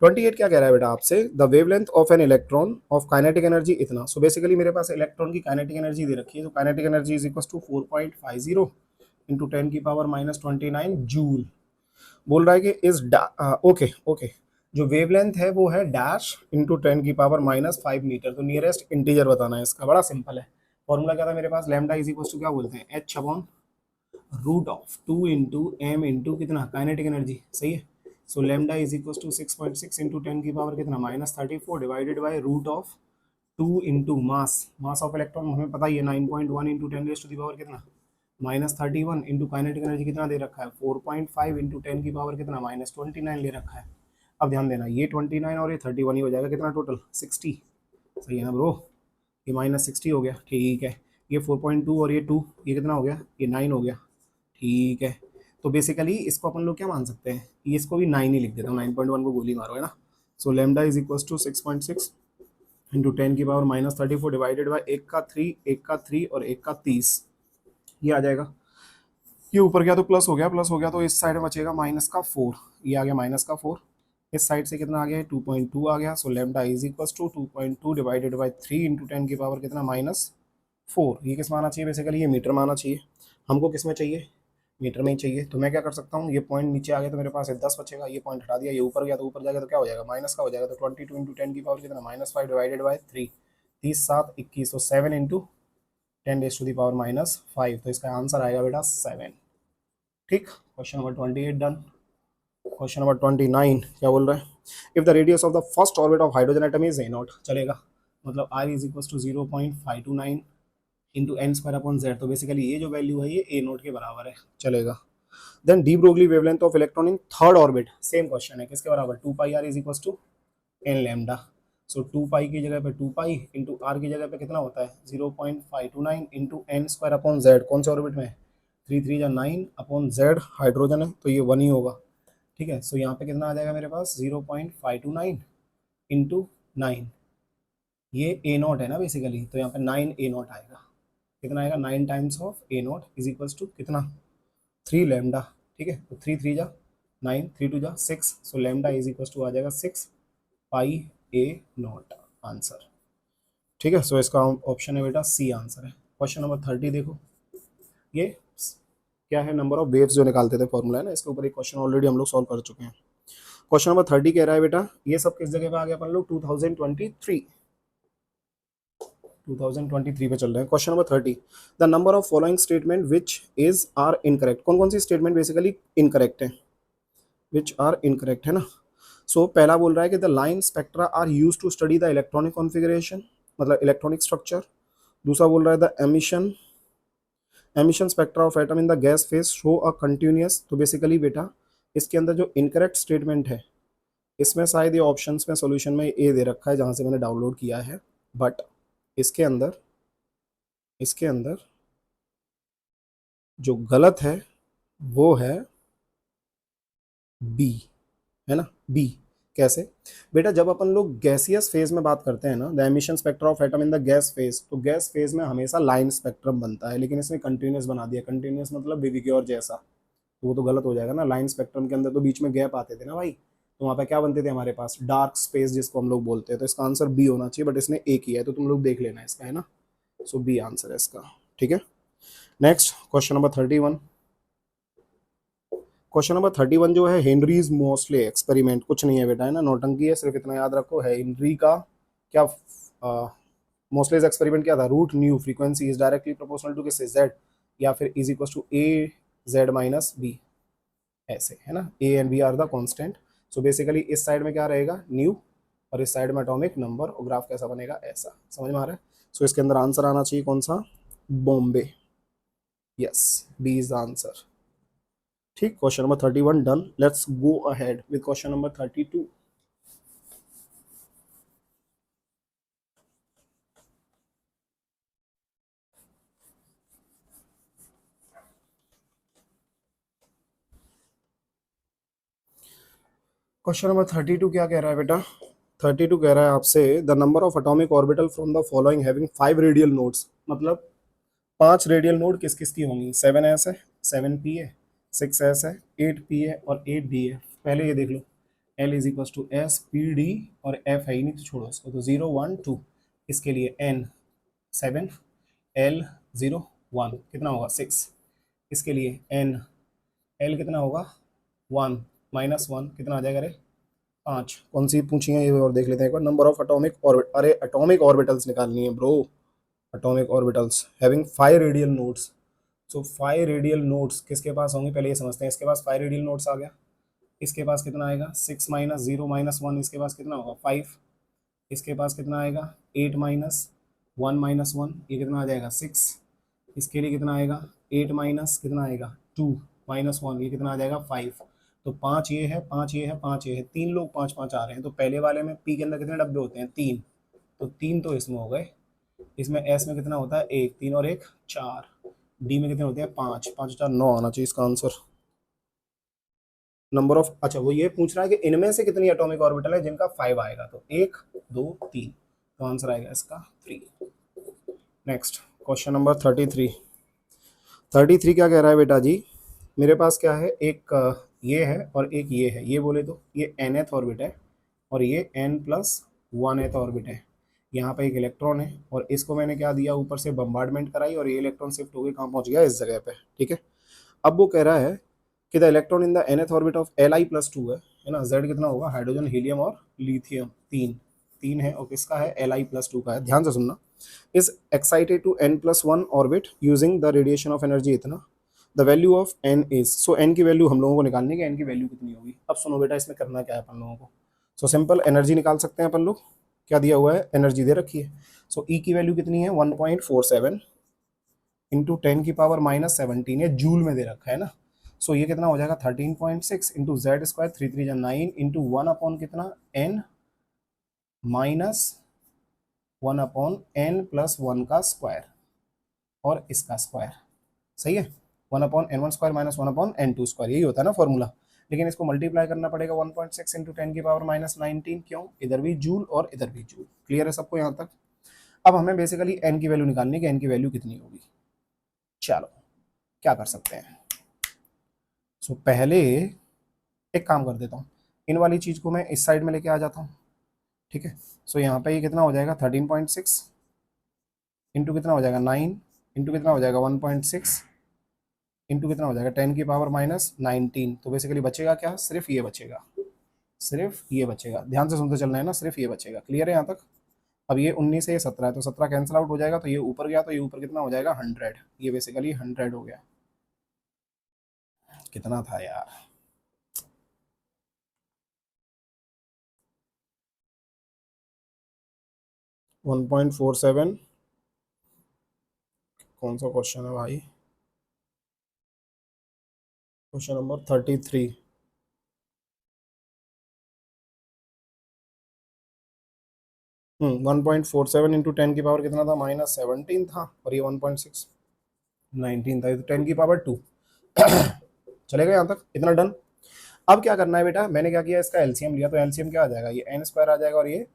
28 क्या कह रहा है बेटा आपसे, the wavelength of an electron of kinetic energy इतना। सो बेसिकली मेरे पास इलेक्ट्रॉन की काइनेटिक एनर्जी दे रखी है, तो kinetic energy is equal to 4.50 into 10 की पावर माइनस 29 जूल। बोल रहा है कि इस ओके ओके, जो वेवलेंथ है वो है डैश इंटू 10 की पावर माइनस 5 मीटर। तो नियरेस्ट इंटीजर बताना है इसका, बड़ा सिंपल है। फॉर्मूला क्या था मेरे पास, लैम्डा इज इक्वल टू क्या बोलते हैं, H upon root of 2 into M into कितना, काइनेटिक एनर्जी, सही है। So lambda is equal to 6.6 into 10 की पावर कितना minus 34 divided by root of 2 into mass, mass of electron हमें पता ही है 9.1 into 10 raise to the power कितना माइनस 31 इंटू काइनेटिक एनर्जी कितना दे रखा है 4.5 इंटू 10 की पावर कितना माइनस 29 ले रखा है। अब ध्यान देना, ये 29 और ये 31 ही हो जाएगा कितना टोटल 60, सही है ना ब्रो, ये माइनस 60 हो गया, ठीक है। ये 4.2 और ये 2, ये कितना हो गया, ये 9 हो गया, ठीक है। तो बेसिकली इसको अपन लोग क्या मान सकते हैं, ये इसको भी 9 ही लिख देता हूँ, 9.1 को गोली मारो, है ना। So lambda is equal to 6.6 into 10 की पावर माइनस 34 डिवाइडेड बाई एक का 3, एक का 3 और एक का 30, ये आ जाएगा। ये ऊपर गया तो प्लस हो गया, प्लस हो गया तो इस साइड में बचेगा माइनस का 4, ये आ गया माइनस का 4, इस साइड से कितना आ गया 2.2 आ गया। सो lambda is equal to 2.2 divided by 3 into 10 की पावर कितना माइनस 4। ये किस में आना चाहिए, बेसिकली ये मीटर में आना चाहिए, हमको किस में चाहिए, मीटर में ही चाहिए। तो मैं क्या कर सकता हूँ, ये पॉइंट नीचे आ गया तो मेरे पास 10 बचेगा, ये पॉइंट हटा दिया, ये ऊपर गया तो ऊपर जाएगा तो क्या हो जाएगा माइनस का हो जाएगा। तो 22 इंटू 10 की पावर कितना माइनस 5 डिवाइडेड बाई 3, 30 7 21, तो 7 into 10 raise to the power minus 5, तो इसका आंसर आएगा बेटा 7। ठीक, question number 28 done. Question number 29 क्या बोल रहा है, if the radius of the first orbit of hydrogen atom is A naught, चलेगा, मतलब r is equal to 0.529 into N square upon Z. तो बेसिकली ये जो वैल्यू है ये ए नोट के बराबर है, चलेगा। Then de Broglie wavelength of electron in third orbit, same question है, किसके बराबर 2 pi R is equal to N lambda. So 2 pi की जगह पे 2 पाई इंटू आर की जगह पे कितना होता है 0.529 into N square upon Z, कौन से ऑर्बिट में 3 3 या 9 अपॉन जेड हाइड्रोजन है तो ये 1 ही होगा, ठीक है। सो यहाँ पे कितना आ जाएगा मेरे पास 0.529 इंटू 9, ये ए नॉट है ना बेसिकली, तो यहाँ पे 9 ए नॉट आएगा, कितना आएगा 9 times of a not is equals to कितना 3 लैम्डा, ठीक है। तो 3 3 जा 9, 3 2 जा 6, so lambda is equals to आ जाएगा 6 पाई ए नॉट, आंसर, ठीक है। सो इसका ऑप्शन है बेटा सी आंसर है। क्वेश्चन नंबर 30 देखो, ये क्या है, नंबर ऑफ वेव्स जो निकालते थे फॉर्मूला है ना, इसके ऊपर एक क्वेश्चन ऑलरेडी हम लोग सॉल्व कर चुके हैं। क्वेश्चन नंबर 30 कह रहा है बेटा, ये सब किस जगह पे आ गया अपन लोग 2023 पे चल रहे हैं। Question number 30, the number of following statement which is are incorrect, कौन कौन सी स्टेटमेंट बेसिकली इनकरेक्ट है, विच आर इनकरेक्ट है ना। सो पहला बोल रहा है कि the line spectra are use to study the electronic configuration, मतलब इलेक्ट्रॉनिक स्ट्रक्चर। दूसरा बोल रहा है the emission spectra of atom in the gas phase show a continuous. तो बेसिकली बेटा इसके अंदर जो इनकरेक्ट स्टेटमेंट है, इसमें शायद ये ऑप्शंस में सॉल्यूशन में ए दे रखा है जहाँ से मैंने डाउनलोड किया है, बट इसके अंदर जो गलत है वो है बी, है ना, बी। कैसे बेटा, जब अपन लोग गैसियस फेज में बात करते हैं ना, the emission spectra of atom in the gas phase, तो गैस फेज में हमेशा लाइन स्पेक्ट्रम बनता है, लेकिन इसने कंटिन्यूअस बना दिया, कंटिन्यूअस मतलब विविक्योर जैसा, तो वो तो गलत हो जाएगा ना। लाइन स्पेक्ट्रम के अंदर तो बीच में गैप आते थे ना भाई, तो वहाँ पे क्या बनते थे हमारे पास डार्क स्पेस जिसको हम लोग बोलते हैं, तो इसका आंसर बी होना चाहिए, बट इसने ए किया है तो तुम लोग देख लेना इसका, है ना। सो बी आंसर है इसका, ठीक है। Next question number 31, question number 31 जो है हेनरीज मोस्टली एक्सपेरिमेंट, कुछ नहीं है बेटा, है ना, नौटंकी है, सिर्फ इतना याद रखो है हेनरी का क्या मोस्टलीज एक्सपेरिमेंट क्या था, root nu frequency is directly proportional to किससे जेड, या फिर is equal to a Z minus b, ऐसे, है ना, a and b are the constant. So basically इस साइड में क्या रहेगा न्यू और इस साइड में एटॉमिक नंबर, और ग्राफ कैसा बनेगा, ऐसा। समझ में आ रहा है? सो इसके अंदर आंसर आना चाहिए कौन सा, Bombay. Yes, B is the answer. ठीक, question number 31 done. Let's go ahead with question number 32। Question number 32 क्या कह रहा है बेटा? 32 कह रहा है आपसे, the number of atomic orbital from the following having 5 radial nodes, मतलब 5 रेडियल नोड किस किस की होंगी? 7s है, 7p है, 6s है, 8p है और 8d है। पहले ये देख लो, l is equal to s p d, और f है ही नहीं तो छोड़ो इसको, तो 0 1 2। इसके लिए n 7, l 0 1 कितना होगा 6। इसके लिए n l कितना होगा 1 माइनस 1 कितना आ जाएगा रे 5। कौन सी पूछी है ये और देख लेते हैं एक बार। नंबर ऑफ एटॉमिक ऑर्बिट, अरे एटॉमिक ऑर्बिटल्स निकालनी है bro. Atomic orbitals having 5 radial nodes. सो 5 रेडियल नोड्स किसके पास होंगे, पहले ये समझते हैं। इसके पास 5 रेडियल नोड्स आ गया। इसके पास कितना आएगा 6 माइनस 0 माइनस 1, इसके पास कितना होगा 5। इसके पास कितना आएगा 8 माइनस 1 माइनस 1, ये कितना आ जाएगा 6। इसके लिए कितना आएगा 8 माइनस कितना आएगा 2 माइनस 1, ये कितना आ जाएगा 5। तो 5 ये है, 5 ये है, 5 ये है, 3 लोग 5 5 आ रहे हैं। तो पहले वाले में पी के अंदर कितने डब्बे होते हैं 3, तो 3 तो इसमें हो गए। इसमें एस में कितना होता है 1, 3 और 1 4। डी में कितने होते हैं 5, 5 4 9 आना चाहिए इसका आंसर। नंबर ऑफ, अच्छा वो ये पूछ रहा है कि इनमें से कितनी एटॉमिक ऑर्बिटल है जिनका 5 आएगा, तो 1 2 3, तो आंसर आएगा इसका 3। Next question number 33। 33 क्या कह रहा है बेटा जी? मेरे पास क्या है, एक ये है और एक ये है। ये बोले तो ये nth ऑर्बिट है और ये n प्लस 1th ऑर्बिट है। यहाँ पे एक इलेक्ट्रॉन है और इसको मैंने क्या दिया, ऊपर से बम्बार्डमेंट कराई और ये इलेक्ट्रॉन शिफ्ट होकर कहाँ पहुंच गया, इस जगह पे। ठीक है, अब वो कह रहा है कि the electron in the nth orbit of Li+2 है ना। Z कितना होगा, हाइड्रोजन हीलियम और लिथियम, तीन तीन है, और किसका है Li+2 का है। ध्यान से सुनना, is excited to n+1 orbit using the radiation of energy इतना, the value of n is, so n की वैल्यू हम लोगों को निकालनी है कि n की वैल्यू कितनी होगी। अब सुनो बेटा, इसमें करना क्या है अपन लोगों को। सो सिंपल एनर्जी निकाल सकते हैं अपन लोग। क्या दिया हुआ है, एनर्जी दे रखी है। सो ई की वैल्यू कितनी है 1.47 इंटू 10⁻⁻17, ये जूल में दे रखा है ना। सो ये कितना हो जाएगा 13.6 इंटू जेड स्क्वायर, 3 3 जा 9 इंटू 1 अपॉन कितना n माइनस 1 अपॉन n+1 का स्क्वायर और इसका स्क्वायर। सही है, 1/n1² माइनस 1/n2², यही होता है ना फॉर्मूला। लेकिन इसको मल्टीप्लाई करना पड़ेगा 1.6 इंटू 10⁻⁻19, क्यों, इधर भी जूल और इधर भी जूल। क्लियर है सबको यहाँ तक? अब हमें बेसिकली n की वैल्यू निकालनी है कि n की वैल्यू कितनी होगी। चलो क्या कर सकते हैं। सो पहले एक काम कर देता हूँ, इन वाली चीज़ को मैं इस साइड में लेके आ जाता हूँ। ठीक है, सो यहाँ पे ये कितना हो जाएगा 13.6 इंटू कितना हो जाएगा 9 इंटू कितना हो जाएगा 1.6 इंटू कितना हो जाएगा 10⁻⁻19। तो बेसिकली बचेगा क्या, सिर्फ ये बचेगा, सिर्फ ये बचेगा। ध्यान से सुनते चलना है ना, सिर्फ ये बचेगा। क्लियर है यहाँ तक? अब ये 19 है, ये 17 है, तो 17 कैंसिल आउट हो जाएगा, तो ये ऊपर गया, तो ये ऊपर कितना हो जाएगा 100। ये बेसिकली 100 हो गया। कितना था यार, वन पॉइंट फोर सेवन। कौन सा क्वेश्चन है भाई? Question number 33। 1.47 इंटू 10 की पावर कितना था, -17 था, और ये 1.619 था, ये तो 10 की पावर 2। चलेगा यहाँ तक, इतना डन। अब क्या करना है बेटा, मैंने क्या किया, इसका एलसीएम लिया, तो एलसीएम क्या आ जाएगा, ये n² आ जाएगा और ये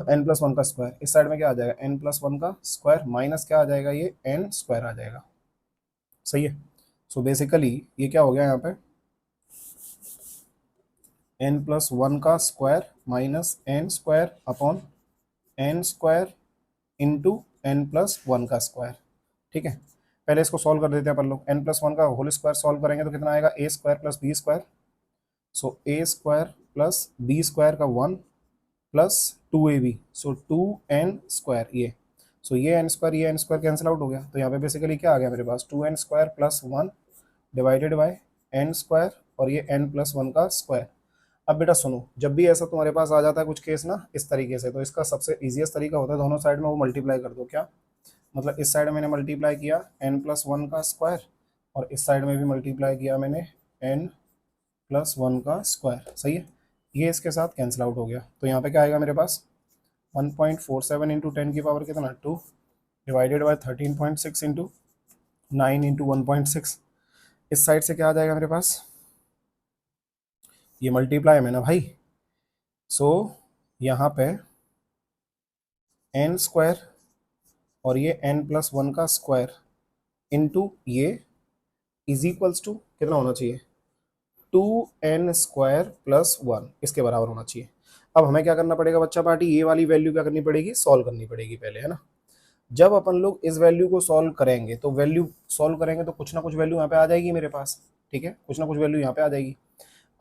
n+1 का स्क्वायर। इस साइड में क्या आ जाएगा n+1 का स्क्वायर माइनस क्या आ जाएगा, ये n² आ जाएगा। सही है, सो बेसिकली ये क्या हो गया यहाँ पे, n+1 का square minus n² upon n² into n+1 का स्क्वायर। ठीक है, पहले इसको सॉल्व कर देते हैं अपन लोग। n+1 का होल स्क्वायर सॉल्व करेंगे तो कितना आएगा a² प्लस b²। सो a² प्लस b² का 1 प्लस 2ab, सो 2n²। ये सो ये n² ये n² कैंसिल आउट हो गया, तो यहाँ पे बेसिकली क्या आ गया मेरे पास 2n² plus 1 divided by n² और ये n+1 का स्क्वायर। अब बेटा सुनो, जब भी ऐसा तुम्हारे पास आ जाता है कुछ केस ना इस तरीके से, तो इसका सबसे इजीएस्ट तरीका होता है दोनों साइड में वो मल्टीप्लाई कर दो। क्या मतलब, इस साइड मैंने मल्टीप्लाई किया n+1 का स्क्वायर, और इस साइड में भी मल्टीप्लाई किया मैंने n+1 का स्क्वायर, सही है। ये इसके साथ कैंसिल आउट हो गया, तो यहाँ पे क्या आएगा मेरे पास 1.47 इंटू 10 की पावर कितना 2 डिवाइडेड बाई 13.6 इंटू 9 इंटू 1.6। इस साइड से क्या आ जाएगा मेरे पास, ये मल्टीप्लाई में ना भाई, सो यहाँ पे n स्क्वायर और ये n+1 का स्क्वायर इंटू ये इज इक्वल्स टू कितना होना चाहिए 2n स्क्वायर प्लस 1, इसके बराबर होना चाहिए। अब हमें क्या करना पड़ेगा बच्चा पार्टी, ये वाली वैल्यू क्या करनी पड़ेगी, सॉल्व करनी पड़ेगी पहले, है ना। जब अपन लोग इस वैल्यू को सॉल्व करेंगे तो कुछ ना कुछ वैल्यू यहाँ पे आ जाएगी मेरे पास, ठीक है, कुछ ना कुछ वैल्यू यहाँ पे आ जाएगी।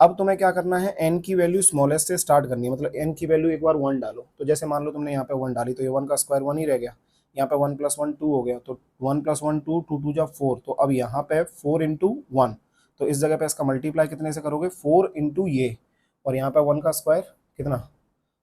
अब तुम्हें क्या करना है, n की वैल्यू स्मॉलेस्ट से स्टार्ट करनी है, मतलब n की वैल्यू एक बार 1 डालो, तो जैसे मान लो तुमने यहाँ पे 1 डाली, तो ये 1 का स्क्वायर 1 ही रह गया, यहाँ पे 1+1 2 हो गया, तो 1+1 2, 2 2 जा 4, तो अब यहाँ पे 4 इंटू 1, तो इस जगह पे इसका मल्टीप्लाई कितने से करोगे 4 इंटू ये, और यहाँ पे 1 का स्क्वायर कितना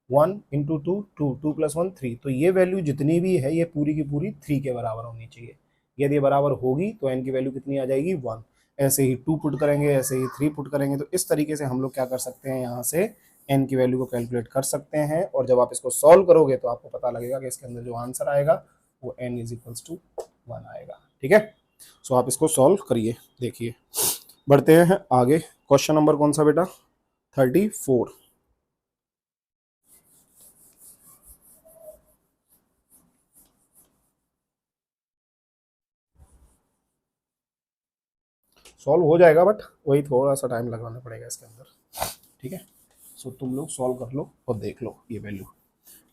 1 इंटू 2 2, 2+1 3, तो ये वैल्यू जितनी भी है ये पूरी की पूरी 3 के बराबर होनी चाहिए। यदि ये बराबर होगी तो n की वैल्यू कितनी आ जाएगी 1। ऐसे ही 2 पुट करेंगे, ऐसे ही 3 पुट करेंगे, तो इस तरीके से हम लोग क्या कर सकते हैं, यहाँ से n की वैल्यू को कैलकुलेट कर सकते हैं। और जब आप इसको सॉल्व करोगे तो आपको पता लगेगा कि इसके अंदर जो आंसर आएगा वो n इज इक्वल्स टू 1 आएगा, ठीक है। सो आप इसको सॉल्व करिए, देखिए। बढ़ते हैं आगे, क्वेश्चन नंबर कौन सा बेटा 34। सॉल्व हो जाएगा, बट वही थोड़ा सा टाइम लगाना पड़ेगा इसके अंदर, ठीक है। सो तुम लोग सॉल्व कर लो और देख लो ये वैल्यू,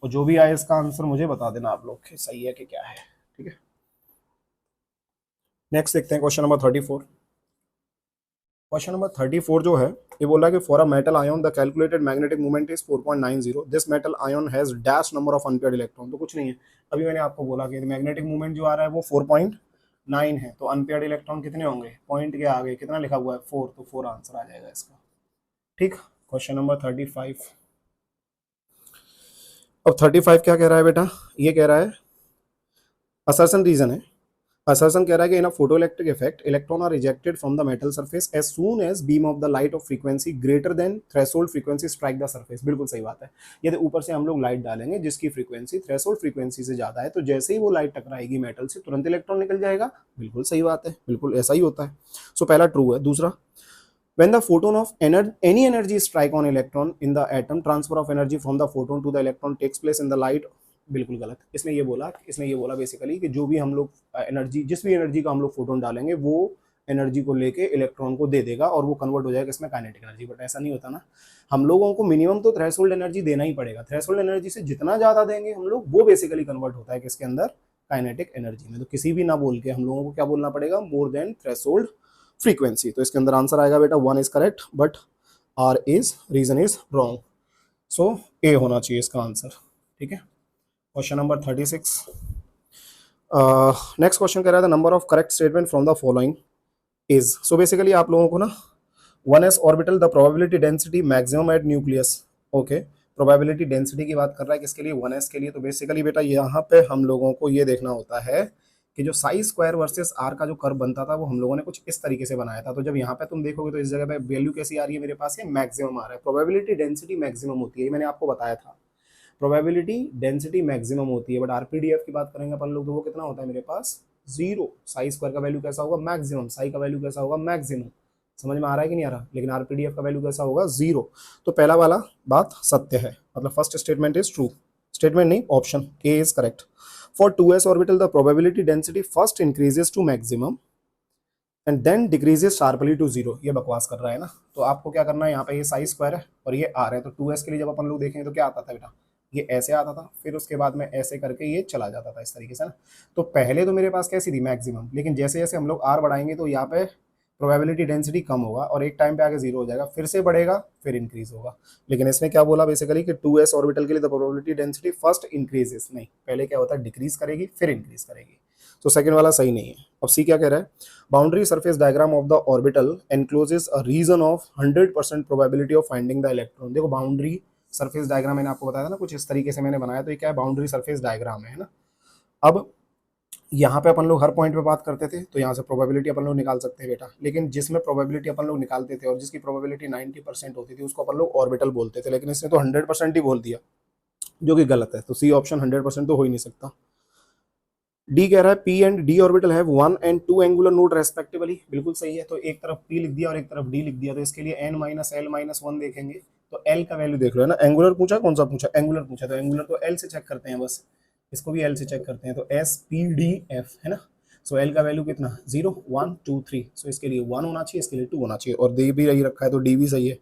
और जो भी आए इसका आंसर मुझे बता देना आप लोग कि सही है कि क्या है, ठीक है। नेक्स्ट देखते हैं क्वेश्चन नंबर 34। क्वेश्चन नंबर 34 जो है, ये बोला कि for a metal ion the calculated magnetic moment is 4.90, this metal ion has dash number of unpaired electron. तो कुछ नहीं है, अभी मैंने आपको बोला कि मैग्नेटिक मोमेंट जो आ रहा है वो 4.9 है, तो अनपेयर्ड इलेक्ट्रॉन कितने होंगे, पॉइंट के आगे कितना लिखा हुआ है 4, तो 4 आंसर आ जाएगा इसका, ठीक। Question number 35। अब 35 क्या कह रहा है बेटा, ये कह रहा है असर्शन रीजन है, असर्शन कह रहा है कि in a photoelectric effect electron are ejected from the metal surface as soon as beam of the light of frequency greater than threshold frequency strike the surface. बिल्कुल सही बात है, यदि ऊपर से हम लोग लाइट डालेंगे जिसकी फ्रीक्वेंसी थ्रेशोल्ड फ्रीक्वेंसी से ज्यादा है, तो जैसे ही वो लाइट टकराएगी मेटल से तुरंत इलेक्ट्रॉन निकल जाएगा। बिल्कुल सही बात है, बिल्कुल ऐसा ही होता है। सो पहला ट्रू है। दूसरा, when the photon of any energy strike on electron in the atom, transfer of energy from the photon to the electron takes place in the light। बिल्कुल गलत। इसने ये बोला बेसिकली कि जो भी हम लोग एनर्जी, जिस भी एनर्जी का हम लोग फोटोन डालेंगे वो एनर्जी को लेके इलेक्ट्रॉन को दे देगा और वो कन्वर्ट हो जाएगा इसमें काइनेटिक एनर्जी। बट ऐसा नहीं होता ना, हम लोगों को मिनिमम तो थ्रेशोल्ड एनर्जी देना ही पड़ेगा। थ्रेशोल्ड एनर्जी से जितना ज्यादा देंगे हम लोग, वो बेसिकली कन्वर्ट होता है किसके अंदर, काइनेटिक एनर्जी में। तो किसी भी ना बोल के हम लोगों को क्या बोलना पड़ेगा, मोर देन थ्रेशोल्ड फ्रीक्वेंसी। तो इसके अंदर आंसर आएगा बेटा 1 is correct, but R is reason is wrong. So A होना चाहिए इसका आंसर, ठीक है। Question number 36। नेक्स्ट क्वेश्चन कह रहा है number of correct statement from the following is. So basically आप लोगों को ना 1s orbital the probability density maximum at nucleus. Okay, probability density की बात कर रहा है किसके लिए, 1s के लिए। तो बेसिकली बेटा यहाँ पे हम लोगों को ये देखना होता है कि जो साई स्क्वायर वर्सेस आर का जो कर्व बनता था वो हम लोगों ने कुछ इस तरीके से बनाया था। तो जब यहाँ पे तुम देखोगे तो इस जगह पे वैल्यू कैसी आ रही है मेरे पास, ये मैक्सिमम आ रहा है। प्रोबेबिलिटी डेंसिटी मैक्सिमम होती है, ये मैंने आपको बताया था, प्रोबेबिलिटी डेंसिटी मैक्सिमम होती है। बट आरपीडीएफ की बात करेंगे अपन लोग तो वो कितना होता है मेरे पास, 0। साई स्क्वायर का वैल्यू कैसा होगा, मैक्सिमम। साई का वैल्यू कैसा होगा, मैक्सिमम। समझ में आ रहा है कि नहीं आ रहा, लेकिन आरपीडीएफ का वैल्यू कैसा होगा, 0। तो पहला वाला बात सत्य है, मतलब first statement is true. Statement नहीं, option A is correct. For 2s orbital, the probability density first increases to maximum and then decreases sharply to 0। ये बकवास कर रहा है ना, तो आपको क्या करना है, यहाँ पे ये साई स्क्वायर है और ये आर है, तो 2s के लिए जब अपन लोग देखेंगे तो क्या आता था बेटा, ये ऐसे आता था, फिर उसके बाद में ऐसे करके ये चला जाता था इस तरीके से ना। तो पहले तो मेरे पास कैसी थी, मैक्सिमम, लेकिन जैसे जैसे हम लोग आर बढ़ाएंगे तो यहाँ पे प्रोबेबिलिटी डेंसिटी कम होगा और एक टाइम पे आके 0 हो जाएगा, फिर से बढ़ेगा, फिर इंक्रीज होगा। लेकिन इसने क्या बोला बेसिकली कि 2s ऑर्बिटल के लिए the probability density first increases, नहीं, पहले क्या होता है, डिक्रीज करेगी फिर इंक्रीज करेगी। तो सेकंड वाला सही नहीं है। अब सी क्या कह रहा है, boundary surface diagram of the orbital encloses a region of 100% probability of finding the electron. देखो बाउंड्री सरफेस डायग्राम मैंने आपको बताया था ना, कुछ इस तरीके से मैंने बनाया, तो ये क्या है, बाउंड्री सरफेस डायग्राम है ना। अब यहाँ पे अपन लोग हर पॉइंट पे बात करते थे, तो यहाँ से प्रोबेबिलिटी अपन लोग निकाल सकते हैं बेटा, लेकिन जिसमें प्रोबेबिलिटी अपन लोग निकालते थे और जिसकी प्रोबेबिलिटी 90% होती थी उसको अपन लोग ऑर्बिटल बोलते थे, लेकिन इसने तो 100% ही बोल दिया, जो कि गलत है। तो सी ऑप्शन 100% तो हो ही नहीं सकता। डी कह रहा है P and D orbital have 1 and 2 angular node respectively, बिल्कुल सही है। तो एक तरफ पी लिख दिया और एक तरफ डी लिख दिया, तो इसके लिए n माइनस एल माइनस 1 देखेंगे, तो l का वैल्यू देख लो है ना। एंगुलर पूछा, कौन सा पूछा, एंगुलर पूछा, तो एंगुलर तो l से चेक करते हैं बस, इसको भी l से चेक करते हैं, तो एस पी डी एफ है ना। सो l का वैल्यू कितना, 0 1 2 3, सो इसके लिए 1 होना चाहिए, इसके लिए 2 होना चाहिए, और दे भी रही रखा है तो डी भी सही है।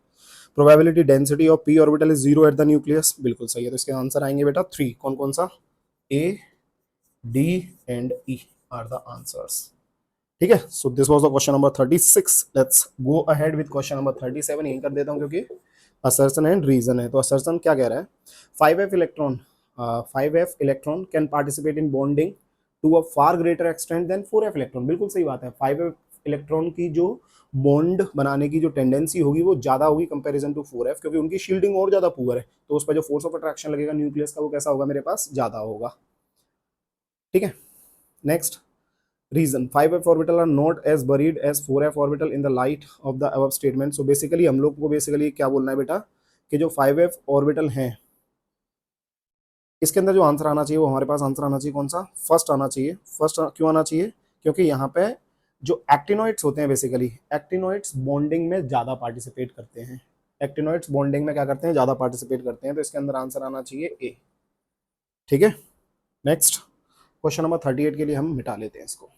Probability density of P orbital is 0 at the nucleus, बिल्कुल सही है। तो इसके आंसर आएंगे बेटा 3, कौन कौन सा, A D and E R the answers. ठीक है, so this was the question number 36। Let's go ahead with question number 37, यही कर देता हूं क्योंकि असर्शन एंड रीजन है। तो असर्शन क्या कह रहा है, 5f electron 5f electron can participate in bonding to a far greater extent than 4f electron, बिल्कुल सही बात है। 5f इलेक्ट्रॉन की जो बॉन्ड बनाने की जो टेंडेंसी होगी वो ज्यादा होगी कंपैरिजन टू 4f, क्योंकि उनकी शील्डिंग और ज्यादा पुअर है, तो उस पर जो फोर्स ऑफ अट्रैक्शन लगेगा न्यूक्लियस का वो कैसा होगा मेरे पास, ज्यादा होगा। ठीक है, next reason 5f orbital are not as buried as 4f orbital in the light of the above statement। so basically हम लोग को बेसिकली क्या बोलना है बेटा, कि जो 5f ऑर्बिटल हैं इसके अंदर जो आंसर आना चाहिए वो हमारे पास आंसर आना चाहिए कौन सा, फर्स्ट आना चाहिए। फर्स्ट क्यों आना चाहिए, क्योंकि यहाँ पे जो एक्टिनोइड्स होते हैं बेसिकली, एक्टिनोइड्स बॉन्डिंग में ज्यादा पार्टिसिपेट करते हैं, एक्टिनोइड्स बॉन्डिंग में क्या करते हैं, ज्यादा पार्टिसिपेट करते हैं, तो इसके अंदर आंसर आना चाहिए ए। ठीक है, नेक्स्ट क्वेश्चन नंबर 38 के लिए हम मिटा लेते हैं इसको।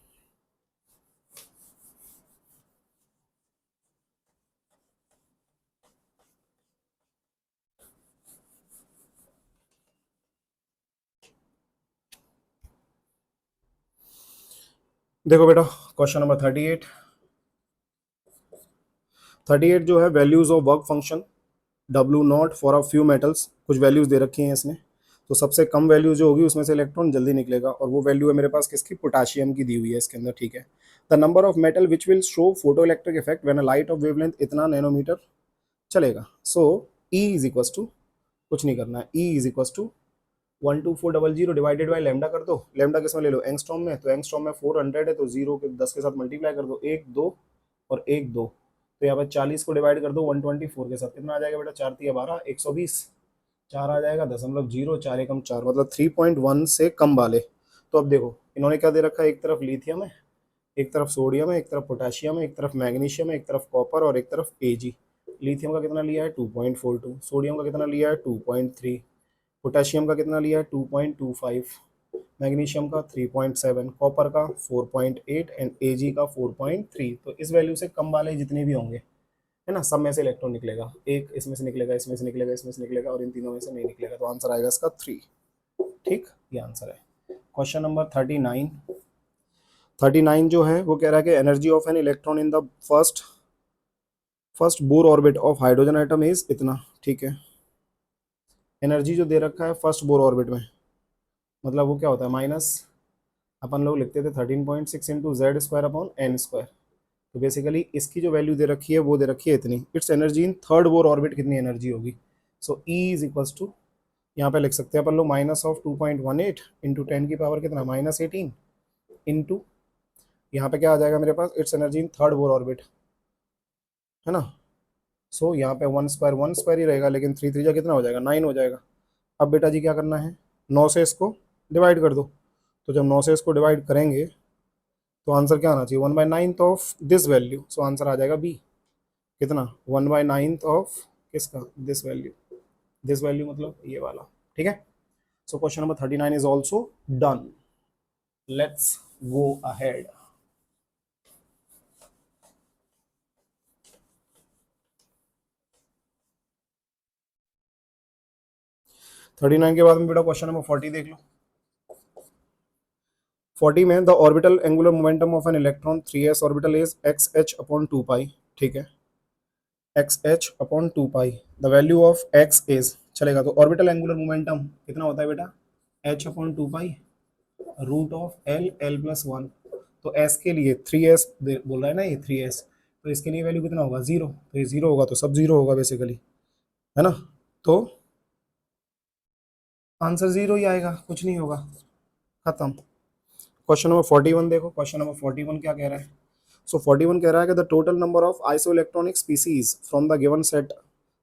देखो बेटा क्वेश्चन नंबर 38 जो है, values of work function W0 for a few metals, कुछ वैल्यूज दे रखी हैं इसने, तो सबसे कम वैल्यू जो होगी उसमें से इलेक्ट्रॉन जल्दी निकलेगा, और वो वैल्यू है मेरे पास किसकी, पोटाशियम की दी हुई है इसके अंदर। ठीक है, the number of metal which will show photo electric effect when a light of wavelength इतना नैनोमीटर चलेगा। So E is equal to, कुछ नहीं करना है, E is equal to 12400 divided by lambda कर दो, लेमडा किस में ले लो, एंगस्ट्रॉम में, तो एंगस्ट्रॉम में 400 है, तो 0 के 10 के साथ मल्टीप्लाई कर दो, 1 2 और 1 2, तो यहाँ पर 40 को डिवाइड कर दो 124 के साथ, कितना आ जाएगा बेटा, 4 3 12 120, 4 आ जाएगा 0.0, 4 एकम 4, मतलब 3.1 से कम वाले। तो अब देखो इन्होंने क्या दे रखा है, एक तरफ लिथियम है, एक तरफ सोडियम है, एक तरफ पोटेशियम है, एक तरफ मैग्नीशियम है, एक तरफ कॉपर और एक तरफ एजी। लिथियम का कितना लिया है 2.42, सोडियम का कितना लिया है 2.3, पोटेशियम का कितना लिया है 2.25, मैग्नीशियम का 3.7, कॉपर का 4.8 एंड एजी का 4.3। तो इस वैल्यू से कम वाले जितने भी होंगे है ना, सब में से इलेक्ट्रॉन निकलेगा, एक इसमें से निकलेगा, इसमें से निकलेगा, इसमें से निकलेगा, और इन तीनों में से नहीं निकलेगा, तो आंसर आएगा इसका 3। ठीक, ये आंसर है। क्वेश्चन नंबर 39 जो है वो कह रहा है कि energy of an electron in the first bore orbit of hydrogen atom is इतना। ठीक है, एनर्जी जो दे रखा है फर्स्ट बोर ऑर्बिट में, मतलब वो क्या होता है, माइनस, अपन लोग लिखते थे 13.6 into Z square upon n square, तो बेसिकली इसकी जो वैल्यू दे रखी है वो दे रखी है इतनी। It's energy in third Bohr orbit कितनी एनर्जी होगी, सो ई इज इक्वल्स टू, यहाँ पे लिख सकते हैं अपन लोग माइनस ऑफ 2.18 इंटू 10 की पावर कितना, -18 इंटू, यहाँ पे क्या आ जाएगा मेरे पास, its energy in third Bohr orbit है ना। सो यहाँ पे 1 स्क्वायर ही रहेगा, लेकिन 3 3 कितना हो जाएगा, 9 हो जाएगा। अब बेटा जी क्या करना है, 9 से इसको डिवाइड कर दो, तो जब 9 से इसको डिवाइड करेंगे तो आंसर क्या आना चाहिए, 1/9 of this value, so answer आ जाएगा बी, कितना 1/9 ऑफ किसका, दिस वैल्यू मतलब ये वाला। ठीक है, सो question number 39 is also done. Let's go ahead. Thirty nine के बाद में बेटा क्वेश्चन नंबर 40 देख लो। 40 में the orbital angular momentum of an electron 3s orbital is XH upon 2 पाई। ठीक है, XH upon 2 pi, the value of x is, चलेगा, तो ऑर्बिटल एंगुलर मोमेंटम कितना होता है बेटा, h अपॉन 2 पाई, root of l l plus one. तो एस के लिए 3s बोल रहा है ना ये 3s, तो इसके लिए वैल्यू कितना होगा 0, तो ये 0 होगा तो सब 0 होगा बेसिकली, है ना। तो आंसर 0 ही आएगा, कुछ नहीं होगा, खत्म। क्वेश्चन नंबर 41 देखो, क्वेश्चन नंबर 41 क्या कह रहा है। सो 41 कह रहा है कि the total number of isoelectronic species from the given set.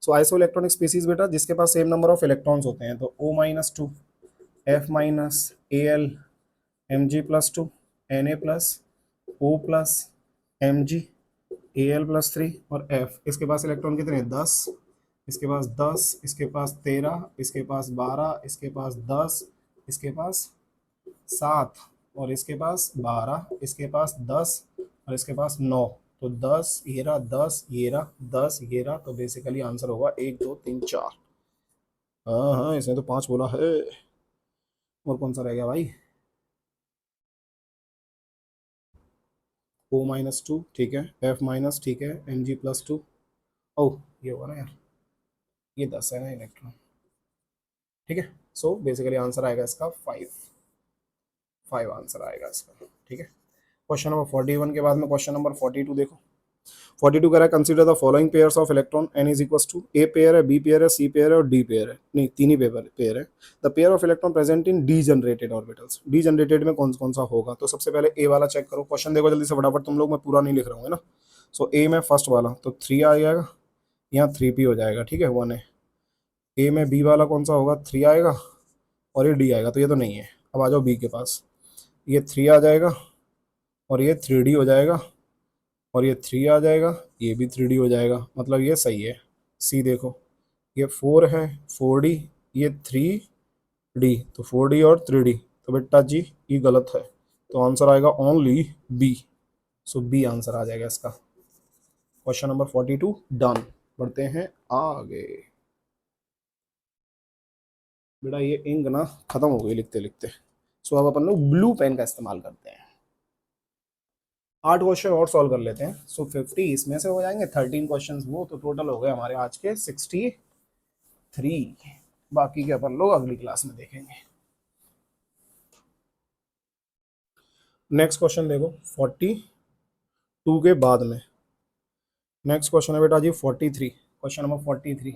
So isoelectronic species बेटा जिसके पास सेम नंबर ऑफ इलेक्ट्रॉन्स होते हैं, तो O minus two, F minus Al, Mg plus two, Na plus, O plus, Mg, Al plus three, और F इसके पास electron कितने हैं 10, इसके पास 10, इसके पास 13, इसके पास 12, इसके पास 10, इसके पास 7, और इसके पास 12, इसके पास 10, और इसके पास 9। तो 10 ये रहा, 10 ये रहा, 10 ये रहा, तो बेसिकली आंसर होगा 1 2 3 4। हाँ हाँ, इसने तो 5 बोला है। और कौन सा रह गया भाई। O माइनस टू ठीक है, F माइनस ठीक है, Mg प्लस टू। ओ ये होगा ना यार, ये 10 है ना इलेक्ट्रॉन, ठीक है। सो बेसिकली आंसर आएगा इसका 5, 5 आंसर आएगा इसका, ठीक है। क्वेश्चन नंबर 41 के बाद में क्वेश्चन नंबर 42 देखो। 42 कह रहा है consider the following pairs of electron n is equal to a pair है, बी पेयर है, सी पेयर है और डी पेयर है, नहीं तीन ही पेयर है। The pair of electron present in D generated orbitals, D generated में कौन कौन सा होगा। तो सबसे पहले ए वाला चेक करो, क्वेश्चन देखो जल्दी से फटाफट तुम लोग, मैं पूरा नहीं लिख रहा हूँ, है ना। सो ए में फर्स्ट वाला तो 3 आ जाएगा, यहाँ 3p हो जाएगा, ठीक है 1 है। ए में बी वाला कौन सा होगा, 3 आएगा, और ये डी आएगा, तो ये तो नहीं है। अब आ जाओ बी के पास, ये 3 आ जाएगा, और ये 3d हो जाएगा, और ये 3 आ जाएगा, ये भी 3d हो जाएगा, मतलब ये सही है। सी देखो, ये 4 है, 4d, ये 3d, तो 4d और 3d, तो बेटा जी ये गलत है, तो आंसर आएगा ओनली बी। सो बी आंसर आ जाएगा इसका। Question number 42 done. बढ़ते हैं आगे। बेटा ये इंक ना खत्म हो गई लिखते लिखते, सो अब अपन लोग ब्लू पेन का इस्तेमाल करते हैं। 8 क्वेश्चन और सॉल्व कर लेते हैं। सो 50 इसमें से हो जाएंगे, 13 क्वेश्चन वो, तो टोटल हो गए हमारे आज के 63। बाकी के अपन लोग अगली क्लास में देखेंगे। नेक्स्ट क्वेश्चन देखो 42 के बाद में नेक्स्ट क्वेश्चन है बेटा जी 43, क्वेश्चन नंबर 43।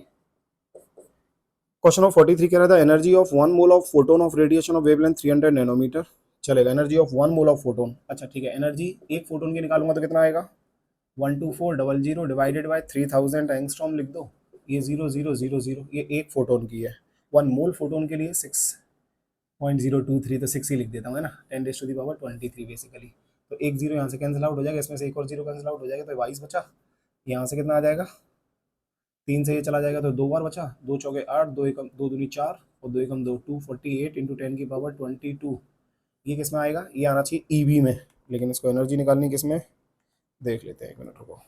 क्वेश्चन नंबर 43 कह रहा था energy of 1 mole of photon of radiation of wavelength 300 nanometer. चलेगा, energy of 1 mole of photon, अच्छा ठीक है। एनर्जी एक फोटोन की निकालूंगा तो कितना आएगा, 12400 डिवाइडेड बाय 3000 एंगस्ट्रॉम लिख दो, ये 0000, ये एक फोटोन की है। 1 मोल फोटोन के लिए 6.023, तो 6 ही लिख देता हूँ, है ना, 10⁻23 बेसिकली। तो एक जीरो यहाँ से कैंसिल आउट हो जाएगा, इसमें से एक और जीरो कैंसिल आउट हो जाएगा, तो 22 बचा। यहाँ से कितना आ जाएगा, 3 से ये चला जाएगा तो 2 बार बचा, 2 चौके 8, 2 एकम 2 दूनी 4, और 2 एकम 2, 248 इंटू 10⁻22। ये किस में आएगा, ये आना चाहिए ईवी में, लेकिन इसको एनर्जी निकालनी किस में, देख लेते हैं, एक मिनट रुको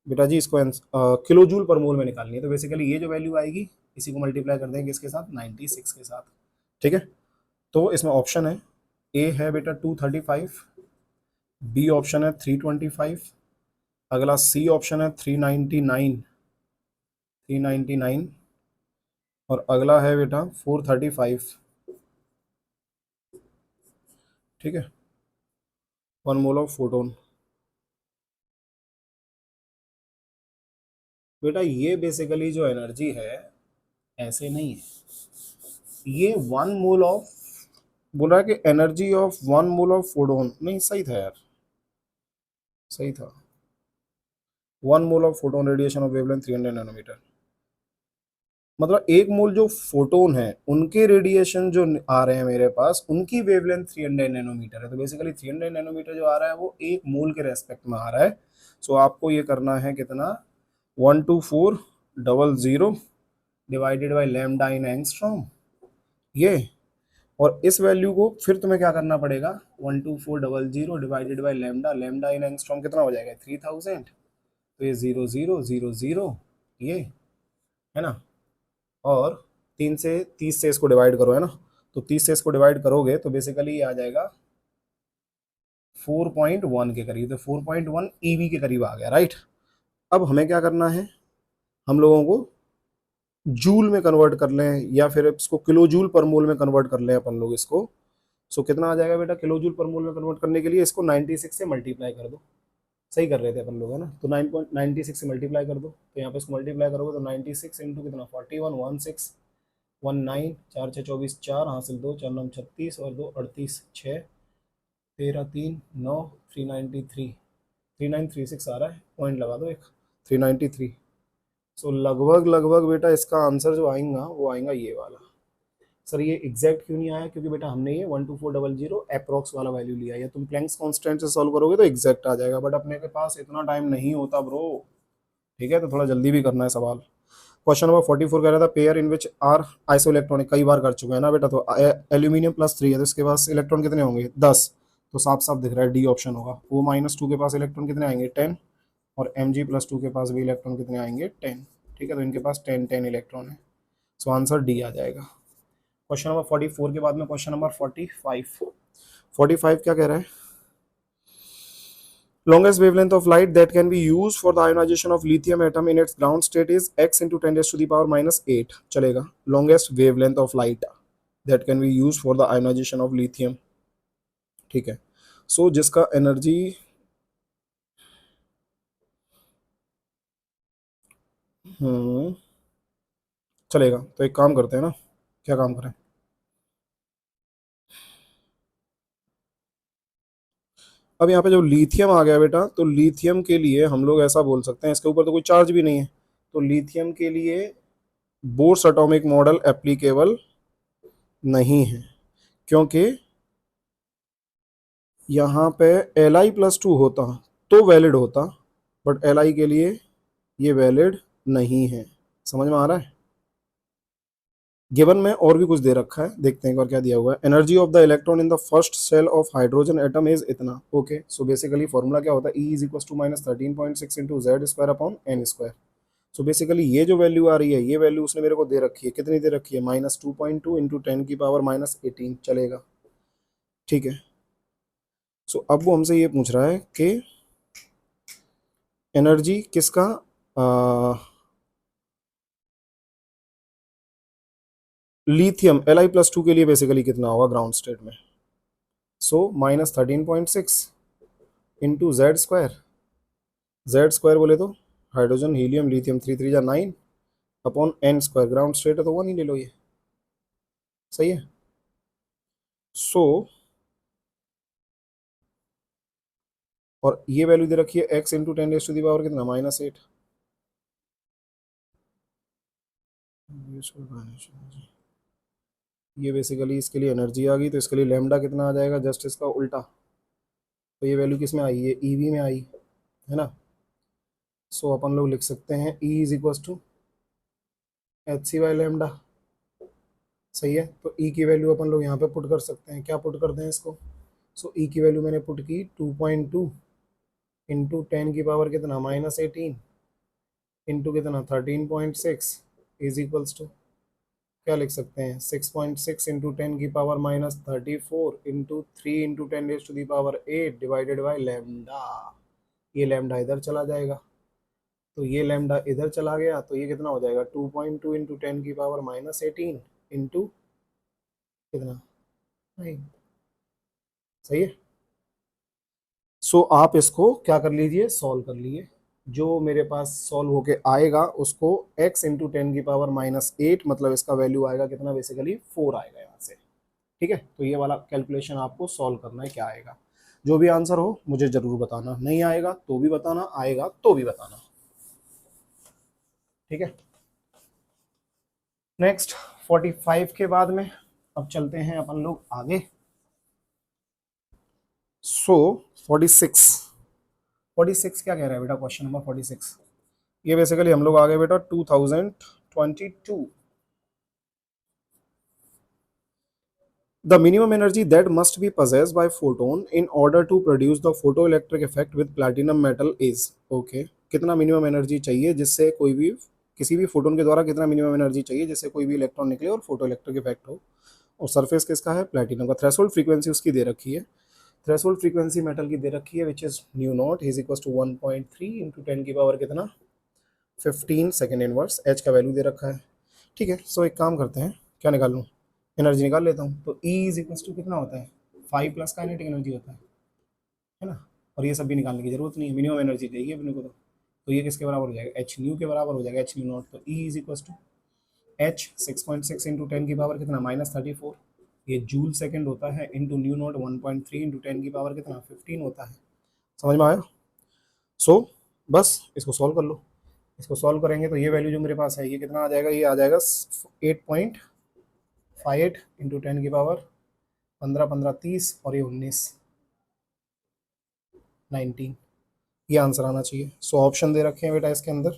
बेटा जी। इसको किलो जूल पर मोल में निकालनी है, तो बेसिकली ये जो वैल्यू आएगी इसी को मल्टीप्लाई कर देंगे इसके साथ 96 के साथ, ठीक है। तो इसमें ऑप्शन है, ए है बेटा 235, बी ऑप्शन है 325, अगला सी ऑप्शन है 399, 399, और अगला है बेटा 435, ठीक है। 1 मोल ऑफ फोटोन, बेटा ये बेसिकली जो एनर्जी है ऐसे नहीं है, ये 1 मोल ऑफ, बोल रहा है कि energy of 1 mole of photon, नहीं सही था यार, सही था। 1 mole of photon radiation of wavelength 300 nanometer, मतलब एक मोल जो फोटोन है उनके रेडिएशन जो आ रहे हैं मेरे पास, उनकी वेवलेंथ 300 नैनोमीटर है, तो बेसिकली 300 नैनोमीटर जो आ रहा है वो एक मोल के रेस्पेक्ट में आ रहा है। सो आपको ये करना है कितना, 12400 divided by lambda in angstrom, ये, और इस वैल्यू को फिर तुम्हें क्या करना पड़ेगा, 12400 divided by lambda, lambda in angstrom कितना हो जाएगा 3000, तो ये 0000, ये है ना, और 30 से इसको डिवाइड करो, है ना, तो 30 से इसको डिवाइड करोगे तो बेसिकली ये आ जाएगा 4.1 के करीब, तो 4.1 ईवी के करीब आ गया, राइट। अब हमें क्या करना है, हम लोगों को जूल में कन्वर्ट कर लें या फिर इसको किलो जूल पर मोल में कन्वर्ट कर लें अपन लोग इसको, सो कितना आ जाएगा बेटा किलो जूल पर मोल में कन्वर्ट करने के लिए इसको 96 से मल्टीप्लाई कर दो। सही कर रहे थे अपन लोग है ना, तो 9.96 से मल्टीप्लाई कर दो, तो यहाँ पे इसको मल्टीप्लाई करोगे तो 96 इंटू कितना 41 16 19 4 6 24 4 हासिल 2 4 9 36 और 2 38 6 13 3 9 393 3936 आ रहा है, पॉइंट लगा दो एक 393। सो लगभग लगभग बेटा इसका आंसर जो आएगा वो आएगा ये वाला। सर ये एग्जैक्ट क्यों नहीं आया, क्योंकि बेटा हमने ये 12400 अप्रोक्स वाला वैल्यू लिया है, तुम प्लैंक्स कांस्टेंट से सॉल्व करोगे तो एग्जैक्ट आ जाएगा, बट अपने के पास इतना टाइम नहीं होता ब्रो। ठीक है, तो थोड़ा जल्दी भी करना है सवाल। क्वेश्चन नंबर 44 कह रहा था pair in which are isoelectronic, कई बार कर चुके हैं ना बेटा, तो एल्यूमिनियम +3 है तो इसके पास इलेक्ट्रॉन कितने होंगे 10, तो साफ साफ दिख रहा है डी ऑप्शन होगा। O-2 के पास इलेक्ट्रॉन कितने आएंगे 10, और Mg+2 के पास भी इलेक्ट्रॉन कितने आएंगे 10। ठीक है, तो इनके पास 10 इलेक्ट्रॉन है, सो आंसर डी आ जाएगा। क्वेश्चन नंबर 44 के बाद में क्वेश्चन नंबर 45 क्या कह रहा है, longest wavelength of light that can be used for the ionization of lithium atom in its ground state is x into 10⁻⁻8 चलेगा। longest wavelength of light that can be used for the ionization of lithium, ठीक है। सो जिसका energy चलेगा, तो एक काम करते हैं ना, क्या काम करें, अब यहाँ पे जो लिथियम आ गया बेटा, तो लिथियम के लिए हम लोग ऐसा बोल सकते हैं, इसके ऊपर तो कोई चार्ज भी नहीं है, तो लिथियम के लिए बोर्स एटॉमिक मॉडल एप्लीकेबल नहीं है, क्योंकि यहाँ पे Li+2 होता तो वैलिड होता, बट Li के लिए ये वैलिड नहीं है। समझ में आ रहा है। गिवन में और भी कुछ दे रखा है, देखते हैं एक बार क्या दिया हुआ है। Energy of the electron in the first shell of hydrogen atom is इतना। ओके, सो बेसिकली फॉर्मूला क्या होता है, E = -13.6 into Z²/n²। So basically ये जो वैल्यू आ रही है, ये वैल्यू उसने मेरे को दे रखी है, कितनी दे रखी है -2.2 इंटू 10⁻−18 चलेगा। ठीक है, सो अब वो हमसे ये पूछ रहा है कि एनर्जी किसका लिथियम Li+2 के लिए बेसिकली कितना होगा ग्राउंड स्टेट में, सो -13.6 इंटू Z² बोले तो hydrogen helium lithium 3 3 9 upon n², ground state है तो 1 ही ले लो, ये सही है। सो और ये वैल्यू दे रखी है x इंटू 10⁻⁻ कितना -8, ये बेसिकली इसके लिए एनर्जी आ गई, तो इसके लिए लैम्डा कितना आ जाएगा, जस्ट इसका उल्टा, तो ये वैल्यू किस में आई, ये ईवी में आई है ना। सो अपन लोग लिख सकते हैं E = hc/λ, सही है। तो E की वैल्यू अपन लोग यहाँ पे पुट कर सकते हैं, क्या पुट करते हैं इसको, सो E की वैल्यू मैंने पुट की 2.2 इंटू 10 की पावर कितना -18 इंटू कितना 13.6 इज इक्वल्स टू क्या लिख सकते हैं 6.6 इंटू 10 की power -34 into 3 into 10⁸ divided by lambda. ये लैम्डा इधर चला जाएगा, तो ये लैम्डा इधर चला गया, तो ये कितना हो जाएगा 2.2 इंटू 10 की पावर -18 इंटू कितना 9, सही है। सो आप इसको क्या कर लीजिए, सॉल्व कर लीजिए, जो मेरे पास सॉल्व होके आएगा उसको x इंटू 10 की पावर -8 मतलब इसका वैल्यू आएगा कितना, बेसिकली 4 आएगा यहाँ से। ठीक है, तो ये वाला कैलकुलेशन आपको सॉल्व करना है, क्या आएगा। जो भी आंसर हो मुझे जरूर बताना, नहीं आएगा तो भी बताना, आएगा तो भी बताना। ठीक है, नेक्स्ट 45 के बाद में अब चलते हैं अपन लोग आगे। सो 46 क्या कह रहा है बेटा, क्वेश्चन नंबर 46, ये बेसिकली हम लोग आ गए बेटा 2022। The minimum energy that must be possessed by photon in order to produce the photoelectric effect with platinum metal is okay। कितना मिनिमम एनर्जी चाहिए जिससे कोई भी किसी भी फोटोन के द्वारा कितना मिनिमम एनर्जी चाहिए जिससे कोई भी इलेक्ट्रॉन निकले और फोटो इलेक्ट्रिक इफेक्ट हो, और सरफेस किसका है प्लैटिनम का। थ्रेशोल्ड फ्रीक्वेंसी उसकी दे रखी है, थ्रेशोल्ड फ्रीक्वेंसी मेटल की दे रखी है which is μ0 is equal to 1.3 into 10 की पावर कितना 15 सेकेंड इनवर्स, एच का वैल्यू दे रखा है। ठीक है, सो एक काम करते हैं, क्या निकाल लूँ, एनर्जी निकाल लेता हूँ। तो E इज इक्वल टू कितना होता है 5 प्लस काइनेटिक एनर्जी होता है ना। और ये सब भी निकालने की जरूरत नहीं है, मिनिमम एनर्जी देगी अपने को। तो ये किसके बराबर हो जाएगा, एच न्यू के बराबर हो जाएगा, एच न्यू नॉट। तो E is equal to h 6.6 into 10 की पावर कितना -34, ये जूल सेकंड होता है, इंटू न्यू नॉट 1.3 इंटू 10 की पावर कितना 15 होता है। समझ में आया। सो बस इसको सॉल्व कर लो। इसको सॉल्व करेंगे तो ये वैल्यू जो मेरे पास है ये कितना आ जाएगा, ये आ जाएगा 8.58 इंटू 10 की पावर 15 15 30 और ये 19 19, ये आंसर आना चाहिए। सो ऑप्शन दे रखे हैं बेटा इसके अंदर,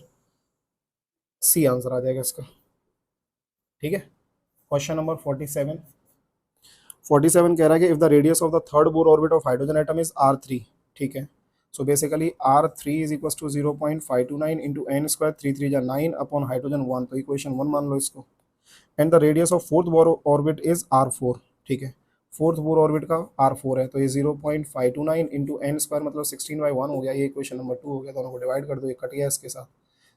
सी आंसर आ जाएगा इसका। ठीक है। Question number 47। 47 कह रहा है कि if the radius of the third Bohr orbit of hydrogen atom is r3। ठीक है। So basically r3 is equal to 0.529 into N square, 3 3 जा 9 अपॉन हाइड्रोजन 1, तो इक्वेशन 1 मान लो इसको। And the radius of fourth Bohr orbit is r4। ठीक है। Fourth Bohr orbit का r4 है, तो ये 0.529 इंटू एन स्क्वायर मतलब 16/1 हो गया, ये इक्वेशन नंबर 2 हो गया। दोनों को डिवाइड कर दो, ये कट गया इसके साथ।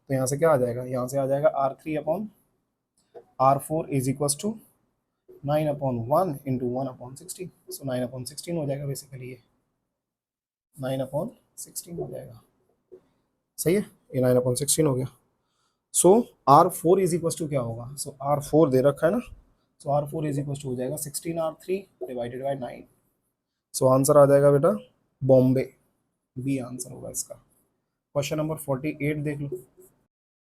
तो यहाँ से क्या आ जाएगा, यहाँ से आ जाएगा r3 upon r4 is equal to 9/1 into 1/16। So 9/16 हो जाएगा बेसिकली, ये 9/16 हो जाएगा। सही है, ये 9/16 हो गया। सो r4 इज इक्वल टू क्या होगा, सो r4 दे रखा है ना, सो r4 इज इक्वल टू हो जाएगा 16r3 divided by 9। So answer आ जाएगा बेटा बॉम्बे, बी आंसर होगा इसका। क्वेश्चन नंबर 48 देख लो।